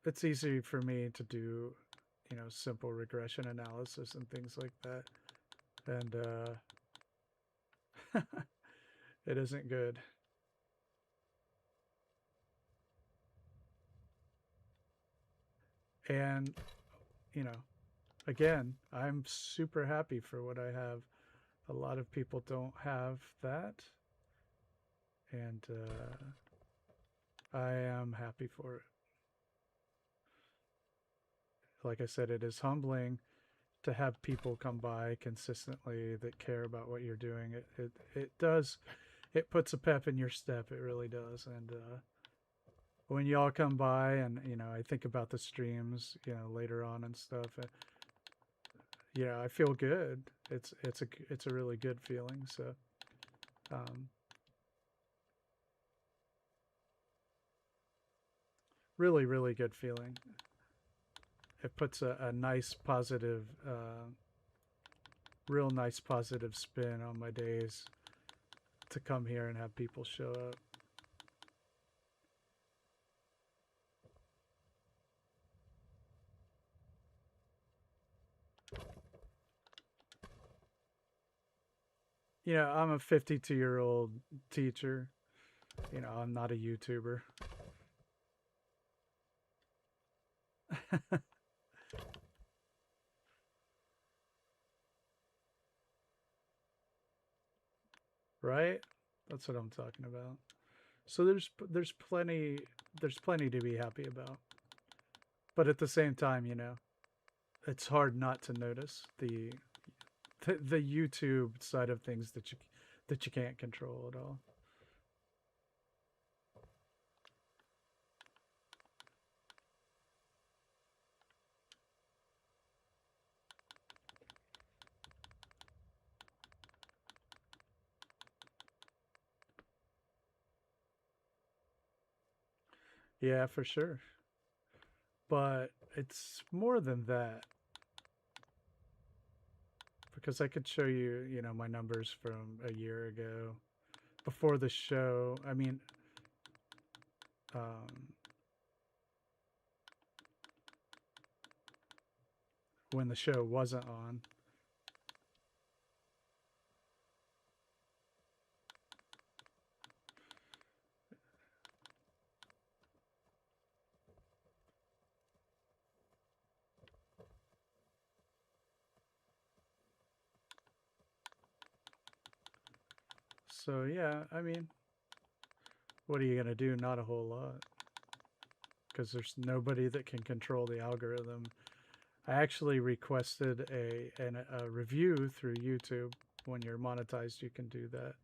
it's easy for me to do, you know, simple regression analysis and things like that. And it isn't good. And, you know, again, I'm super happy for what I have. A lot of people don't have that. And I am happy for it. Like I said, it is humbling to have people come by consistently that care about what you're doing. It does, it puts a pep in your step. It really does. And when y'all come by, and you know, I think about the streams, you know, later on and stuff. You know, I feel good. It's a really good feeling. So, really, really good feeling. It puts a nice positive, real nice positive spin on my days to come here and have people show up. You know, I'm a 52-year-old teacher. You know, I'm not a YouTuber. Right? That's what I'm talking about. So there's plenty to be happy about. But at the same time, you know, it's hard not to notice the YouTube side of things that you can't control at all. Yeah, for sure. But it's more than that. Because I could show you, you know, my numbers from a year ago before the show. I mean, when the show wasn't on. So yeah, I mean, what are you gonna do? Not a whole lot, because there's nobody that can control the algorithm. I actually requested a review through YouTube. When you're monetized, you can do that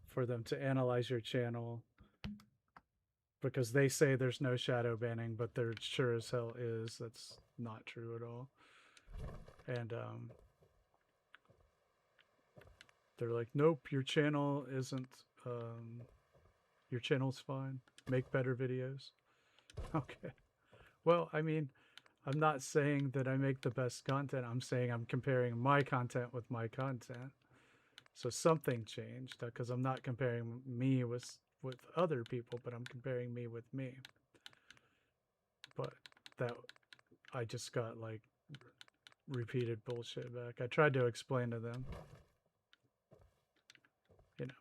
for them to analyze your channel, because they say there's no shadow banning, but there sure as hell is. That's not true at all. And they're like, nope, your channel isn't. Your channel's fine. Make better videos. Okay. Well, I mean, I'm not saying that I make the best content. I'm saying I'm comparing my content with my content. So something changed, because I'm not comparing me with other people, but I'm comparing me with me. But that, I just got like repeated bullshit back. I tried to explain to them, you know.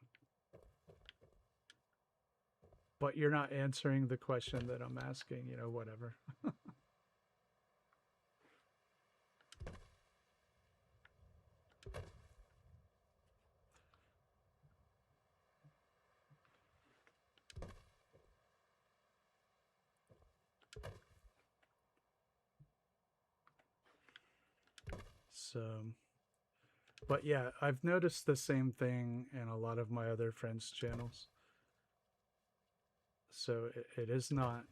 But you're not answering the question that I'm asking, you know, whatever. So, but yeah, I've noticed the same thing in a lot of my other friends' channels. So it is not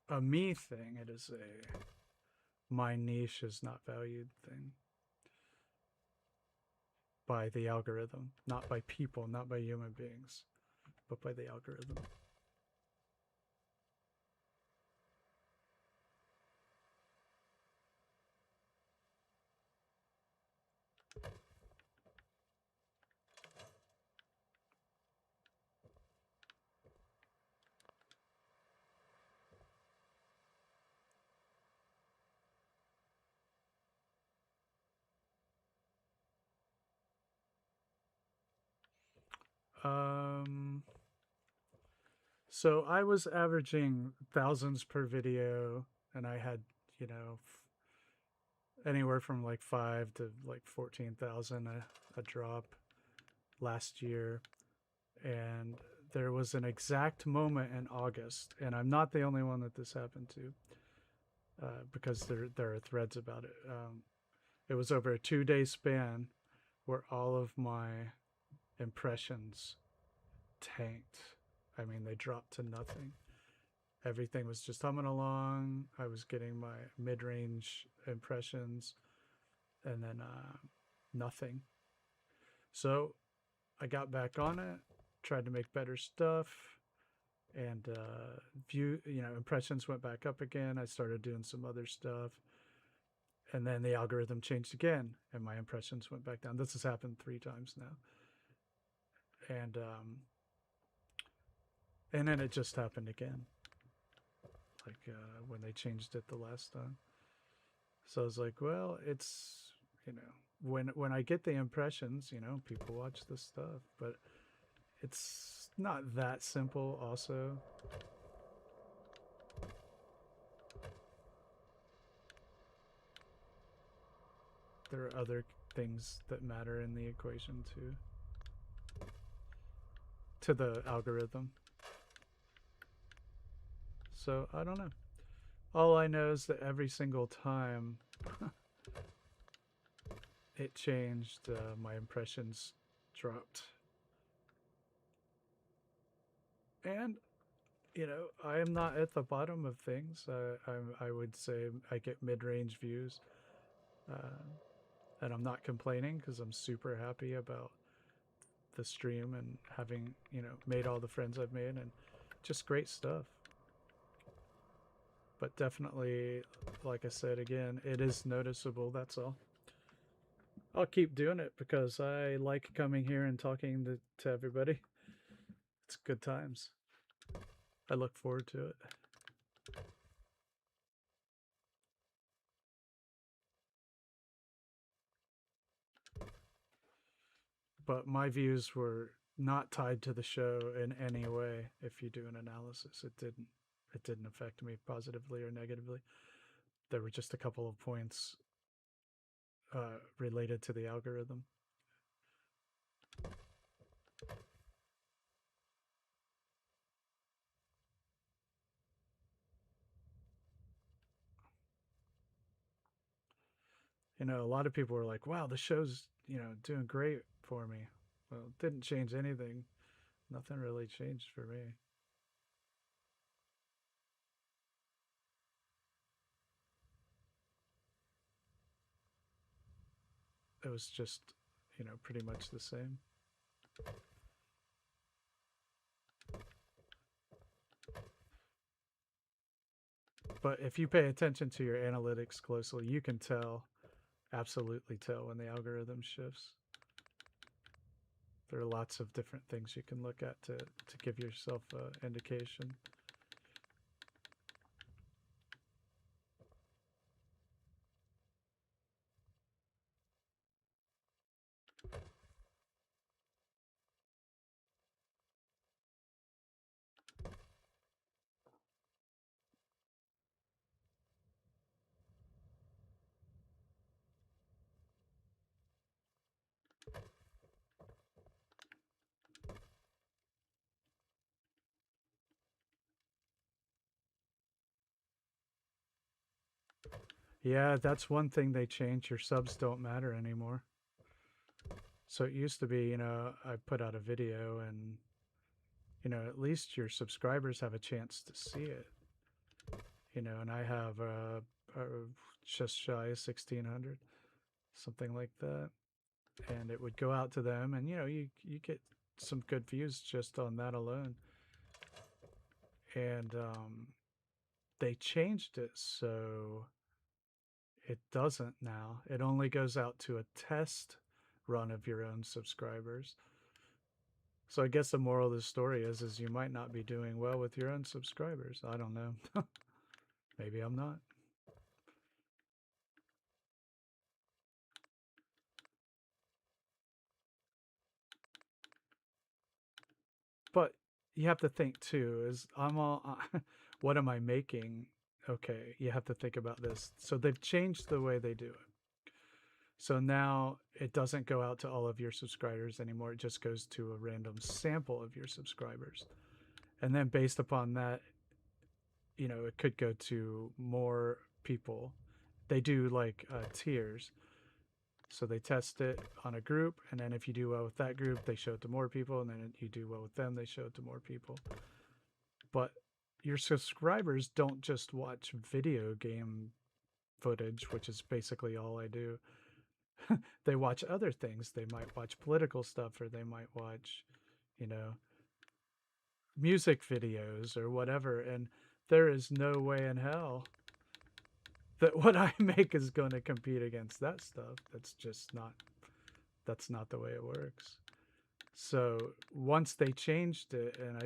a me thing. It is a my niche is not valued thing by the algorithm, not by people, not by human beings, but by the algorithm. So I was averaging thousands per video, and I had, you know, anywhere from like 5 to like 14,000 a drop last year. And there was an exact moment in August, and I'm not the only one that this happened to, because there are threads about it. It was over a 2-day span where all of my impressions tanked. I mean, they dropped to nothing. Everything was just humming along. I was getting my mid-range impressions, and then nothing. So I got back on it, tried to make better stuff, and impressions went back up again. I started doing some other stuff, and then the algorithm changed again, and my impressions went back down. This has happened 3 times now, and then it just happened again, like when they changed it the last time. So I was like, well, it's, when I get the impressions, people watch this stuff, but it's not that simple also. There are other things that matter in the equation too, to the algorithm. So I don't know. All I know is that every single time it changed, my impressions dropped. And, I am not at the bottom of things. I would say I get mid-range views. And I'm not complaining because I'm super happy about the stream and having, made all the friends I've made, and just great stuff. But definitely, like I said again, it is noticeable, that's all. I'll keep doing it because I like coming here and talking to everybody. It's good times. I look forward to it. But my views were not tied to the show in any way. If you do an analysis, it didn't affect me positively or negatively. There were just a couple of points related to the algorithm. A lot of people were like, wow, the show's, doing great for me. Well, it didn't change anything. Nothing really changed for me. It was just, pretty much the same. But if you pay attention to your analytics closely, you can absolutely tell when the algorithm shifts. There are lots of different things you can look at to give yourself an indication. Yeah, that's one thing they changed. Your subs don't matter anymore. So it used to be, I put out a video and, at least your subscribers have a chance to see it. And I have just shy of 1,600, something like that. And it would go out to them, and, you get some good views just on that alone. And they changed it so it doesn't now. It only goes out to a test run of your own subscribers. So I guess the moral of the story is you might not be doing well with your own subscribers. I don't know. Maybe I'm not. But you have to think too, is I'm all what am I making? Okay, you have to think about this. So they've changed the way they do it. So now it doesn't go out to all of your subscribers anymore. It just goes to a random sample of your subscribers. And then based upon that, it could go to more people. They do like tiers. So they test it on a group, and then if you do well with that group, they show it to more people, and then you do well with them, they show it to more people. But your subscribers don't just watch video game footage, which is basically all I do. They watch other things. They might watch political stuff, or they might watch, music videos or whatever. And there is no way in hell that what I make is going to compete against that stuff. That's not the way it works. So once they changed it, and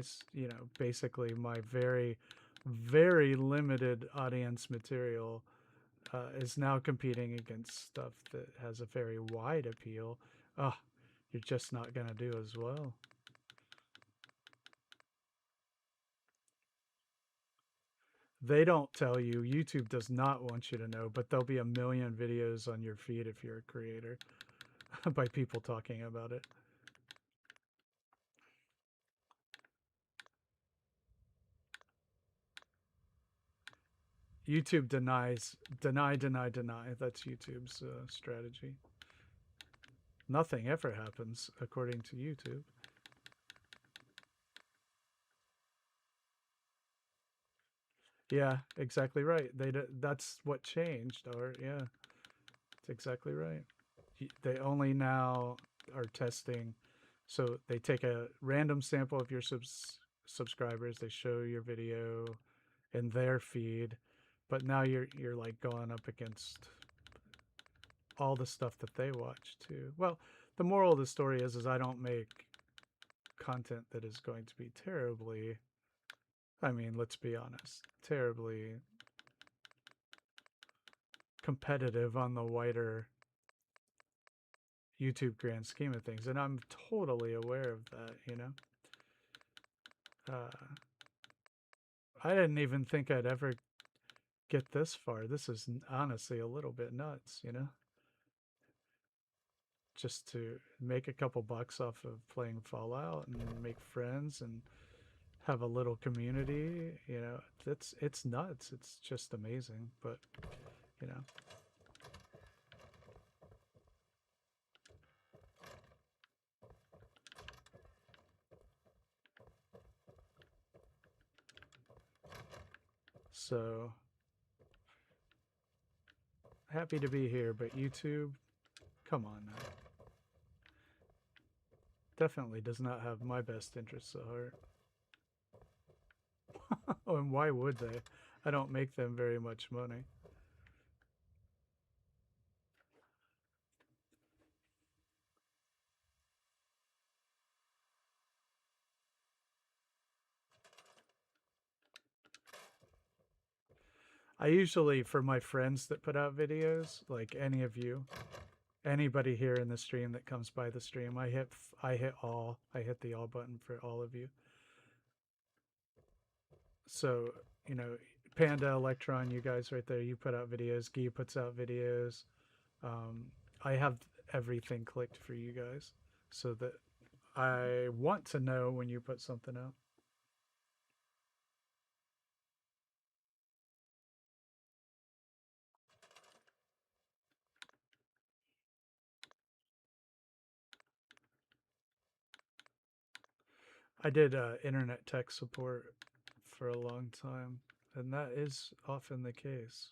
basically my very, very limited audience material is now competing against stuff that has a very wide appeal, you're just not going to do as well. They don't tell you. YouTube does not want you to know, but there'll be a million videos on your feed if you're a creator by people talking about it. YouTube deny. That's YouTube's strategy. Nothing ever happens according to YouTube. Yeah, exactly right. That's what changed. Or yeah, that's exactly right. They only now are testing. So they take a random sample of your subscribers. They show your video in their feed, but now you're like going up against all the stuff that they watch too. Well, the moral of the story is I don't make content that is going to be terribly, I mean, let's be honest, terribly competitive on the wider YouTube grand scheme of things. And I'm totally aware of that. I didn't even think I'd ever get this far. This is honestly a little bit nuts. Just to make a couple bucks off of playing Fallout and make friends and have a little community, it's nuts. It's just amazing. But, you know. So happy to be here, but YouTube, come on now. Definitely does not have my best interests at heart. Oh, and why would they? I don't make them very much money. I usually, for my friends that put out videos, like any of you, anybody here in the stream that comes by the stream, I hit all. I hit the all button for all of you. So, Panda, Electron, you guys right there, you put out videos. Guy puts out videos. I have everything clicked for you guys so that I want to know when you put something out. I did internet tech support for a long time, and that is often the case.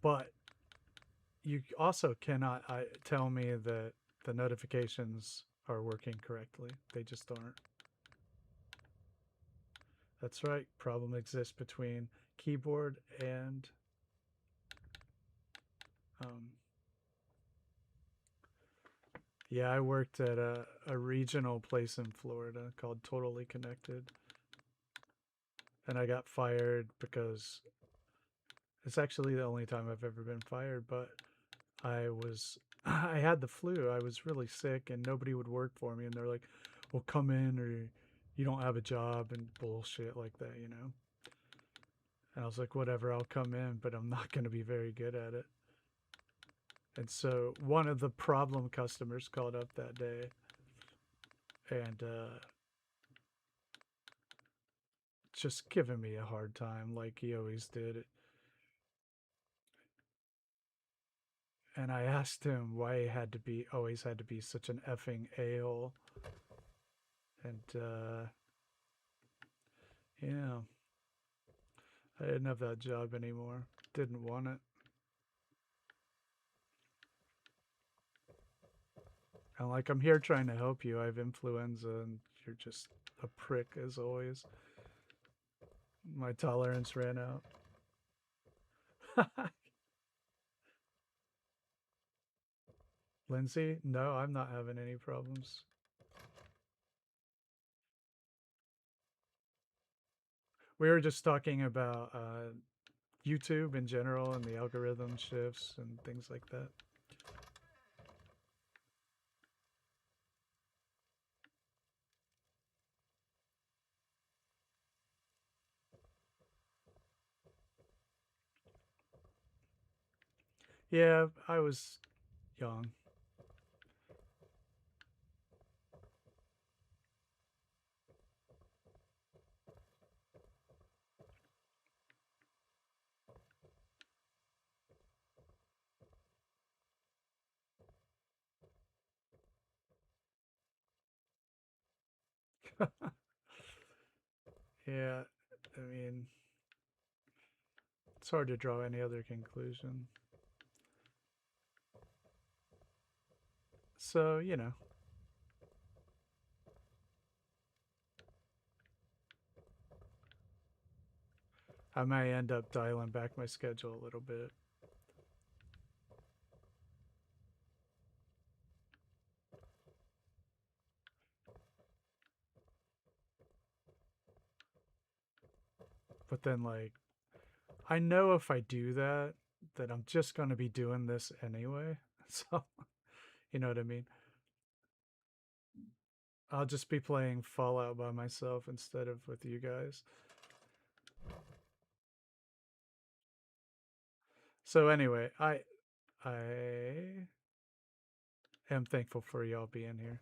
But you also cannot tell me that the notifications are working correctly. They just aren't. That's right. Problem exists between keyboard and yeah, I worked at a regional place in Florida called Totally Connected. And I got fired because it's actually the only time I've ever been fired, but I had the flu. I was really sick and nobody would work for me. And they're like, well, come in or you don't have a job and bullshit like that, you know? And I was like, whatever, I'll come in, but I'm not going to be very good at it. And so one of the problem customers called up that day and just giving me a hard time like he always did. And I asked him why he had to be always had to be such an effing a-hole. And yeah, I didn't have that job anymore. Didn't want it. And like, I'm here trying to help you. I have influenza and you're just a prick as always. My tolerance ran out. Lindsay? No, I'm not having any problems. We were just talking about YouTube in general and the algorithm shifts and things like that. Yeah, I was young. Yeah, I mean, it's hard to draw any other conclusion. So, you know. I may end up dialing back my schedule a little bit. But then, like, I know if I do that, that I'm just going to be doing this anyway. So, you know what I mean? I'll just be playing Fallout by myself instead of with you guys. So anyway, I am thankful for y'all being here.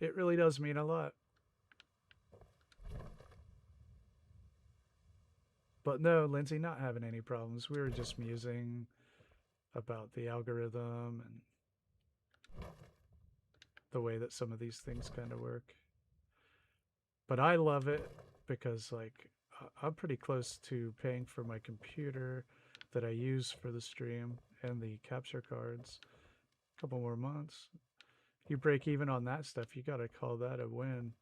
It really does mean a lot. But no, Lindsay, not having any problems. We were just musing about the algorithm and the way that some of these things kind of work. But I love it because, like, I'm pretty close to paying for my computer that I use for the stream and the capture cards. A couple more months. You break even on that stuff, you gotta call that a win.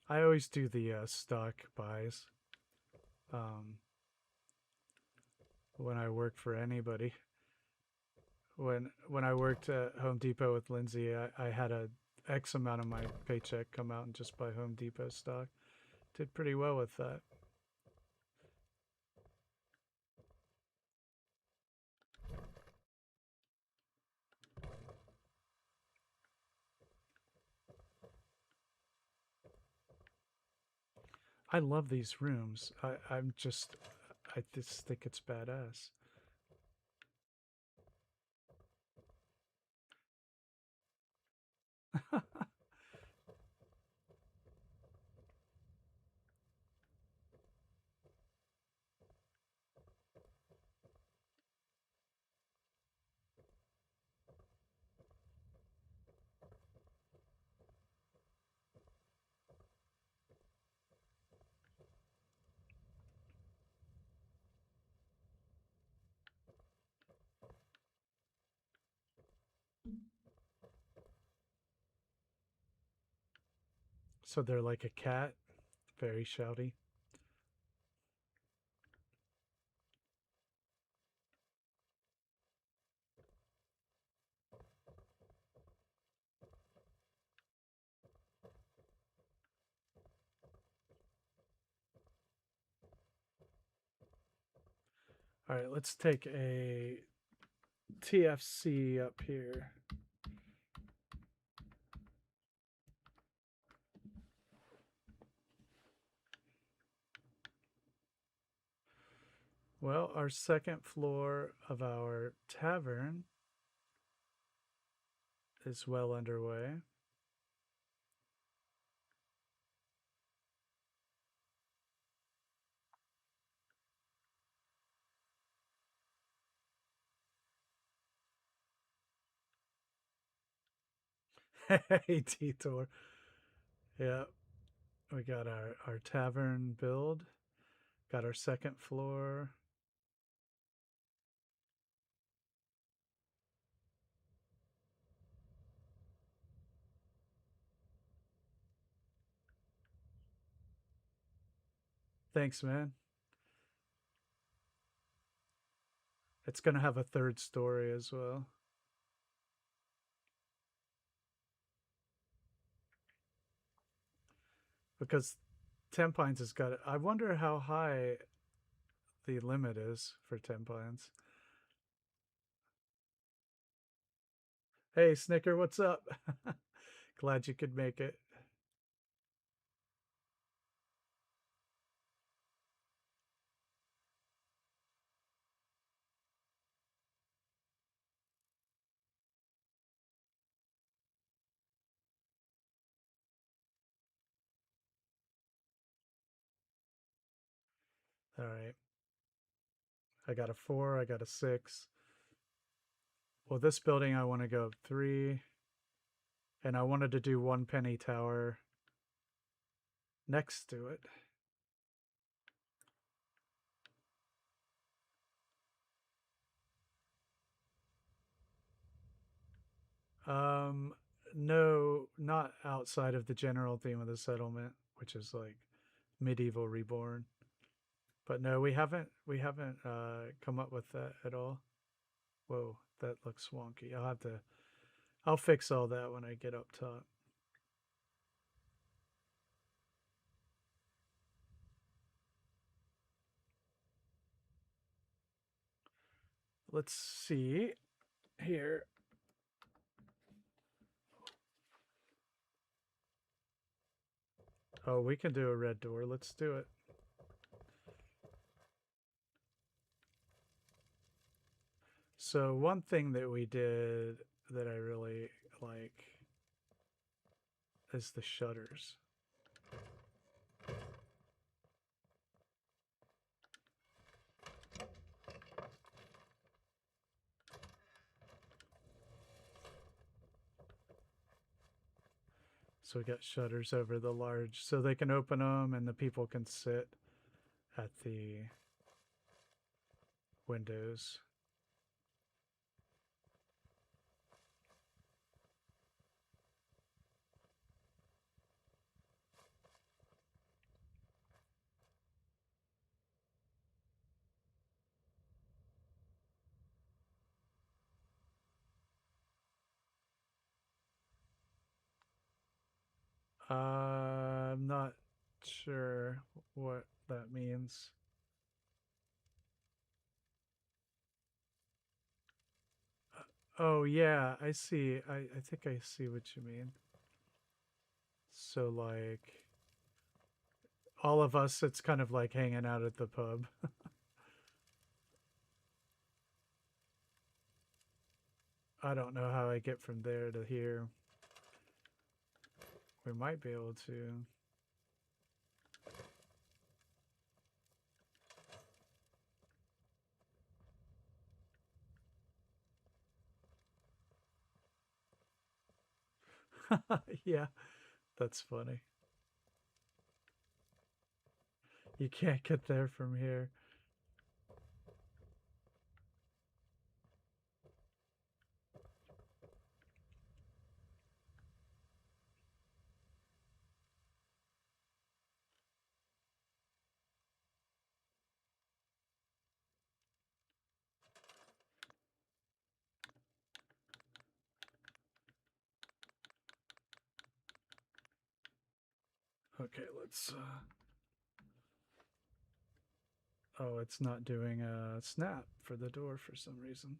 I always do the stock buys when I work for anybody. When I worked at Home Depot with Lindsay, I had a X amount of my paycheck come out and just buy Home Depot stock. Did pretty well with that. I love these rooms. I just think it's badass. So they're like a cat, very shouty. All right, let's take a TFC up here. Well, our second floor of our tavern is well underway. Hey, Detour. Yeah, we got our tavern build. Got our second floor. Thanks, man. It's going to have a third story as well. Because Tenpines has got it. I wonder how high the limit is for Tenpines. Hey, Snicker, what's up? Glad you could make it. All right. I got a 4, I got a 6. Well, this building I want to go 3. And I wanted to do 1 penny tower next to it. No, not outside of the general theme of the settlement, which is like medieval reborn. But no, we haven't come up with that at all. Whoa, that looks wonky. I'll fix all that when I get up top. Let's see here. Oh, we can do a red door. Let's do it. So one thing that we did that I really like is the shutters. So we got shutters over the large, so they can open them and the people can sit at the windows. I'm not sure what that means. Oh yeah, I see. I think I see what you mean. So like all of us, it's kind of like hanging out at the pub. I don't know how I get from there to here. We might be able to. Yeah, that's funny. You can't get there from here. Okay, let's... Oh, it's not doing a snap for the door for some reason.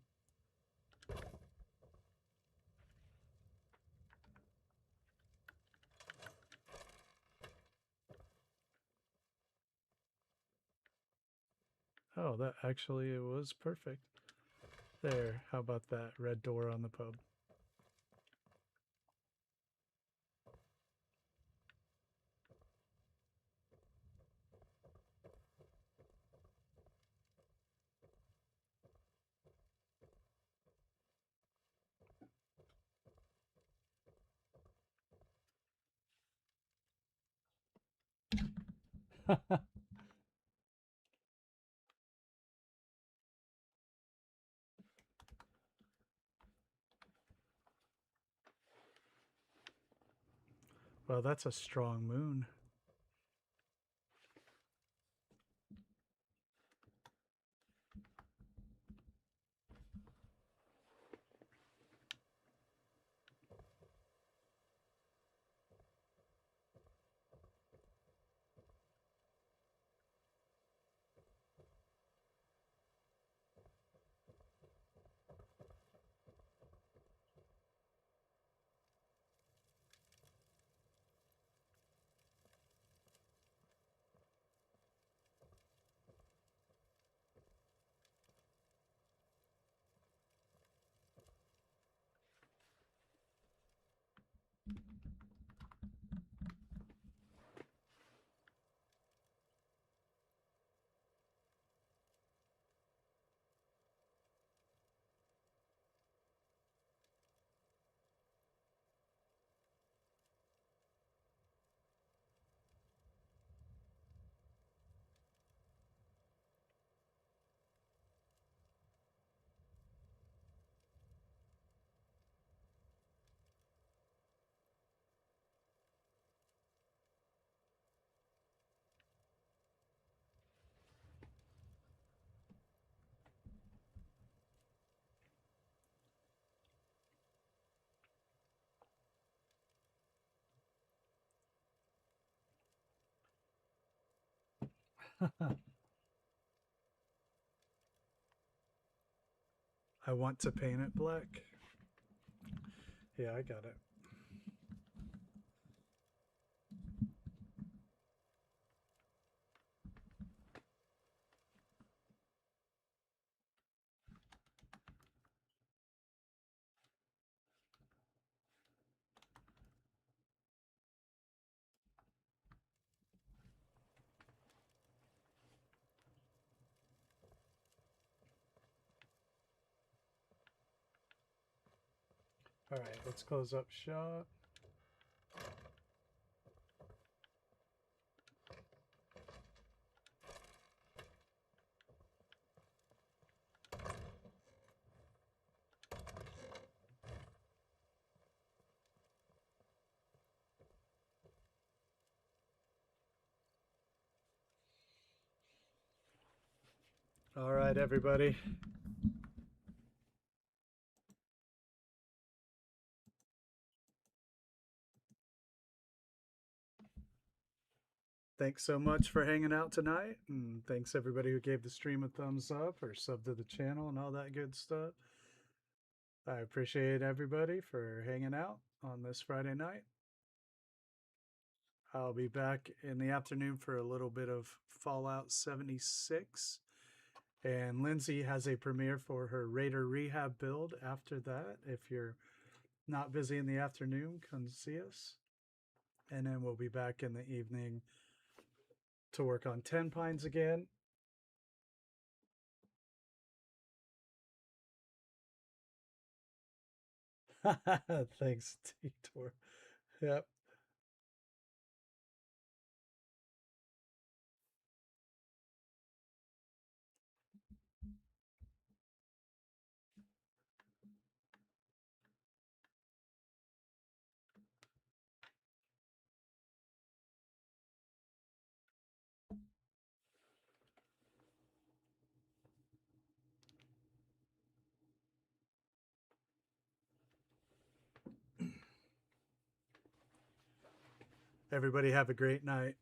Oh, that actually it was perfect. There, how about that? Red door on the pub. Well, that's a strong moon. I want to paint it black. Yeah, I got it. All right, let's close up shop. All right, everybody. Thanks so much for hanging out tonight, and thanks everybody who gave the stream a thumbs up or subbed to the channel and all that good stuff. I appreciate everybody for hanging out on this Friday night. I'll be back in the afternoon for a little bit of Fallout 76. And Lindsay has a premiere for her Raider Rehab build after that. If you're not busy in the afternoon, come see us. And then we'll be back in the evening to work on Tenpines again. Thanks, Titor. Yep. Everybody have a great night.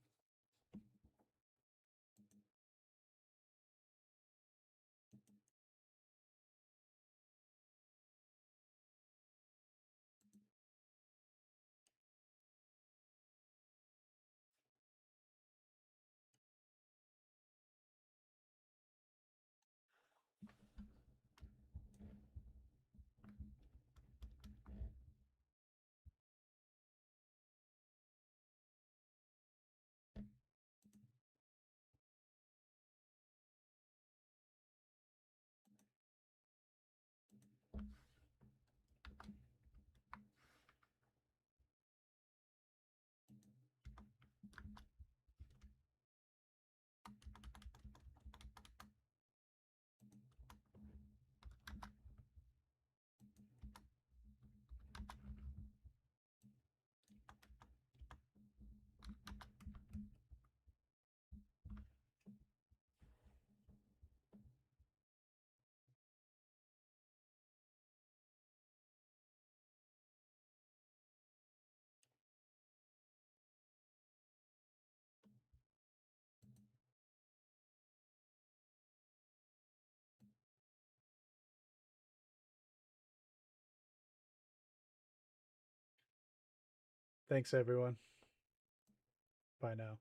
Thanks, everyone. Bye now.